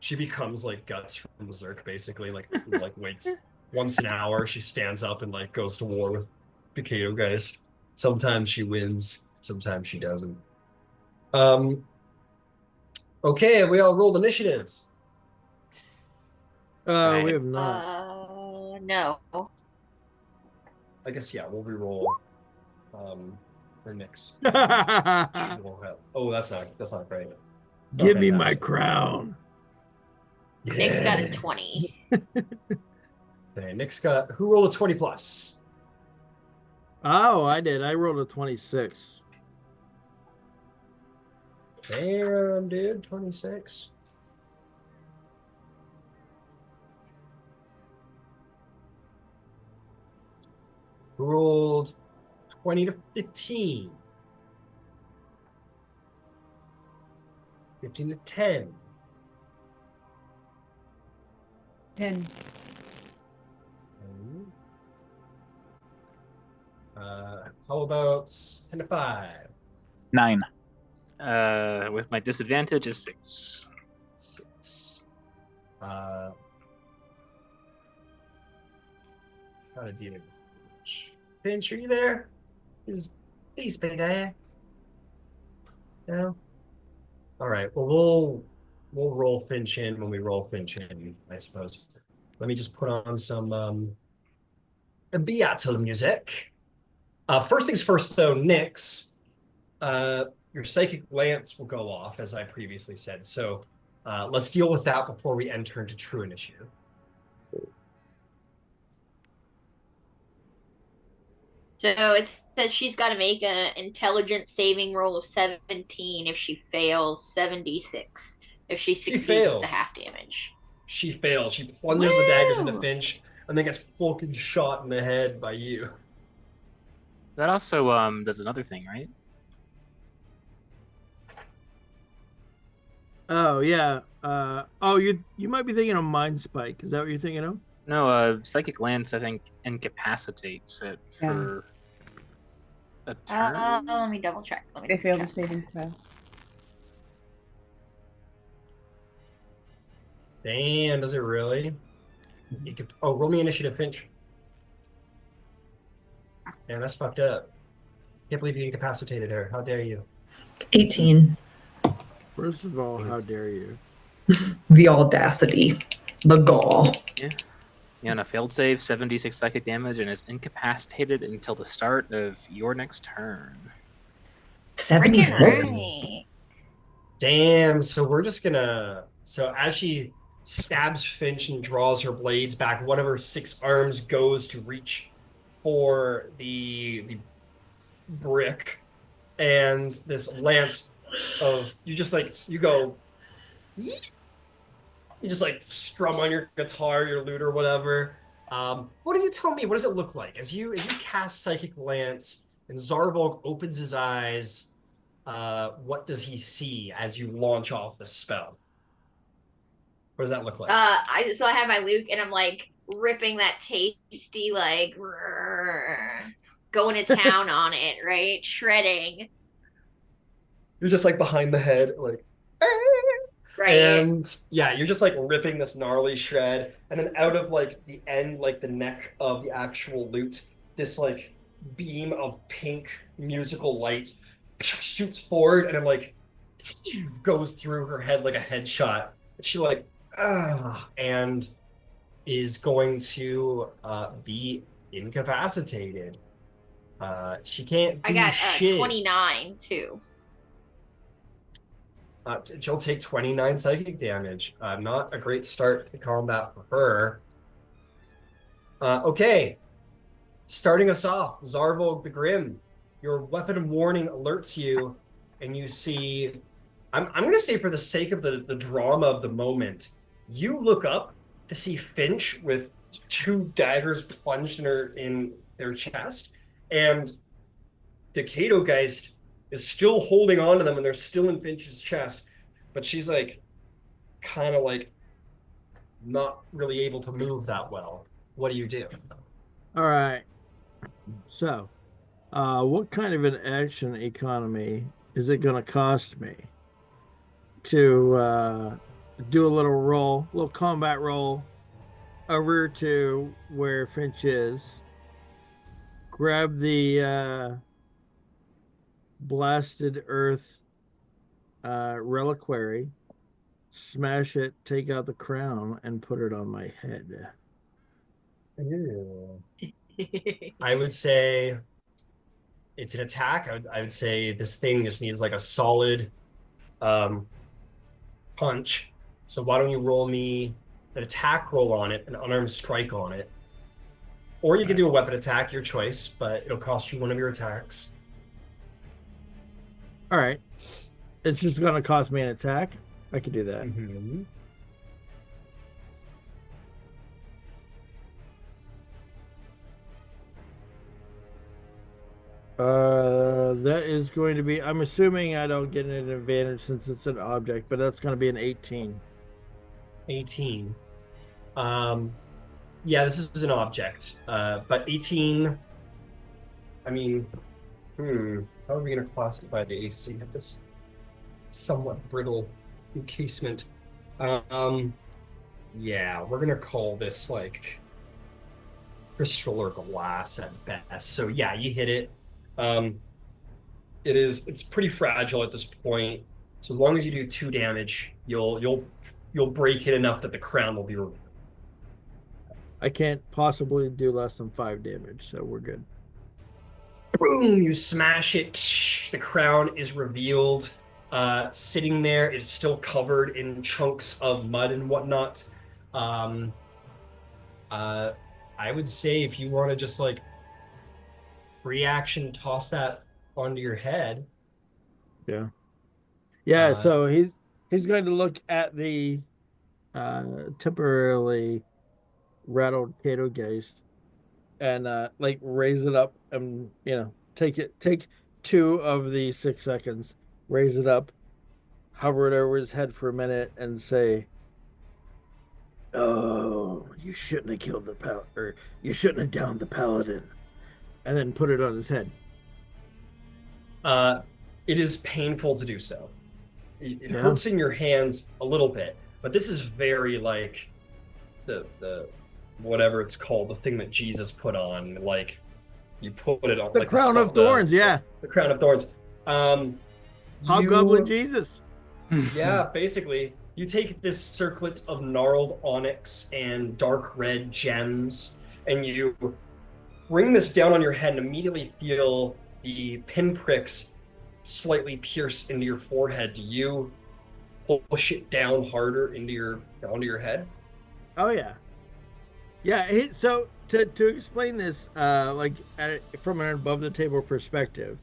She becomes like Guts from Berserk, basically. Like waits once an hour. She stands up and like goes to war with the Caedogeist. Sometimes she wins, sometimes she doesn't. Okay, we all rolled initiatives. We have not. No. I guess yeah, we'll re-roll for Nyx. Oh, that's not great. Give me my crown. Yeah. Nyx got a 20. Okay, Nyx got who rolled a 20 plus? Oh, I did. I rolled a 26. Damn, dude, 26. Who rolled 20 to 15? 15 to 10. 10. How about 10 to 5? 9. With my disadvantage is 6. 6. How to deal with Finch. Finch, are you there? Is he's big guy? No? Alright, well we'll roll Finch in when we roll Finch in, I suppose. Let me just put on some Beatle music. First things first, though, Nyx, your psychic lance will go off, as I previously said. So let's deal with that before we enter into true initiative. So it says she's got to make an intelligence saving roll of 17. If she fails, 76. If she succeeds, it's a half damage. She fails. She plunges the daggers into Finch and then gets fucking shot in the head by you. That also does another thing, right? Oh yeah. You might be thinking of Mind Spike. Is that what you're thinking of? No, Psychic Lance, I think, incapacitates it for a turn. Let me double check. They fail the saving throw. Damn, does it really? Roll me initiative, Finch. Man, that's fucked up. Can't believe you incapacitated her. How dare you? 18. First of all, how dare you? The audacity. The gall. Yeah. On a failed save, 76 psychic damage, and is incapacitated until the start of your next turn. 76? Damn, so we're just gonna... So as she stabs Finch and draws her blades back, one of her 6 arms goes to reach for the brick, and this lance of... You go... You just like strum on your guitar, your lute or whatever. What do you tell me? What does it look like as you cast Psychic Lance and Zarvolg opens his eyes? What does he see as you launch off the spell? What does that look like? I have my lute and I'm like ripping that tasty like going to town on it, right? Shredding. You're just like behind the head, like. Right. And yeah, you're just like ripping this gnarly shred, and then out of like the end, like the neck of the actual lute, this like beam of pink musical light shoots forward, and it like goes through her head like a headshot. She like, and is going to be incapacitated. She can't do I got shit. 29 too. She'll take 29 psychic damage. Not a great start to combat for her. Okay, starting us off, Zarvolg the Grim. Your weapon warning alerts you, and you see. I'm gonna say, for the sake of the drama of the moment, you look up to see Finch with 2 daggers plunged in their chest, and the Caedogeist is still holding on to them, and they're still in Finch's chest, but she's like, kind of like, not really able to move that well. What do you do? All right. So, what kind of an action economy is it going to cost me to do a little combat roll over to where Finch is, grab the blasted earth reliquary, smash it, take out the crown, and put it on my head? I would say it's an attack. I would say this thing just needs like a solid punch. So why don't you roll me an attack roll on it, an unarmed strike on it. Or you can do a weapon attack, your choice, but it'll cost you one of your attacks. All right. It's just going to cost me an attack. I could do that. Mm-hmm. That is going to be, I'm assuming I don't get an advantage since it's an object, but that's going to be an 18. 18. Yeah, this is an object. But 18, I mean, how are we going to classify the AC of this somewhat brittle encasement? Yeah, we're going to call this like crystal or glass at best. So yeah, you hit it. It's pretty fragile at this point. So as long as you do 2 damage, you'll break it enough that the crown will be removed. I can't possibly do less than 5 damage, so we're good. Boom! You smash it. The crown is revealed. Sitting there, it's still covered in chunks of mud and whatnot. I would say if you want to just like reaction toss that onto your head. Yeah. So he's going to look at the temporarily rattled Caedogeist and like raise it up and take 2 of the 6 seconds, raise it up, hover it over his head for a minute, and say, "Oh, you shouldn't have killed or you shouldn't have downed the paladin," and then put it on his head. It is painful to do so. It hurts in your hands a little bit, but this is very like the whatever it's called, the thing that Jesus put on, like you put it on the like crown of thorns. The crown of thorns. Hobgoblin Jesus. Yeah, basically. You take this circlet of gnarled onyx and dark red gems, and you bring this down on your head and immediately feel the pinpricks slightly pierce into your forehead. Do you push it down harder onto your head? Oh yeah. So to explain this, from an above the table perspective,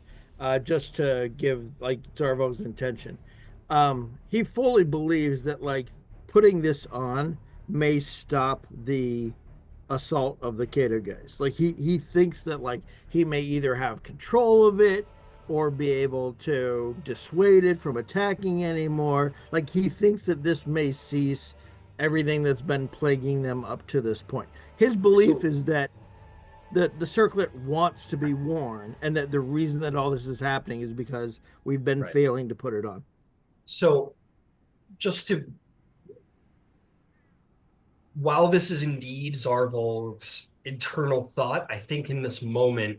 just to give like Zarvolg's intention, he fully believes that like putting this on may stop the assault of the Caedogeist. Like he thinks that like he may either have control of it or be able to dissuade it from attacking anymore. Like he thinks that this may cease everything that's been plaguing them up to this point. His belief is that the circlet wants to be worn, and that the reason that all this is happening is because we've been failing to put it on. So while this is indeed Zarvolg's internal thought, I think in this moment,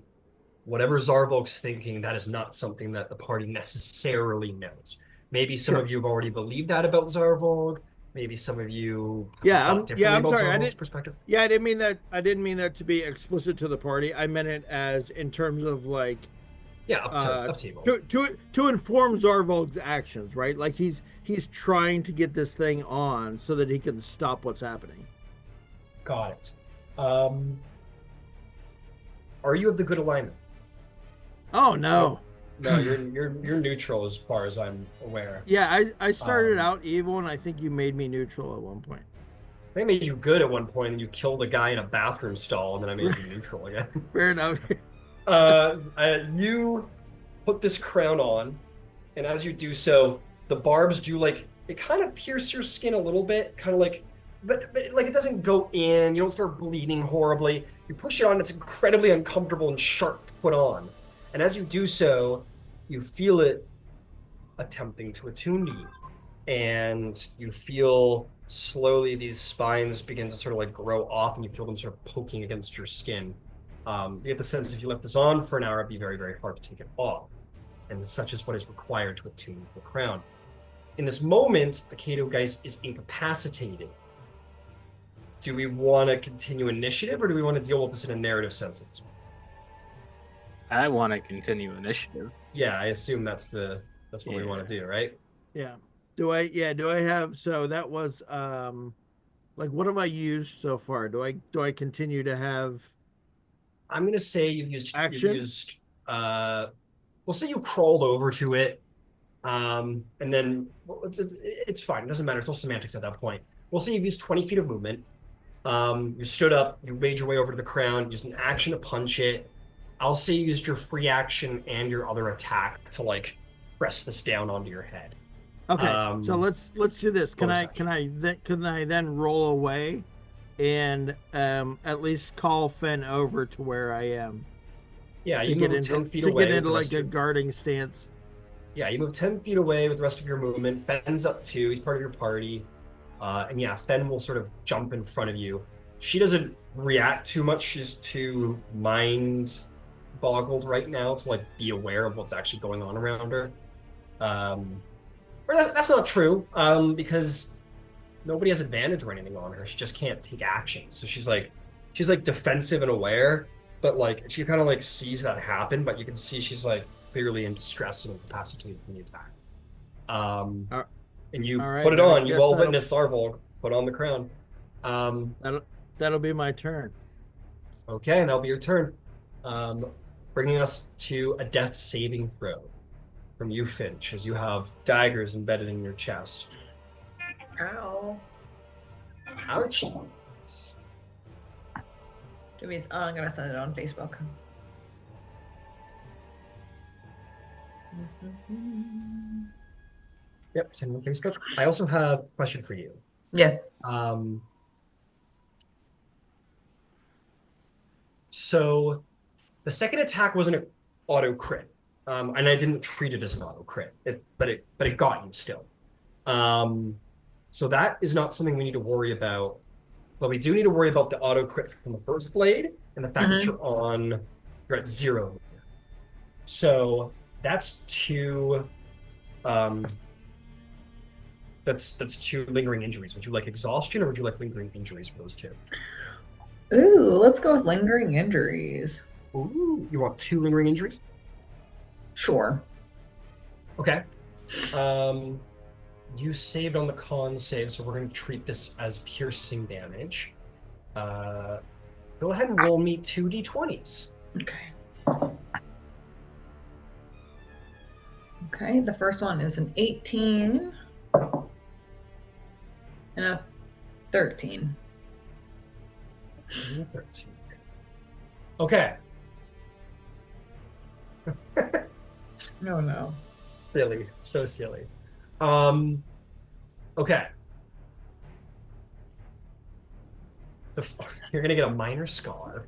whatever Zarvolg's thinking, that is not something that the party necessarily knows. Maybe some of you have already believed that about Zarvolg. Maybe some of you thought differently I'm about sorry. Zarvolg's perspective. Yeah, I didn't mean that. I didn't mean that to be explicit to the party. I meant it as in terms of like, up table. To inform Zarvolg's actions, right? Like he's trying to get this thing on so that he can stop what's happening. Got it. Are you of the good alignment? Oh no. No, you're neutral as far as I'm aware. Yeah, I started out evil, and I think you made me neutral at one point. They made you good at one point, and you killed a guy in a bathroom stall, and then I made you neutral again. Fair enough. You put this crown on, and as you do so, the barbs do like it kind of pierce your skin a little bit, kind of like, but like it doesn't go in. You don't start bleeding horribly. You push it on; it's incredibly uncomfortable and sharp to put on. And as you do so, you feel it attempting to attune to you. And you feel slowly these spines begin to sort of like grow off, and you feel them sort of poking against your skin. You get the sense if you left this on for an hour, it'd be very, very hard to take it off. And such is what is required to attune to the crown. In this moment, the Caedogeist is incapacitated. Do we want to continue initiative, or do we want to deal with this in a narrative sense at this point? I want to continue initiative. Yeah, I assume that's what we want to do, right? Yeah. Do I have, so that was like what have I used so far? Do I continue to have I'm gonna say you've used action? We'll say you crawled over to it. And then it's fine, it doesn't matter, it's all semantics at that point. We'll say you've used 20 feet of movement. You stood up, you made your way over to the crown, used an action to punch it. I'll say you used your free action and your other attack to like press this down onto your head. Okay, so let's do this. Can I then roll away, and at least call Fen over to where I am? Yeah, to you get move into 10 feet to away get into like a guarding stance. Yeah, you move 10 feet away with the rest of your movement. Fen's up too. He's part of your party. And yeah, Fen will sort of jump in front of you. She doesn't react too much. She's too mind boggled right now to like be aware of what's actually going on around her. Or that's not true, because nobody has advantage or anything on her. She just can't take action. So she's like defensive and aware, but like she kind of like sees that happen, but you can see she's like clearly in distress and incapacitated from the attack. And you put it on. You all witness Zarvolg put on the crown. That'll be my turn. Okay, that'll be your turn. Bringing us to a death saving throw from you, Finch, as you have daggers embedded in your chest. Ow. Ouchies. Jimmy's, I'm gonna send it on Facebook. Yep, send it on Facebook. I also have a question for you. Yeah. So the second attack wasn't an auto crit, and I didn't treat it as an auto crit, but it got you still. So that is not something we need to worry about, but we do need to worry about the auto crit from the first blade and the fact that you're at 0. So that's two. That's two lingering injuries. Would you like exhaustion, or would you like lingering injuries for those two? Ooh, let's go with lingering injuries. Ooh, you want 2 lingering injuries? Sure. Okay. You saved on the con save, so we're going to treat this as piercing damage. Go ahead and roll me 2 d20s. Okay. Okay, the first one is an 18 and a 13. 13. Okay. No. Silly. So silly. Okay. You're gonna get a minor scar.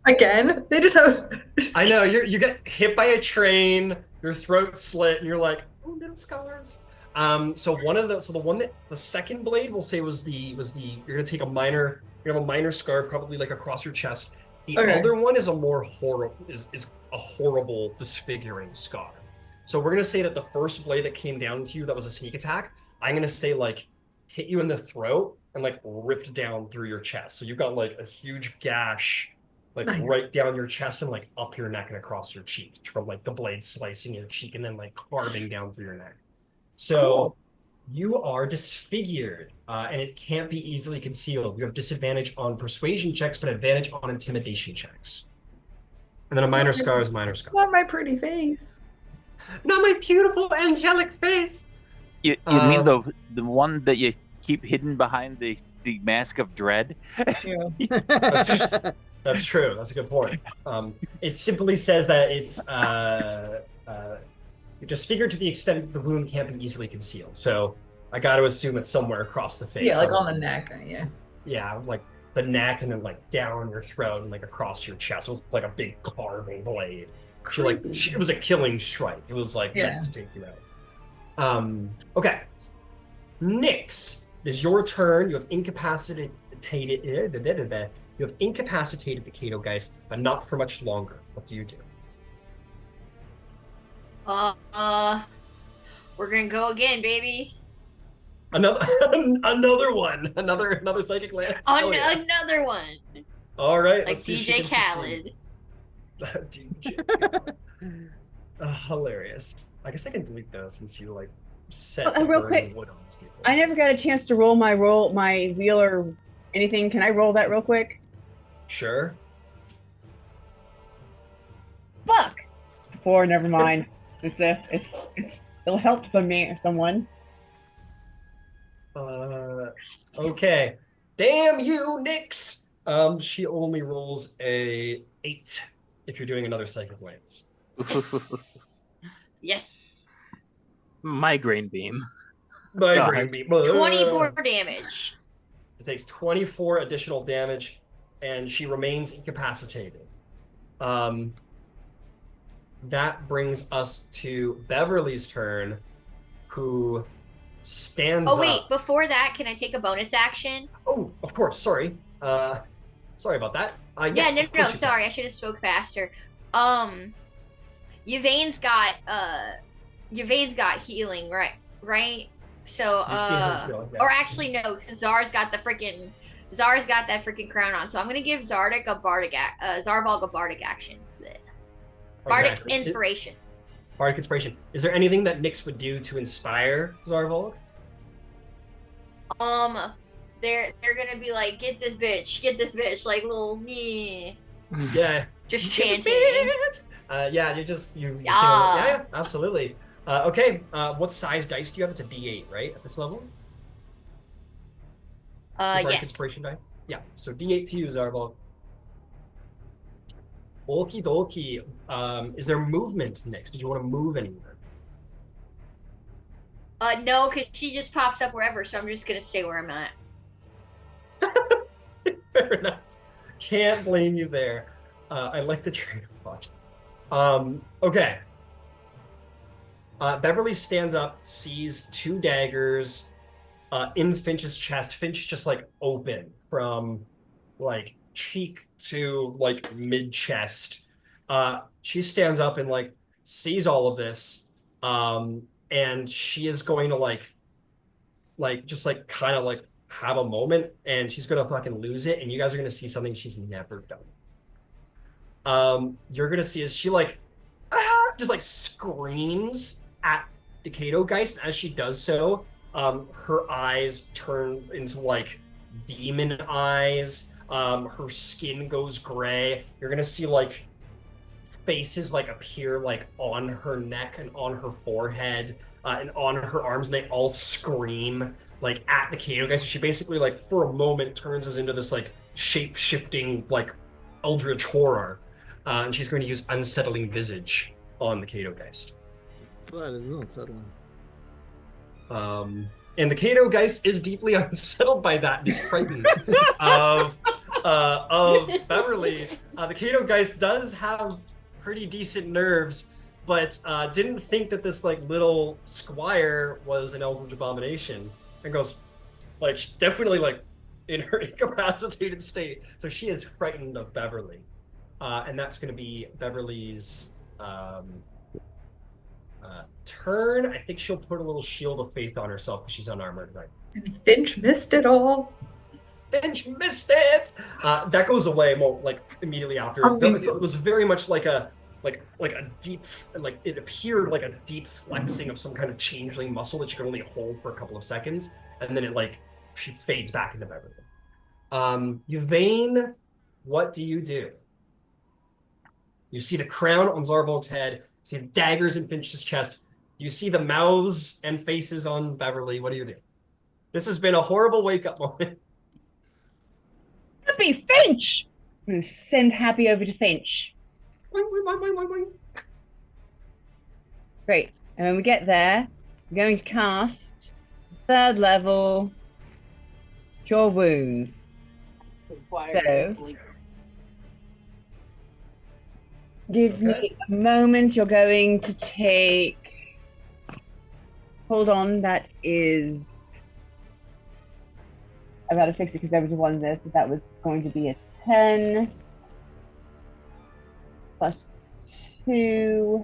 Again? They just have... I know, you get hit by a train, your throat slit, and you're like, oh, little scars. So the second blade we'll say was the you're gonna take a minor, you have a minor scar probably like across your chest. The other one is a more horrible, is a horrible disfiguring scar. So we're gonna say that the first blade that came down to you that was a sneak attack, I'm gonna say like hit you in the throat and like ripped down through your chest. So you've got like a huge gash like right down your chest and like up your neck and across your cheek from like the blade slicing your cheek and then like carving down through your neck. So you are disfigured, and it can't be easily concealed. You have disadvantage on persuasion checks, but advantage on intimidation checks. And then a minor scar is a minor scar. Not my pretty face. Not my beautiful angelic face. You mean the one that you keep hidden behind the mask of dread? Yeah. That's true. That's a good point. It simply says that it's disfigured to the extent that the wound can't be easily concealed. So I got to assume it's somewhere across the face. Yeah, like on the neck. Yeah. Yeah, like the neck and then like down your throat and like across your chest. It was like a big carving blade. It was a killing strike. It was like meant to take you out. Okay. Nyx, it is your turn. You have incapacitated the Caedogeist, but not for much longer. What do you do? We're gonna go again, baby. Another one. Another psychic lance. Another one. All right. Like DJ Khaled. DJ. Hilarious. I guess I can delete those since you like set real quick. wood on these people. I never got a chance to roll my wheel or anything. Can I roll that real quick? Sure. Fuck. It's a 4. Never mind. It'll help someone. Okay. Damn you, Nyx. She only rolls a 8 if you're doing another psychic lance. Yes. Migraine beam. Migraine beam. 24 damage. It takes 24 additional damage, and she remains incapacitated. That brings us to Beverly's turn, who stands up. Oh, wait. Before that, can I take a bonus action? Oh, of course. Sorry. Sorry about that. Yes, no. Sorry, I should have spoke faster. Yvaine's got healing, right? So, or actually no, because Zar's got that freaking crown on. So I'm gonna give Zarvolg a bardic action. Bardic inspiration. Bardic inspiration. Is there anything that Nyx would do to inspire Zarvolg? They're gonna be like, get this bitch, like little Yeah. Just chanting. Yeah, absolutely. Okay, what size dice do you have? It's a D8, right? At this level? Yes. Inspiration die? Yeah, so D8 to you, Zarvolg. Okie dokie. Is there movement next? Did you want to move anywhere? No, because she just pops up wherever, so I'm just gonna stay where I'm at. Fair enough. Can't blame you there. I like the train of thought. Okay. Beverly stands up, sees 2 daggers in Finch's chest. Finch just like open from like cheek to like mid chest. She stands up and like sees all of this, and she is going to like just like kind of like have a moment, and she's gonna fucking lose it, and you guys are gonna see something she's never done. You're gonna see as she like just like screams at the Caedogeist. As she does so, her eyes turn into like demon eyes. Her skin goes gray. You're gonna see like faces like appear like on her neck and on her forehead and on her arms, and they all scream like at the Caedogeist. So she basically like for a moment turns us into this like shape-shifting like eldritch horror, and she's going to use unsettling visage on the Caedogeist. That is unsettling. And the Caedogeist is deeply unsettled by that. He's frightened of Beverly. The Caedogeist does have pretty decent nerves, but didn't think that this like little squire was an eldritch abomination, and goes like definitely like in her incapacitated state. So she is frightened of Beverly, and that's going to be Beverly's turn. I think she'll put a little shield of faith on herself because she's unarmored, right? And Finch missed it all. Finch missed it. That goes away more like immediately after. It was very much like a deep, like it appeared like a deep flexing of some kind of changeling muscle that you can only hold for a couple of seconds, and then she fades back into Beverly. Yvaine, what do you do? You see the crown on Zarvolg's head, you see the daggers in Finch's chest, you see the mouths and faces on Beverly. What do you do? This has been a horrible wake-up moment. Happy Finch! I'm going to send Happy over to Finch. Great. And when we get there, I'm going to cast 3rd level Cure Wounds. So, give me a moment. You're going to take... Hold on, that is... I've got to fix it because there was a 1 there, so that was going to be a 10. Plus 2.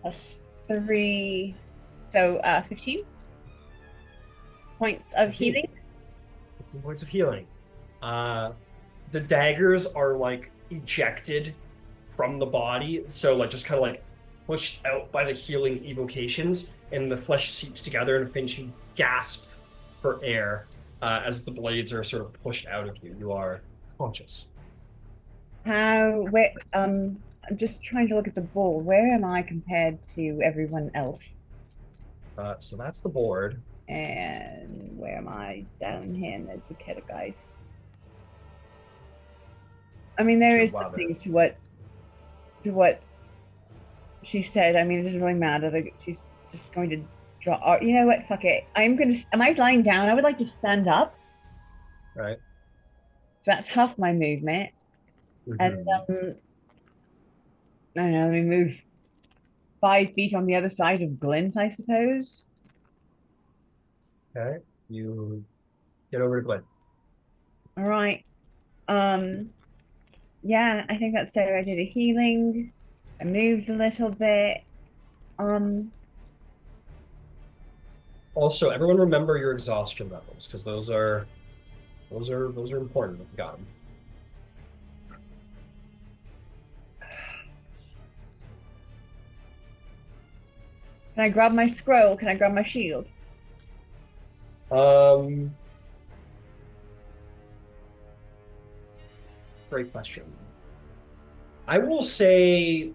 Plus 3. So, 15 points of 15. healing. 15 points of healing. The daggers are like ejected from the body, so like just kind of like pushed out by the healing evocations, and the flesh seeps together, and Finch, you gasp for air as the blades are sort of pushed out of you. You are conscious. I'm just trying to look at the board. Where am I compared to everyone else? So that's the board. And where am I down here? And there's the Caedogeist. I mean, there is something to what she said. I mean, it doesn't really matter. Like, she's just going to draw. You know what? Fuck it. Am I lying down? I would like to stand up. Right. So that's half my movement. Mm-hmm. And I don't know. Let me move 5 feet on the other side of Glint, I suppose. Okay. You get over to Glint. All right. Yeah, I think that's so. I did a healing. I moved a little bit. Also, everyone remember your exhaustion levels, because those are important if you got them. Can I grab my scroll? Can I grab my shield? Great question. I will say,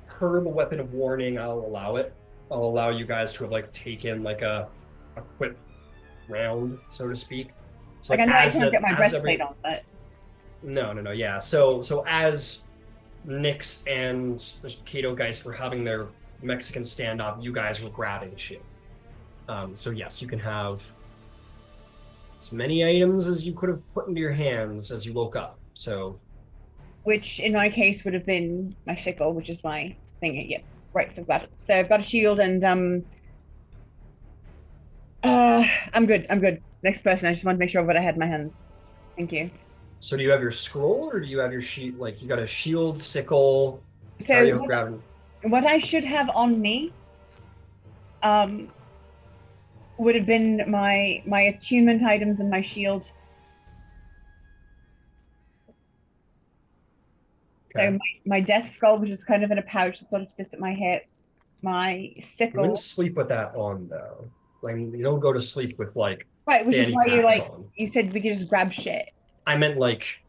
per the weapon of warning, I'll allow it. I'll allow you guys to have like taken like a quick round, so to speak. So, like I know I can't get my breastplate on, but no, yeah. So as Nyx and the Caedogeist were having their Mexican standoff, you guys were grabbing shit. So yes, you can have as many items as you could have put into your hands as you woke up. So, which in my case would have been my sickle, which is my thing. Yeah, right. So I've got a shield, and I'm good. Next person. I just want to make sure of what I had in my hands. Thank you. So do you have your scroll, or do you have your sheet? Like you got a shield, sickle. So what I should have on me, would have been my attunement items and my shield. Okay. So my death skull, which is kind of in a pouch that sort of sits at my hip. My sickle. You wouldn't sleep with that on though. Like you don't go to sleep with like. Right, which is why you said we could just grab shit. I meant like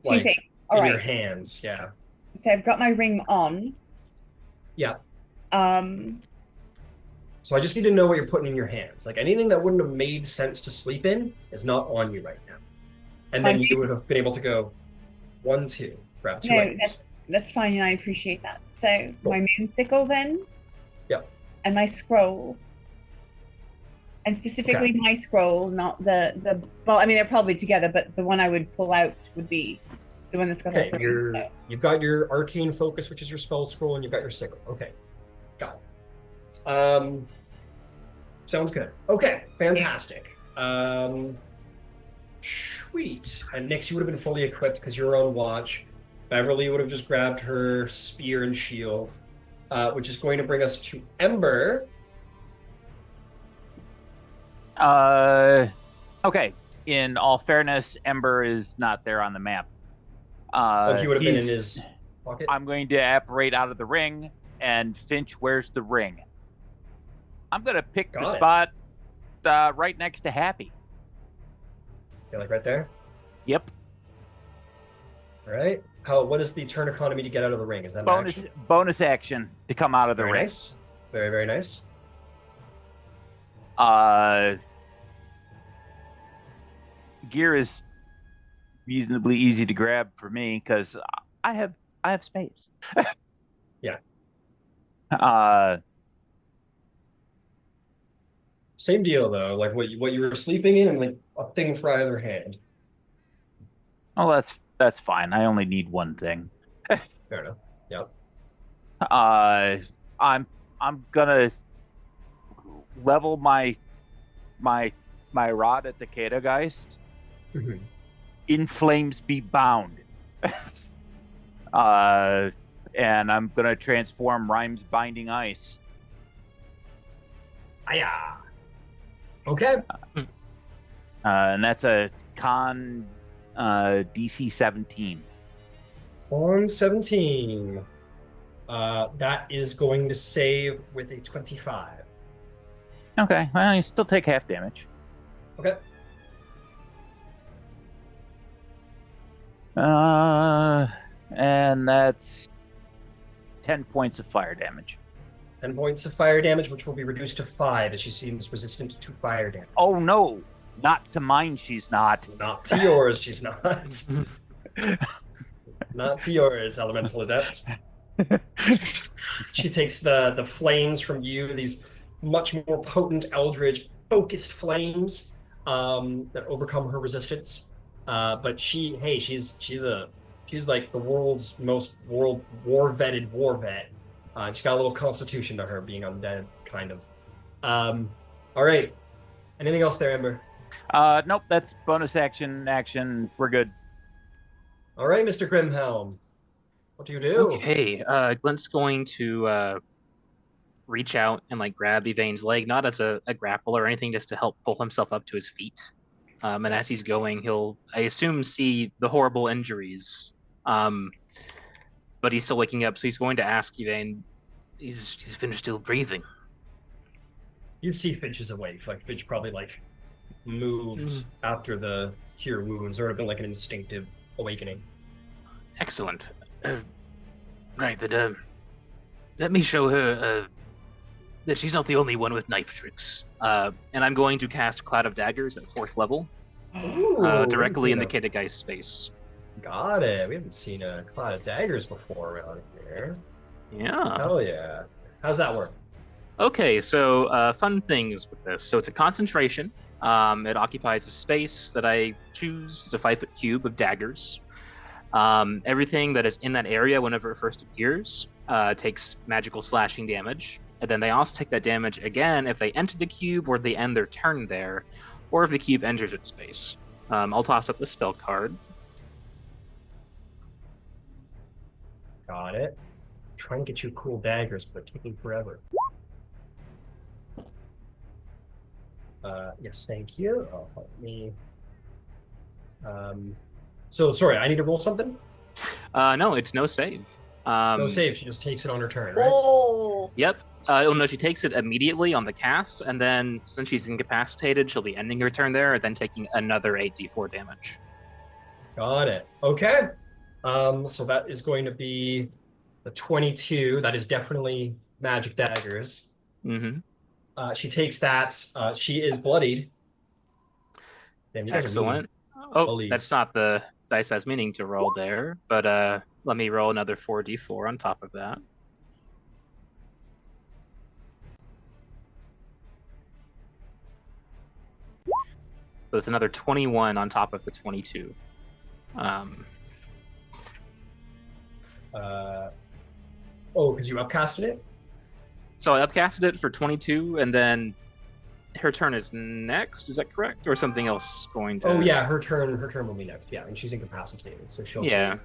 two things. All in your hands, yeah. So I've got my ring on. Yeah. So I just need to know what you're putting in your hands. Like anything that wouldn't have made sense to sleep in is not on you right now. And then you would have been able to go 1, 2, grab 2 items. That's fine, and I appreciate that. So cool. My moon sickle then. Yep. And my scroll. And specifically my scroll, not the well, I mean they're probably together, but the one I would pull out would be the one that's got you've got your arcane focus, which is your spell scroll, and you've got your sickle. Okay. Got it. Sounds good. Okay, fantastic. Sweet. And Nyx, you would have been fully equipped because you're on watch. Beverly would have just grabbed her spear and shield, which is going to bring us to Ember. Okay. In all fairness, Ember is not there on the map. He would have been in his pocket. I'm going to apparate out of the ring, and Finch, where's the ring? I'm going to pick the spot right next to Happy. Okay, like right there? Yep. All right. What is the turn economy to get out of the ring? Is that bonus action to come out of the ring? Nice. Very, very nice. Gear is reasonably easy to grab for me because I have space. Yeah. Same deal though. Like what you were sleeping in, and like a thing for either hand. Oh, that's fine. I only need one thing. Fair enough. Yep. I'm gonna level my rod at the Caedogeist. Mm-hmm. In flames be bound. And I'm gonna transform Rhyme's binding ice. Aya. Okay. And that's a con DC 17. On 17. That is going to save with a 25. Okay, well, you still take half damage. Okay. And that's 10 points of fire damage. 10 points of fire damage, which will be reduced to 5 as she seems resistant to fire damage. Oh no, not to mine she's not. Not to yours, she's not. Not to yours, elemental adept. She takes the flames from you, these much more potent eldritch focused flames that overcome her resistance. But she's like the world's most war-vetted war vet. She's got a little constitution to her, being undead, kind of. All right. Anything else there, Ember? Nope, that's bonus action. We're good. All right, Mr. Grimhelm. What do you do? Okay, Glint's going to reach out and like grab Yvaine's leg, not as a grapple or anything, just to help pull himself up to his feet. And as he's going, he'll, I assume, see the horrible injuries. But he's still waking up, so he's going to ask Yvaine, is Finch still breathing? You see Finch is awake. Like, Finch probably, moved after the tear wounds, or it would have been, an instinctive awakening. Excellent. Right, then, let me show her that she's not the only one with knife tricks. And I'm going to cast Cloud of Daggers at 4th level, directly in the Caedogeist space. Got it. We haven't seen a Cloud of Daggers before around here. Yeah. Hell yeah. How's that work? Okay, so fun things with this. So it's a concentration. It occupies a space that I choose. It's a 5-foot cube of daggers. Everything that is in that area whenever it first appears takes magical slashing damage. And then they also take that damage again if they enter the cube or they end their turn there, or if the cube enters its space. I'll toss up the spell card. Got it. I'm trying to get you cool daggers, but they're taking forever. Yes, thank you. Oh, help me. So, sorry, I need to roll something? No, it's no save. No save, she just takes it on her turn, right? Oh. Yep. Oh, no, she takes it immediately on the cast, and then since she's incapacitated, she'll be ending her turn there, and then taking another 8d4 damage. Got it. Okay. So that is going to be the 22. That is definitely magic daggers. Mm-hmm. She takes that. She is bloodied. Damn, excellent. Oh, that's not the dice I was meaning to roll there, but let me roll another 4d4 on top of that. So it's another 21 on top of the 22. Because you upcasted it? So I upcasted it for 22, and then her turn is next. Is that correct, or something else going to? Oh yeah, her turn will be next. Yeah, and she's incapacitated, so she'll. Yeah.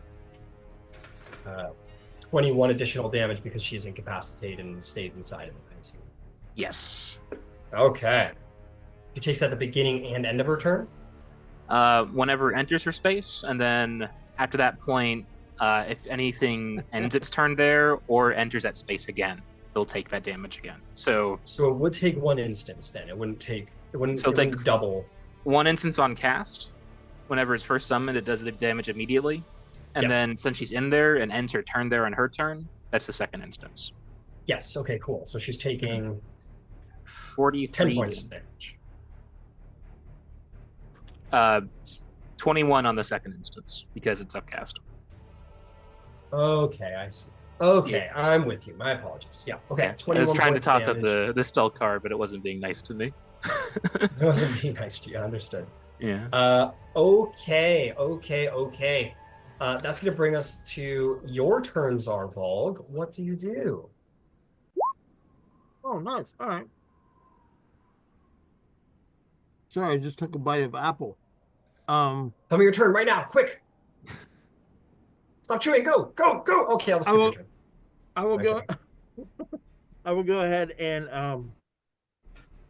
21 additional damage because she's incapacitated and stays inside of it, I assume. Yes. Okay. She takes that at the beginning and end of her turn? Whenever it enters her space, and then after that point, if anything ends its turn there or enters that space again, they'll take that damage again. So it would take one instance then. It wouldn't double. One instance on cast. Whenever it's first summoned, it does the damage immediately. And then since she's in there and ends her turn there on her turn, that's the second instance. Yes, okay, cool. So she's taking 43 10 points of damage. 21 on the second instance because it's upcast. Okay, I see. Okay, yeah. I'm with you. My apologies. Yeah, okay. 21 I was trying to toss damage. up the spell card, but it wasn't being nice to me. It wasn't being nice to you. I understood. Yeah. Okay. That's going to bring us to your turn, Zarvolg. What do you do? Oh, nice. All right. Sorry, I just took a bite of apple. Tell me your turn right now, quick. Stop chewing. Go. Okay, I'll skip your turn. I will go. I will go ahead and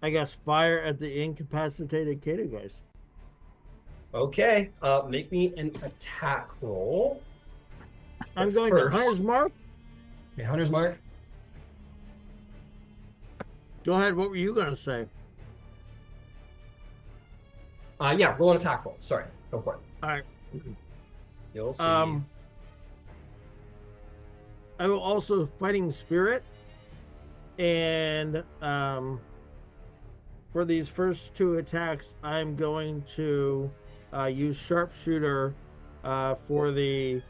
I guess fire at the incapacitated Caedogeist. Okay. Make me an attack roll. I'm going to Hunter's Mark. Okay, Hunter's Mark. Go ahead. What were you going to say? Yeah, roll an attack roll. Sorry. Go for it. All right. You'll see. I will also Fighting Spirit. And for these first two attacks, I'm going to use Sharpshooter for the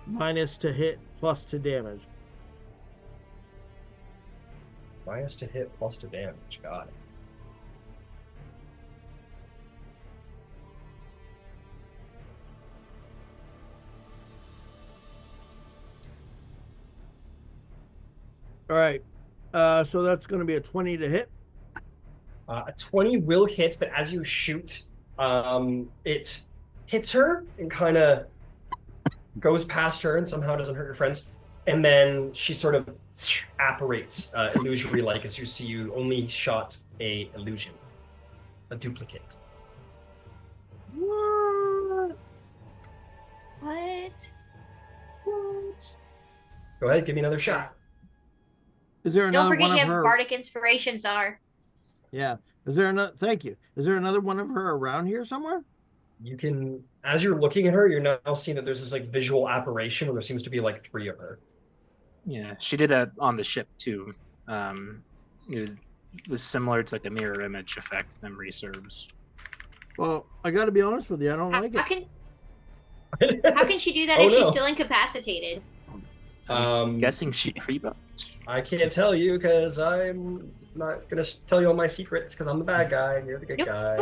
minus to hit plus to damage. Minus to hit plus to damage. Got it. All right. So that's going to be a 20 to hit. A 20 will hit, but as you shoot, it hits her and kind of goes past her and somehow doesn't hurt your friends. And then she sort of apparates illusory-like as you only shot a illusion, a duplicate. What? Go ahead, give me another shot. Is there another Don't forget one you of have her? bardic inspirations are. Yeah. Is there another? Thank you. Is there another one of her around here somewhere? You can, as you're looking at her, you're now seeing that there's this like visual apparition where there seems to be like 3 of her. Yeah, she did that on the ship too. It was similar to like a mirror image effect, if memory serves. Well, I got to be honest with you. I don't like it. How can she do that if she's still incapacitated? I'm guessing she pre-buffed. I can't tell you because I'm not going to tell you all my secrets because I'm the bad guy and you're the good guy.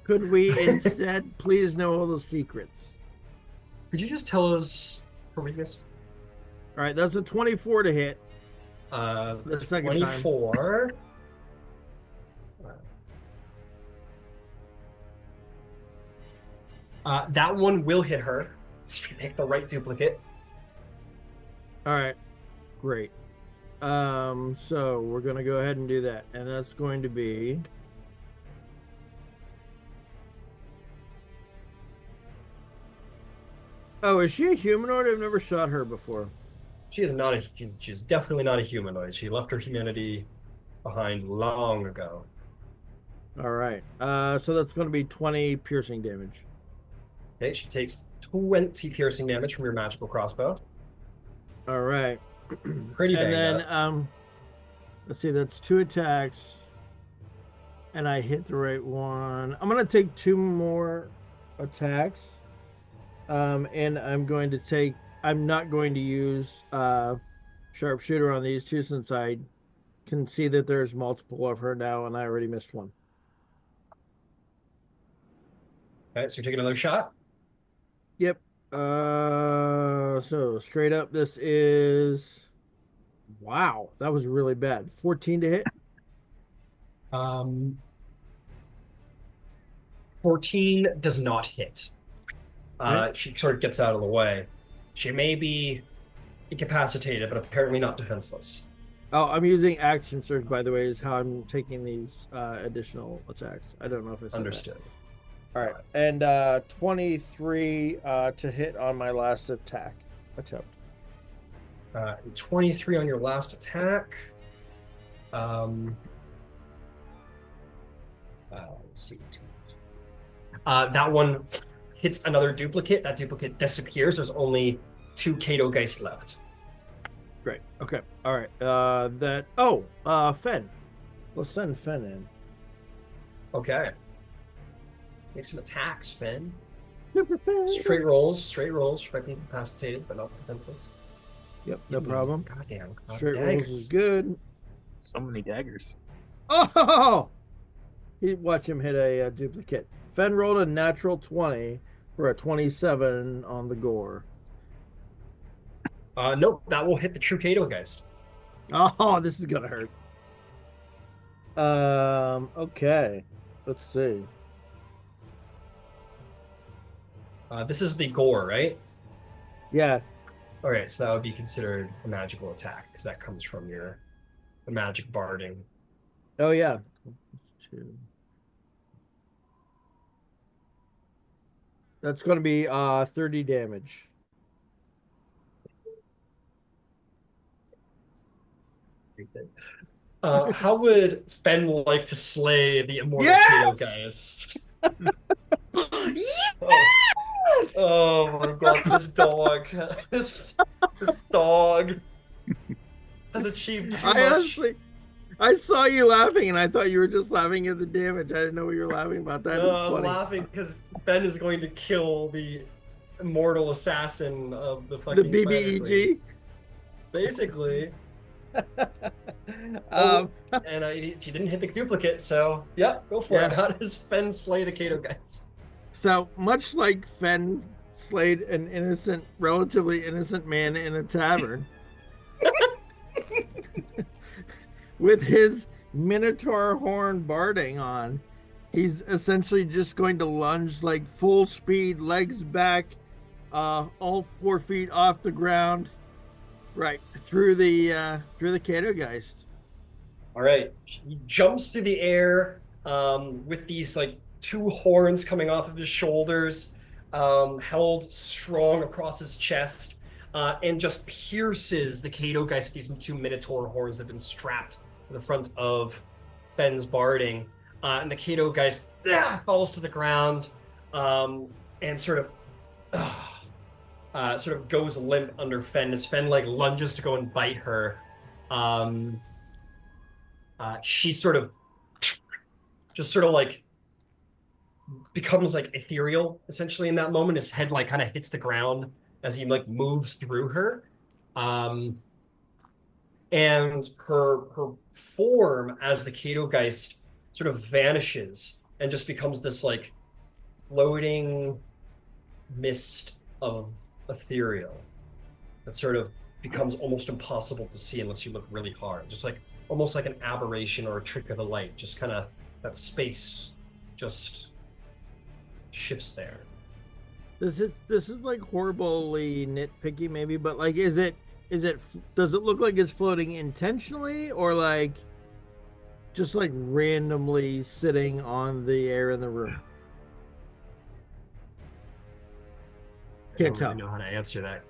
Could we instead please know all the secrets? Could you just tell us her weakness? All right, that's a 24 to hit. The second 24. That one will hit her. If you pick the right duplicate. All right, great. So we're gonna go ahead and do that, and that's going to be Oh, is she a humanoid? I've never shot her before. She is not she's definitely not a humanoid. She left her humanity behind long ago. All right. So that's going to be 20 piercing damage. Okay, she takes 20 piercing damage from your magical crossbow. All right. Pretty bad. And then let's see, that's 2 attacks. And I hit the right one. I'm going to take 2 more attacks. And I'm not going to use sharpshooter on these 2 since I can see that there's multiple of her now and I already missed one. Okay, so you're taking another shot? Yep. So straight up, this is, wow, that was really bad. 14 to hit. 14 does not hit. Right. She sort of gets out of the way. She may be incapacitated, but apparently not defenseless. Oh, I'm using action surge, by the way, is how I'm taking these additional attacks. I don't know if I said Understood. That. All right, and 23 to hit on my last attack attempt. 23 on your last attack. Let's see. That one hits another duplicate. That duplicate disappears. There's only 2 Caedogeist left. Great. Okay. All right. Fen. Let's send Fen in. Okay. Make some attacks, Fen. Super Fen. Straight rolls. Might be incapacitated, but not defenseless. Yep. No problem. Goddamn. Straight rolls is good. So many daggers. Oh! Watch him hit a duplicate. Fen rolled a natural 20 for a 27 on the gore. Nope, that will hit the true Caedogeist. Oh, this is gonna hurt. Okay. Let's see. This is the gore, right? Yeah. Okay, so that would be considered a magical attack because that comes from the magic barding. Oh yeah. 2. That's going to be 30 damage. How would Fen like to slay the immortal Caedogeist? Yes! Oh my god, this dog. This dog has achieved too much. Honestly, I saw you laughing and I thought you were just laughing at the damage. I didn't know what you were laughing about. That No, is I was funny. laughing because Ben is going to kill the immortal assassin of the fucking The BBEG? Basically. And she didn't hit the duplicate, so yeah, go for it. How does Fen slay the Caedogeist? So much like Fen slayed an relatively innocent man in a tavern, with his minotaur horn barding on, he's essentially just going to lunge like full speed, legs back, all 4 feet off the ground, right through the Caedogeist. All right, he jumps through the air with these like 2 horns coming off of his shoulders, held strong across his chest, and just pierces the Caedogeist. These 2 minotaur horns that have been strapped to the front of Fen's barding, and the Caedogeist falls to the ground and sort of goes limp under Fen as Fen like lunges to go and bite her. She sort of like becomes like ethereal essentially in that moment. His head like kind of hits the ground as he like moves through her. And her form as the Caedogeist sort of vanishes and just becomes this like floating mist of ethereal that sort of becomes almost impossible to see unless you look really hard. Just like almost like an aberration or a trick of the light. Just kind of that space just shifts there. This is like horribly nitpicky maybe, but like does it look like it's floating intentionally or like just like randomly sitting on the air in the room? Can't tell. I don't really know how to answer that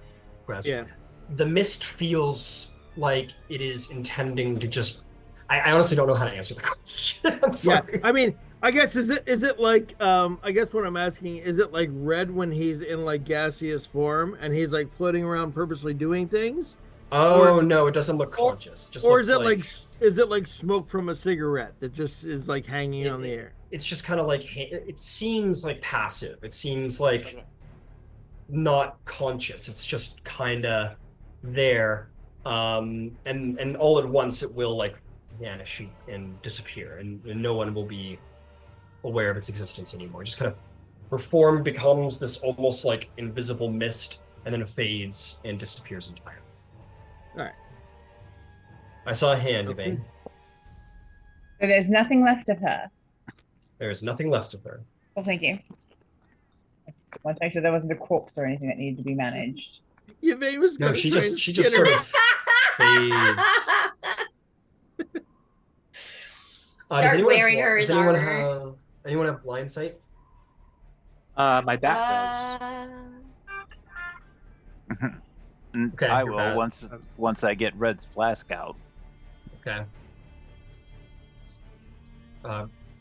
question. Yeah. The mist feels like it is intending to just I honestly don't know how to answer the question. I'm sorry. Yeah. I mean, I guess is it like I guess what I'm asking, is it like red when he's in like gaseous form and he's like floating around purposely doing things? Oh no, it doesn't look conscious. Just or is it like is it like smoke from a cigarette that just is like hanging on the air? It's just kind of like it seems like passive. It seems like not conscious. It's just kind of there, and all at once it will like vanish and disappear, and no one will be aware of its existence anymore. Just kind of her form becomes this almost like invisible mist, and then it fades and disappears entirely. All right. I saw a hand, Okay. Yvaine. So there's nothing left of her. There's nothing left of her. Well, thank you. I just want to make sure there wasn't a corpse or anything that needed to be managed. Yvaine was No, going she to just sort of fades. Start wearing her does as anyone armor. have blind sight? My bat does. Okay, I you're will bad. once I get Red's flask out. Okay.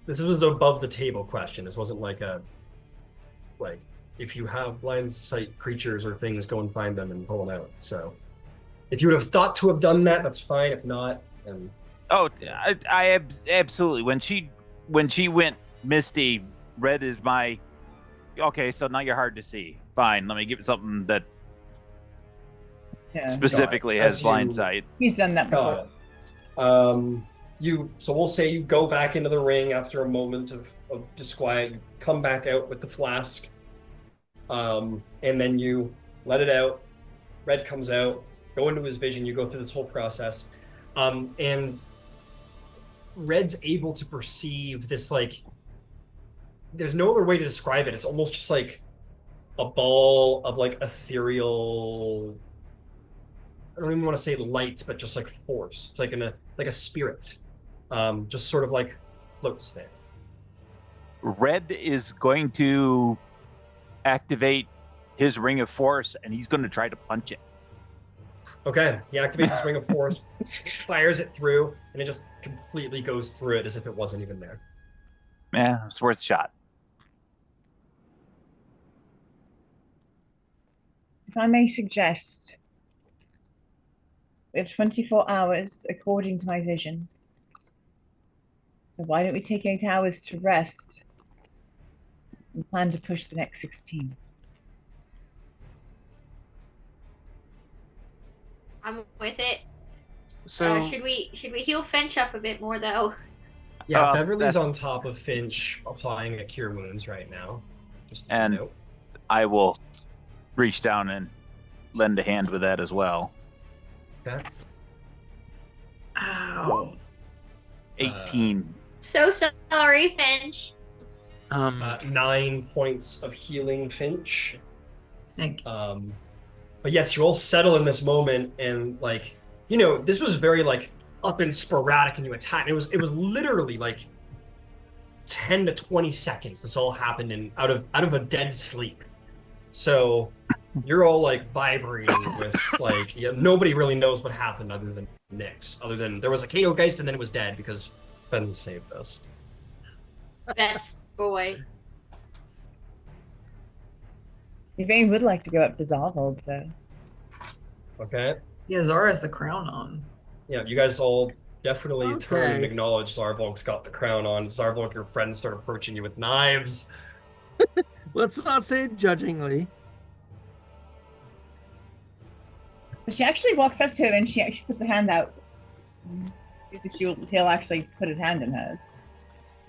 This was above the table question. This wasn't like if you have blind sight creatures or things, go and find them and pull them out. So if you would have thought to have done that, that's fine. If not, then Oh, I absolutely. When she went Misty, Red is my. Okay, so now you're hard to see. Fine, let me give it something that specifically has blind sight. He's done that before. So we'll say you go back into the ring after a moment of disquiet. You come back out with the flask, and then you let it out. Red comes out, go into his vision. You go through this whole process, and Red's able to perceive this there's no other way to describe it. It's almost just like a ball of ethereal. I don't even want to say light, but just force. It's like a spirit, just sort of floats there. Red is going to activate his ring of force, and he's going to try to punch it. Okay, he activates his ring of force, fires it through, and it just completely goes through it as if it wasn't even there. Yeah, it's worth a shot. If I may suggest, we have 24 hours according to my vision. So why don't we take 8 hours to rest and plan to push the next 16? I'm with it. So should we heal Finch up a bit more though? Yeah, Beverly's on top of Finch applying a cure wounds right now. Just as a note. I will reach down and lend a hand with that as well. Okay. Ow. 18. So sorry, Finch. 9 points of healing, Finch. Thank you. But yes, you all settle in this moment, and this was very up and sporadic, and you attack. It was literally 10 to 20 seconds. This all happened in out of a dead sleep. So you're all vibrating with nobody really knows what happened other than Nyx. Other than there was a Caedogeist and then it was dead because Ben saved us. Best boy. Yvaine would like to go up to Zarvolg, though. Okay. Yeah, Zara has the crown on. Yeah, you guys all definitely turn and Okay. acknowledge Zarvolg's got the crown on. Zarvolg, your friends start approaching you with knives. Let's not say it judgingly. She actually walks up to him and she actually puts her hand out. Sees if he'll actually put his hand in hers.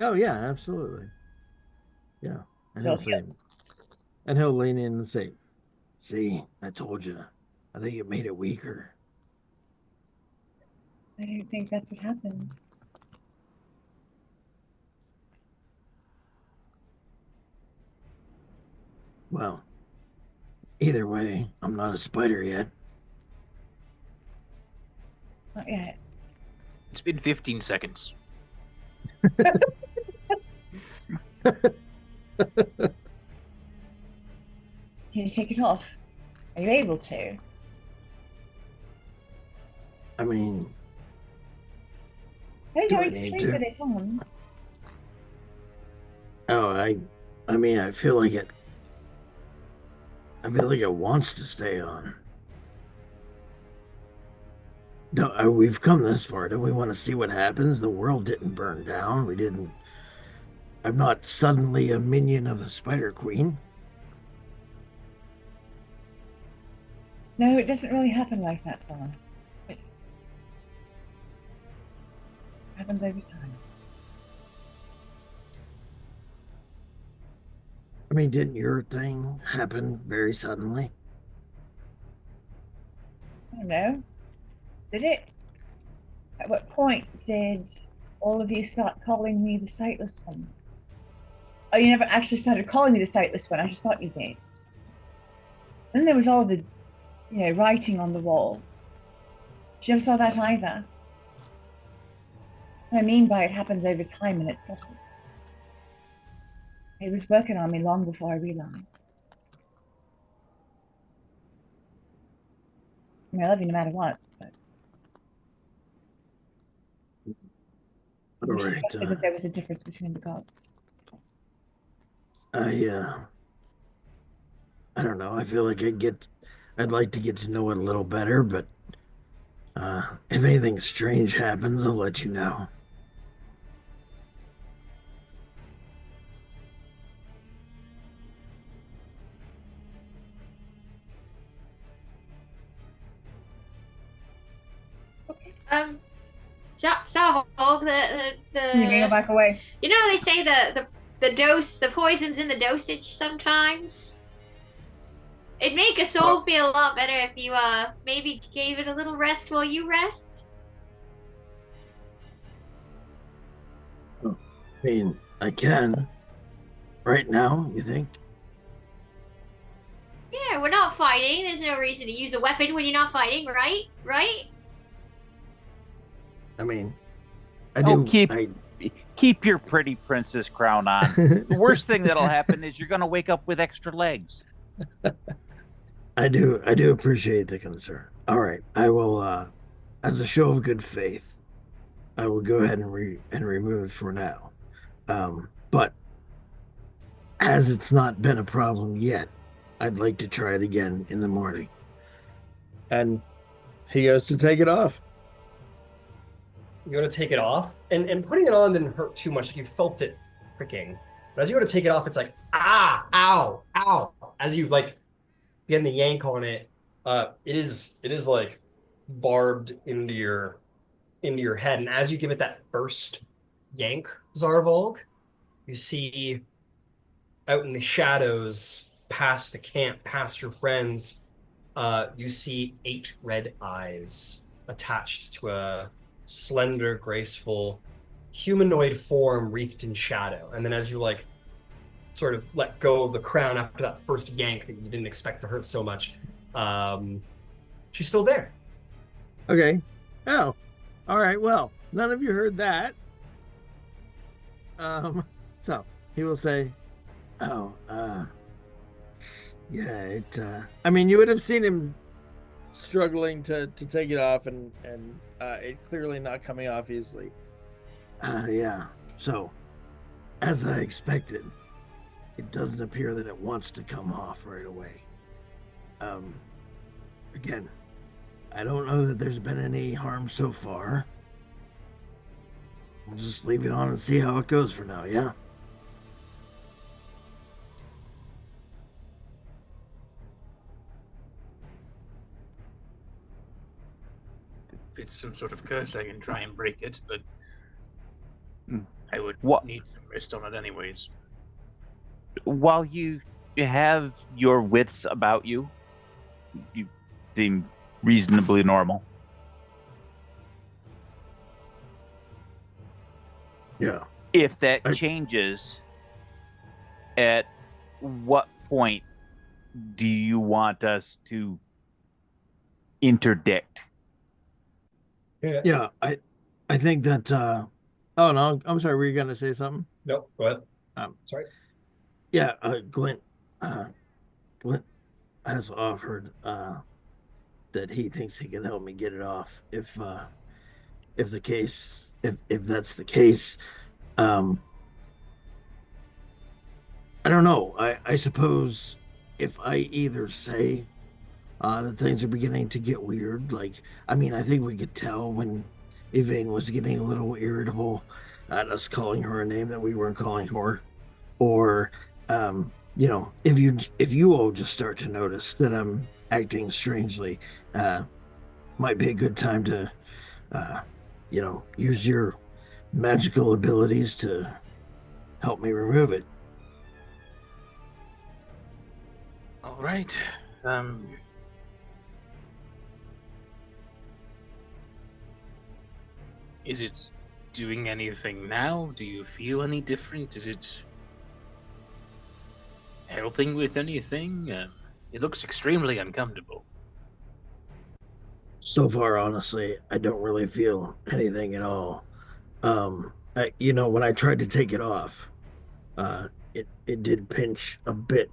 Oh yeah, absolutely. Yeah, and he'll say, and he'll lean in and say, "See, I told you. I think it made it weaker." I don't think that's what happened. Well, either way, I'm not a spider yet. Not yet. it's been 15 seconds. Can you take it off? Are you able to? I mean, Are you Do I going to need sleep to? with it on? oh, I mean, I feel like it. I feel like it wants to stay on. No, we've come this far. Don't we want to see what happens? The world didn't burn down. We didn't. I'm not suddenly a minion of the Spider Queen. No, it doesn't really happen like that, Zara. It happens over time. I mean, didn't your thing happen very suddenly? I don't know. Did it? At what point did all of you start calling me the sightless one? Oh, you never actually started calling me the sightless one. I just thought you did. Then there was all the writing on the wall. She never saw that either. What I mean by it happens over time and it's subtle. He was working on me long before I realized. I mean, I love you no matter what. But All right. that there was a difference between the gods. I don't know. I feel like I'd like to get to know it a little better, but if anything strange happens, I'll let you know. Zarvolg, You can go back away. You know they say the poison's in the dosage sometimes. It'd make us all feel a lot better if you maybe gave it a little rest while you rest. I mean, I can. Right now, you think? Yeah, we're not fighting. There's no reason to use a weapon when you're not fighting, right? Right? I mean, I do. Keep your pretty princess crown on. The worst thing that'll happen is you're going to wake up with extra legs. I do appreciate the concern. All right, I will. As a show of good faith, I will go ahead and remove it for now. But as it's not been a problem yet, I'd like to try it again in the morning. And he goes to take it off. You go to take it off, and putting it on didn't hurt too much. Like you felt it pricking, but as you go to take it off, it's like ow. As you like getting a yank on it, it is like barbed into your head, and as you give it that first yank, Zarvolg, you see out in the shadows, past the camp, past your friends, you see 8 red eyes attached to a slender, graceful, humanoid form wreathed in shadow. And then as you like sort of let go of the crown after that first yank that you didn't expect to hurt so much, she's still there. Okay. Oh, all right. Well, none of you heard that. So he will say, "Oh, yeah, it. I mean, you would have seen him struggling to take it off, and it clearly not coming off easily. Yeah. So, as I expected, it doesn't appear that it wants to come off right away. Again, I don't know that there's been any harm so far. We'll just leave it on and see how it goes for now, yeah? If it's some sort of curse, I can try and break it, but I would need some rest on it anyways. While you have your wits about you, you seem reasonably normal. Yeah. If that changes, at what point do you want us to interdict? Yeah, I think that oh no, I'm sorry, were you gonna say something? Nope, go ahead. Sorry. Yeah, Glint has offered that he thinks he can help me get it off if that's the case. I don't know. I suppose if I either say that things are beginning to get weird, like, I mean, I think we could tell when Yvaine was getting a little irritable at us calling her a name that we weren't calling her, or you know, if you all just start to notice that I'm acting strangely, might be a good time to you know, use your magical abilities to help me remove it. All right. Is it doing anything now? Do you feel any different? Is it helping with anything? It looks extremely uncomfortable. So far, honestly, I don't really feel anything at all. When I tried to take it off, it did pinch a bit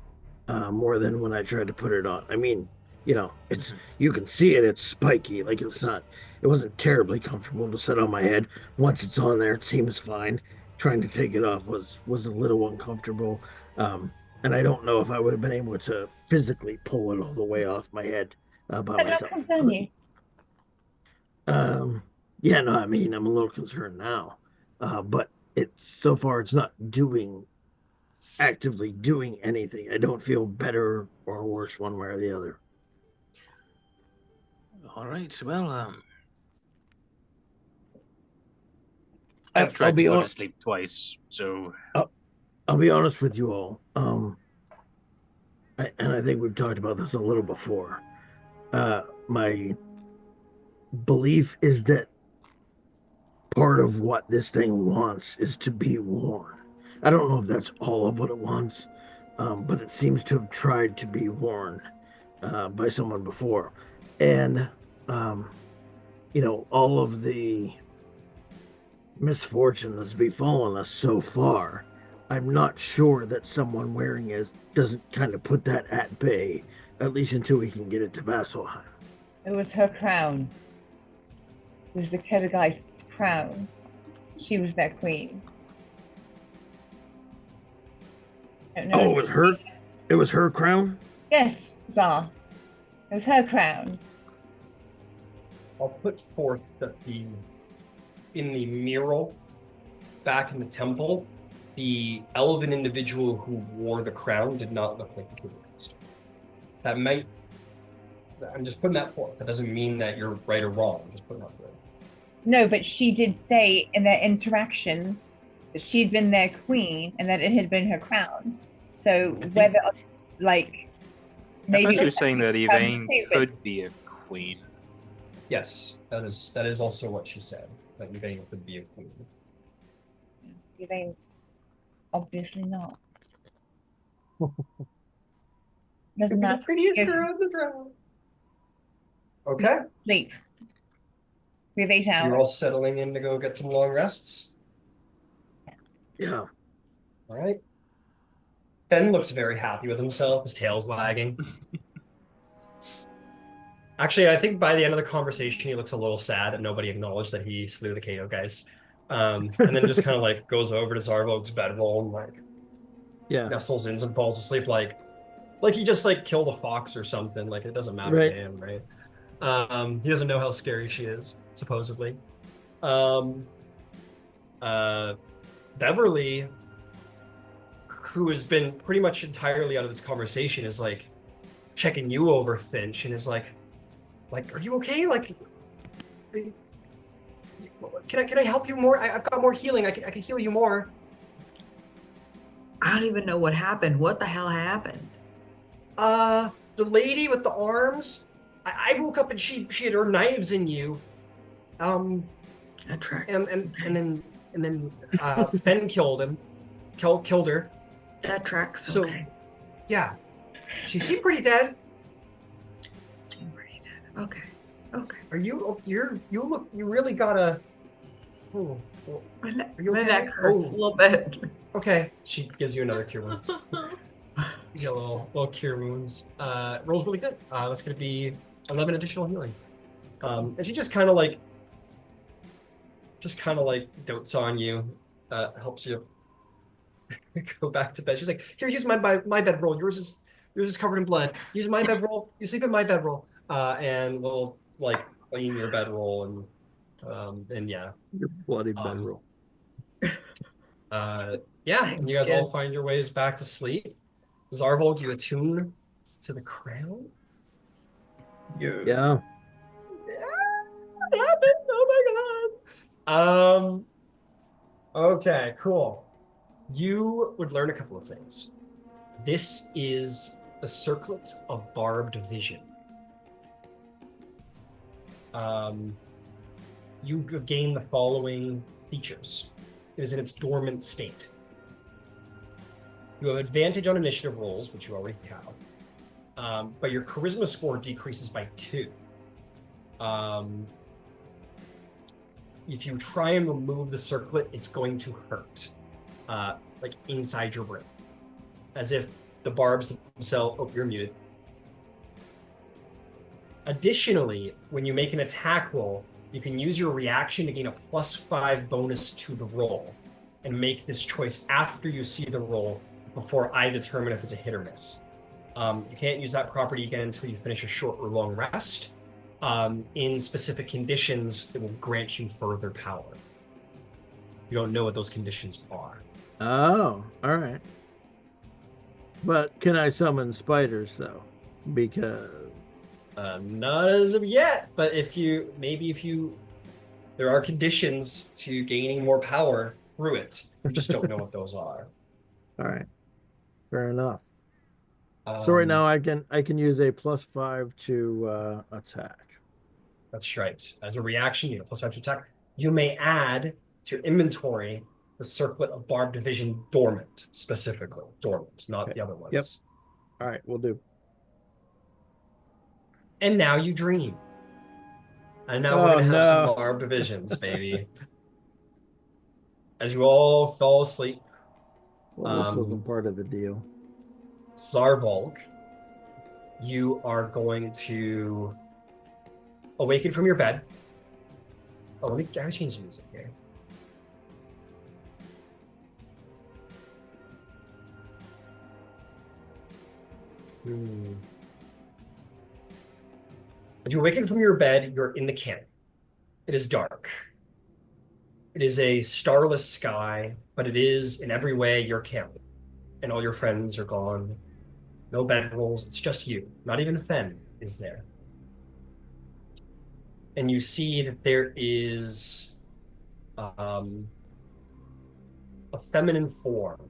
more than when I tried to put it on. I mean, it's you can see it. It's spiky. Like it wasn't terribly comfortable to sit on my head. Once it's on there, it seems fine. Trying to take it off was a little uncomfortable. Um, and I don't know if I would have been able to physically pull it all the way off my head by That not myself. concern you. Yeah, no, I mean, I'm a little concerned now, but so far it's not actively doing anything. I don't feel better or worse one way or the other. All right. Well, I'll I've tried be to go to on. sleep twice, so I'll be honest with you all. And I think we've talked about this a little before. My belief is that part of what this thing wants is to be worn. I don't know if that's all of what it wants, but it seems to have tried to be worn by someone before. And, all of the misfortune that's befallen us so far, I'm not sure that someone wearing it doesn't kind of put that at bay, at least until we can get it to Vasselheim. It was her crown. It was the Caedogeist's crown. She was their queen. Oh, it was her. It was her crown. Yes, Zar. It was her crown. I'll put forth that in the mural back in the temple, the elven individual who wore the crown did not look like the Caedogeist. That might. I'm just putting that forth. That doesn't mean that you're right or wrong. I'm just putting that forth. No, but she did say in their interaction that she'd been their queen and that it had been her crown. So whether, like, maybe I thought you were saying that Yvaine could be a queen. Yes, that is also what she said. That Yvaine could be a queen. Yvaine's obviously not. Doesn't matter. The prettiest girl in the drow. Okay. Sleep. We have 8 hours. So you're all settling in to go get some long rests? Yeah. All right. Ben looks very happy with himself. His tail's wagging. Actually, I think by the end of the conversation, he looks a little sad that nobody acknowledged that he slew the Caedogeist. And then just kind of like goes over to Zarvolg's bedroll and like nestles in and falls asleep like he just like killed a fox or something. Like it doesn't matter to him, right? He doesn't know how scary she is, supposedly. Beverly, who has been pretty much entirely out of this conversation, is like checking you over, Finch, and is like, are you okay? Like, can I help you more? I've got more healing. I can heal you more. I don't even know what happened. What the hell happened? The lady with the arms. I woke up and she had her knives in you. That tracks. And then Fen killed him. Killed her. That tracks. So, okay. Yeah. She seemed pretty dead. Okay. Okay. Are you? You really gotta. Oh, my neck hurts a little bit. Okay. She gives you another cure wounds. You get a little cure wounds. Rolls really good. That's gonna be 11 additional healing. And she just kind of like dotes on you, helps you go back to bed. She's like, here, use my bedroll. Yours is covered in blood. Use my bedroll. You sleep in my bedroll. And we'll like clean your bedroll and yeah. Your bloody bedroll. Yeah, and you guys all find your ways back to sleep. Zarvolg, you attune to the crown? Yeah. What happened? Oh my god. Okay, cool. You would learn a couple of things. This is a circlet of barbed vision. You gain the following features. It is in its dormant state. You have advantage on initiative rolls, which you already have, but your charisma score decreases by 2. If you try and remove the circlet, it's going to hurt, like inside your brain, as if the barbs themselves. Oh, you're muted. Additionally, when you make an attack roll, you can use your reaction to gain a +5 bonus to the roll, and make this choice after you see the roll, before I determine if it's a hit or miss. You can't use that property again until you finish a short or long rest. In specific conditions, it will grant you further power. You don't know what those conditions are. Oh, all right. But can I summon spiders though? Because not as of yet, but if you there are conditions to gaining more power through it. You just don't know what those are. All right, fair enough. So right now I can use a +5 to attack. That's right. As a reaction, you have +5 to attack. You may add to your inventory the circlet of barbed division dormant, specifically dormant, not the other ones. Yep. All right, we'll do. And now you dream. And now we're gonna have some barbed divisions, baby. As you all fall asleep. Well, this wasn't part of the deal. Zarvolg, you are going to awaken from your bed. Oh, I gotta change the music here. As you awaken from your bed, you're in the camp. It is dark. It is a starless sky, but it is in every way your camp. And all your friends are gone. No bedrolls, it's just you. Not even Fen is there. And you see that there is a feminine form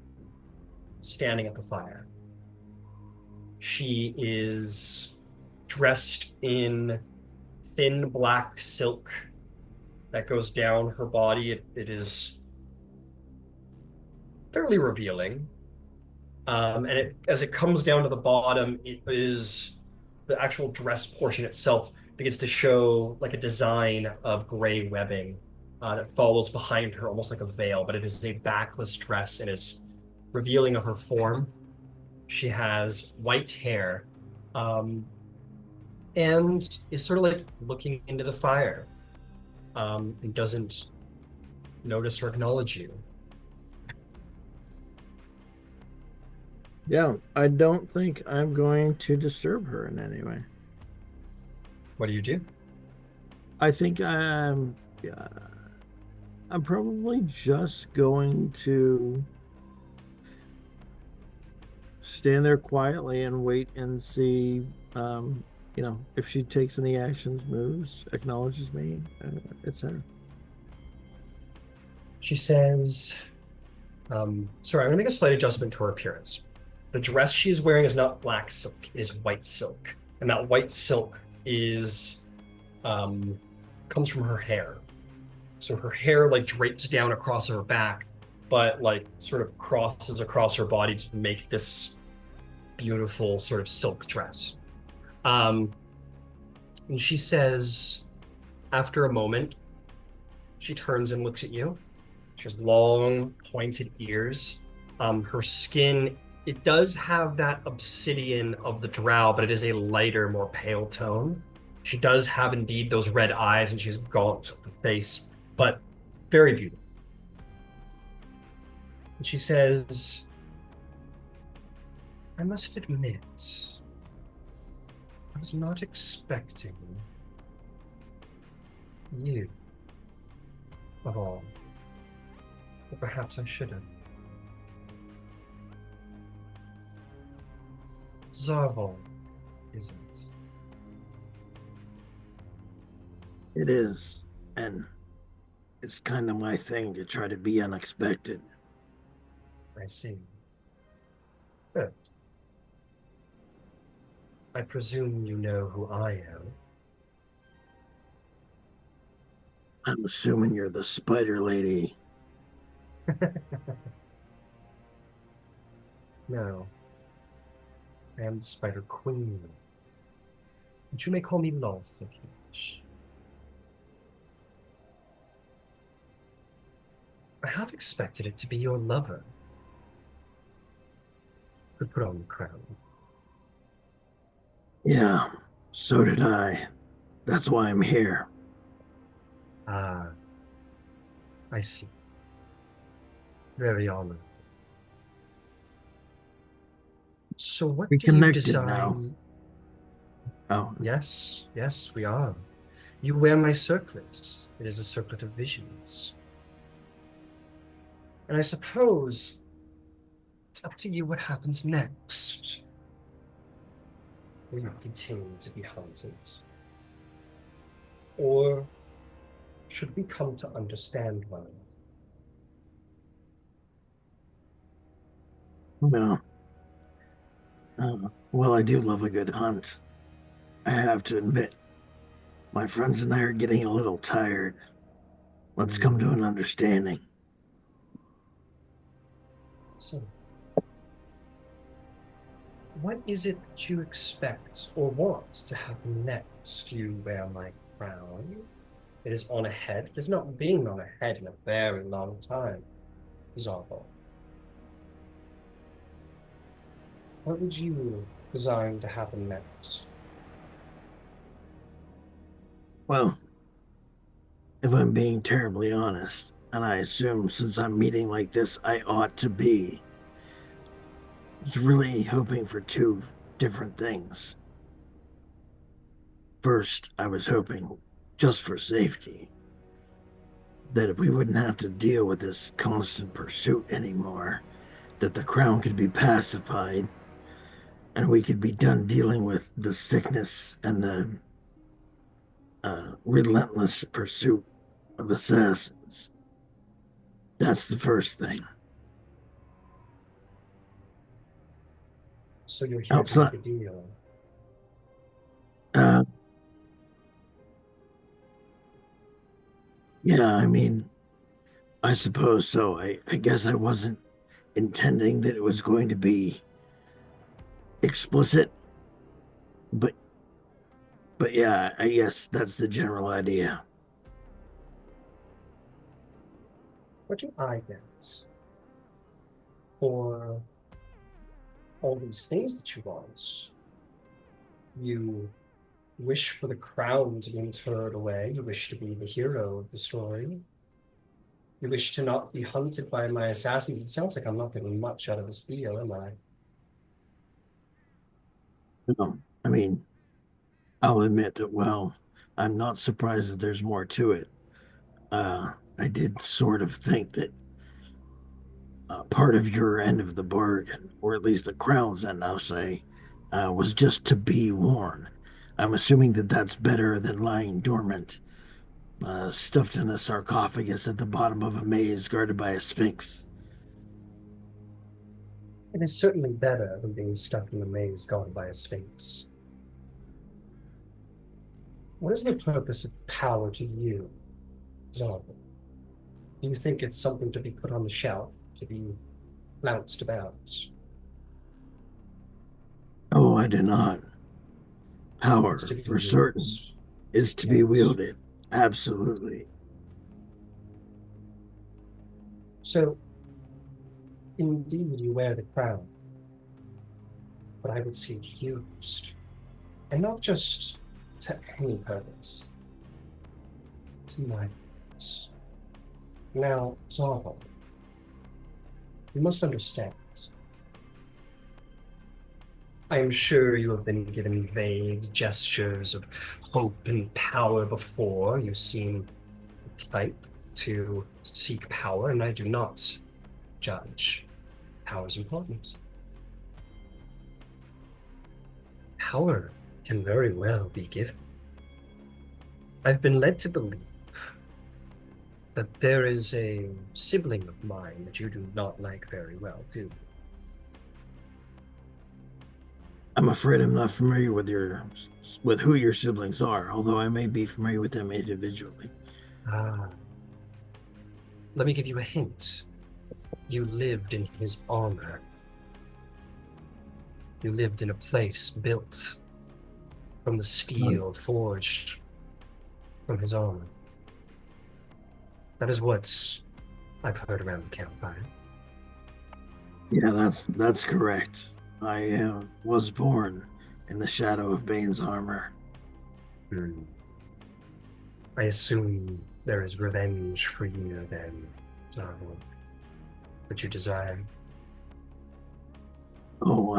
standing at the fire. She is dressed in thin black silk that goes down her body. It is fairly revealing. And as it comes down to the bottom, it is the actual dress portion itself begins to show like a design of gray webbing that follows behind her, almost like a veil, but it is a backless dress and is revealing of her form. She has white hair and is sort of like looking into the fire and doesn't notice or acknowledge you. Yeah, I don't think I'm going to disturb her in any way. What do you do? I think I'm probably just going to stand there quietly and wait and see, if she takes any actions, moves, acknowledges me, etc. She says, sorry, I'm going to make a slight adjustment to her appearance. The dress she's wearing is not black silk, it is white silk. And that white silk is, comes from her hair. So her hair like drapes down across her back, but like sort of crosses across her body to make this beautiful sort of silk dress. And she says, after a moment, she turns and looks at you. She has long, pointed ears. Her skin, it does have that obsidian of the drow, but it is a lighter, more pale tone. She does have indeed those red eyes, and she's gaunt with the face, but very beautiful. And she says, I must admit, I was not expecting you at all. Or perhaps I should have. Zarvolg, is it? It is, and it's kind of my thing to try to be unexpected. I see. Good. I presume you know who I am. I'm assuming you're the spider lady. No. I am the Spider Queen. But you may call me Loth if you wish. I have expected it to be your lover who put on the crown. Yeah, so did I. That's why I'm here. Ah, I see. Very honorable. So what We do you connected now. design? Oh, Yes, we are. You wear my circlet. It is a circlet of visions. And I suppose it's up to you what happens next. Will you continue to be hunted? Or should we come to understand one another? no. Well, I do love a good hunt. I have to admit, my friends and I are getting a little tired. Let's come to an understanding. So, what is it that you expect or want to happen next? You wear my crown. It is on a head. It has not been on a head in a very long time, Zarvolg. What would you design to happen next? Well, if I'm being terribly honest, and I assume since I'm meeting like this, I ought to be, I was really hoping for two different things. First, I was hoping, just for safety, that if we wouldn't have to deal with this constant pursuit anymore, that the crown could be pacified and we could be done dealing with the sickness and the relentless pursuit of assassins. That's the first thing. So you're here to make a deal. Yeah, I mean, I suppose so. I guess I wasn't intending that it was going to be explicit, but yeah, I guess that's the general idea. What do I get for all these things that you want? You wish for the crown to be interred away. You wish to be the hero of the story. You wish to not be hunted by my assassins. It sounds like I'm not getting much out of this deal, am I? No, I mean, I'll admit that, well, I'm not surprised that there's more to it. I did sort of think that part of your end of the bargain, or at least the crown's end, I'll say, was just to be worn. I'm assuming that that's better than lying dormant, stuffed in a sarcophagus at the bottom of a maze guarded by a sphinx. It is certainly better than being stuck in a maze guarded by a sphinx. What is the purpose of power to you, Zarvolg? Do you think it's something to be put on the shelf, to be flounced about? Oh, I do not. Power, It's to be for certain, used. is to be wielded. Absolutely. So, indeed, you wear the crown, but I would see it used, and not just to any purpose, to my purpose. Now, Zarvolg, you must understand. I am sure you have been given vague gestures of hope and power before. You seem the type to seek power, and I do not judge. Power is important. Power can very well be given. I've been led to believe that there is a sibling of mine that you do not like very well, do you? I'm afraid I'm not familiar with who your siblings are, although I may be familiar with them individually. Let me give you a hint. You lived in his armor. You lived in a place built from the steel forged from his armor. That is what I've heard around the campfire. Yeah, that's correct. I was born in the shadow of Bane's armor. I assume there is revenge for you then, Zarvolg, that you desire. Oh,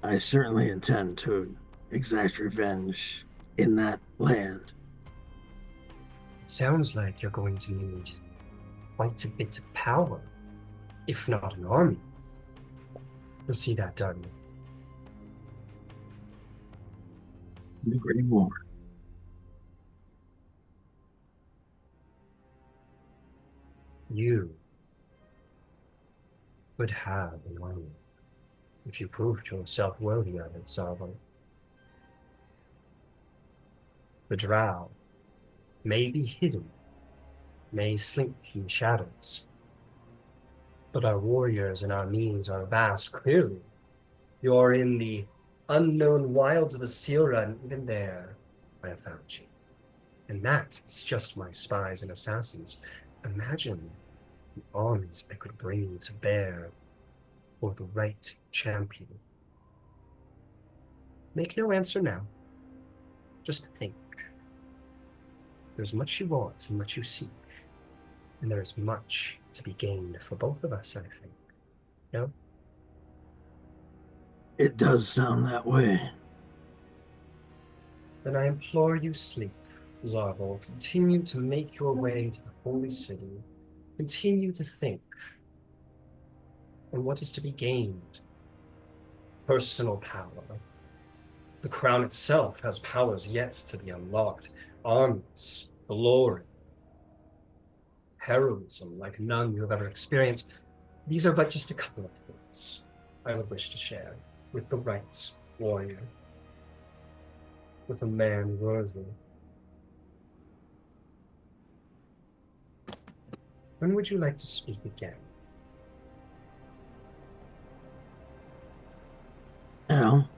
I certainly intend to exact revenge in that land. Sounds like you're going to need quite a bit of power, if not an army. You'll see that done. The Grey War. You would have an army if you proved yourself worthy of it, Zarvolg. The drow may be hidden, may slink in shadows, but our warriors and our means are vast. Clearly, you are in the unknown wilds of Asira, and even there, I have found you. And that is just my spies and assassins. Imagine the armies I could bring to bear for the right champion. Make no answer now. Just think. There's much you want and much you seek, and there's much to be gained for both of us, I think. No? It does sound that way. Then I implore you, sleep, Zarvolg. Continue to make your way to the holy city. Continue to think. And what is to be gained? Personal power. The crown itself has powers yet to be unlocked. Armies, glory, heroism like none you have ever experienced. These are but just a couple of things I would wish to share with the right warrior, with a man worthy. When would you like to speak again? Well,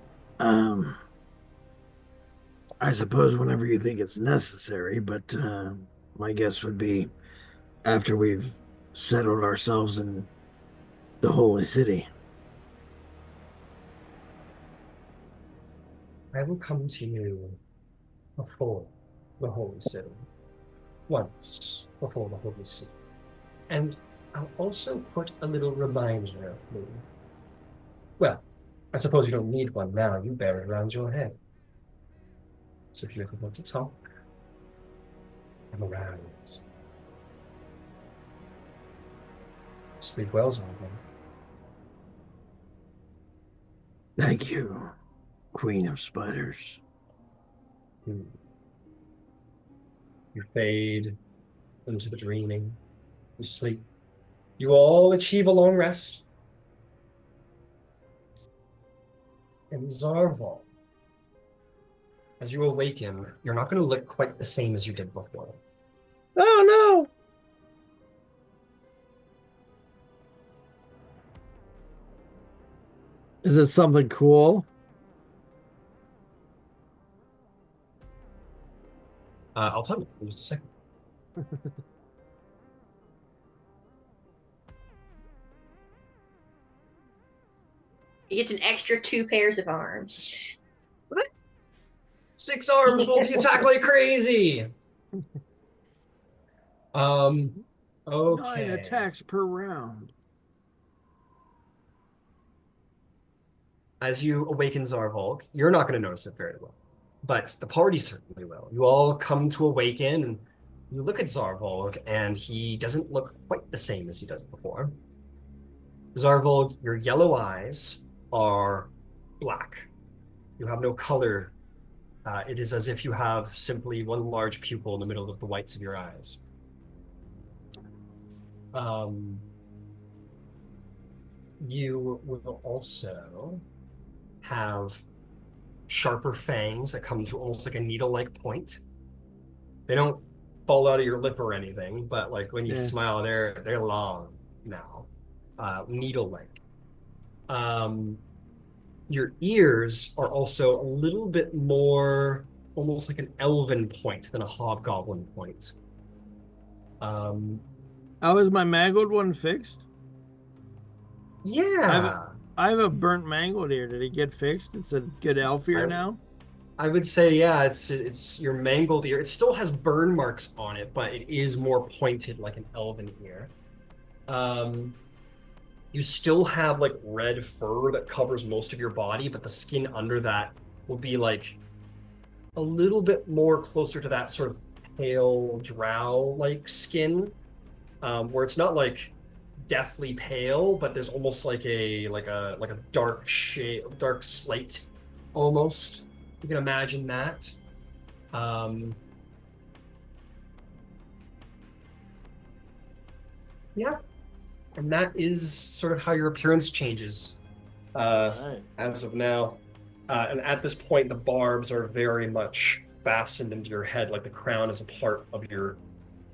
I suppose whenever you think it's necessary, but my guess would be after we've settled ourselves in the holy city. I will come to you before the holy city. Once before the holy city. And I'll also put a little reminder of me. Well, I suppose you don't need one now. You bear it around your head. So if you ever want to talk, I'm around. Sleep well, Zarvolg. Thank you, Queen of Spiders. You fade into the dreaming. You sleep. You all achieve a long rest. And Zarvolg, as you awaken, you're not going to look quite the same as you did before. Oh no! Is it something cool? I'll tell you in just a second. He gets an extra 2 pairs of arms. 6 arms, multi-attack like crazy. Okay. 9 attacks per round. As you awaken Zarvolg, you're not going to notice it very well, but the party certainly will. You all come to awaken, and you look at Zarvolg, and he doesn't look quite the same as he does before. Zarvolg, your yellow eyes are black. You have no color. It is as if you have simply one large pupil in the middle of the whites of your eyes. You will also have sharper fangs that come to almost like a needle-like point. They don't fall out of your lip or anything, but like when you smile, they're long now, needle-like. Your ears are also a little bit more almost like an elven point than a hobgoblin point. Oh, is my mangled one fixed? Yeah. I have a burnt mangled here. Did it get fixed? It's a good elf ear now? I would say, yeah, it's your mangled ear. It still has burn marks on it, but it is more pointed like an elven ear. You still have like red fur that covers most of your body, but the skin under that will be like a little bit more closer to that sort of pale drow-like skin, where it's not like deathly pale, but there's almost like a dark shade, dark slate, almost. You can imagine that. Yeah, and that is sort of how your appearance changes as of now. And at this point, the barbs are very much fastened into your head, like the crown is a part of your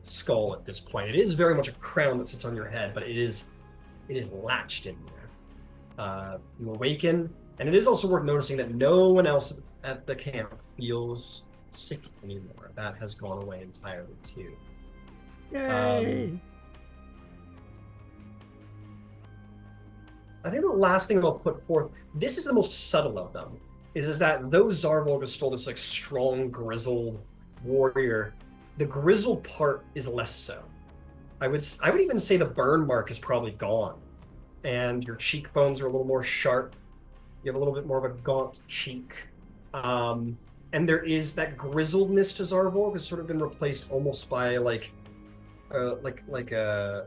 skull at this point. It is very much a crown that sits on your head, but it is latched in there. You awaken, and it is also worth noticing that no one else at the camp feels sick anymore. That has gone away entirely too. Yay! I think the last thing I'll put forth, this is the most subtle of them, is that though Zarvolg is still this like strong, grizzled warrior, the grizzled part is less so. I would even say the burn mark is probably gone, and your cheekbones are a little more sharp. You have a little bit more of a gaunt cheek, and there is that grizzledness to Zarvolg has sort of been replaced almost by like a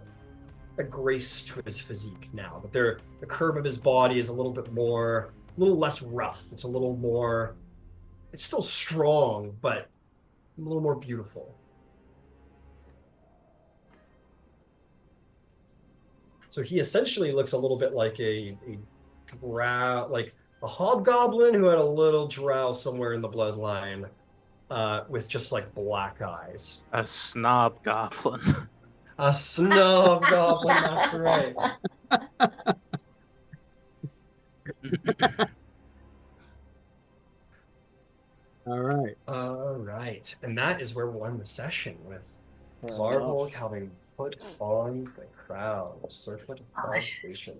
grace to his physique now. But the curve of his body is a little bit more, a little less rough. It's a little more, it's still strong, but a little more beautiful. So he essentially looks a little bit like a drow, like a hobgoblin who had a little drow somewhere in the bloodline, with just like black eyes. A snob goblin. A snob goblin, that's right. All right. All right. And that is where we'll end the session with Zarvolg having put on the crown. Circlet of Salvation.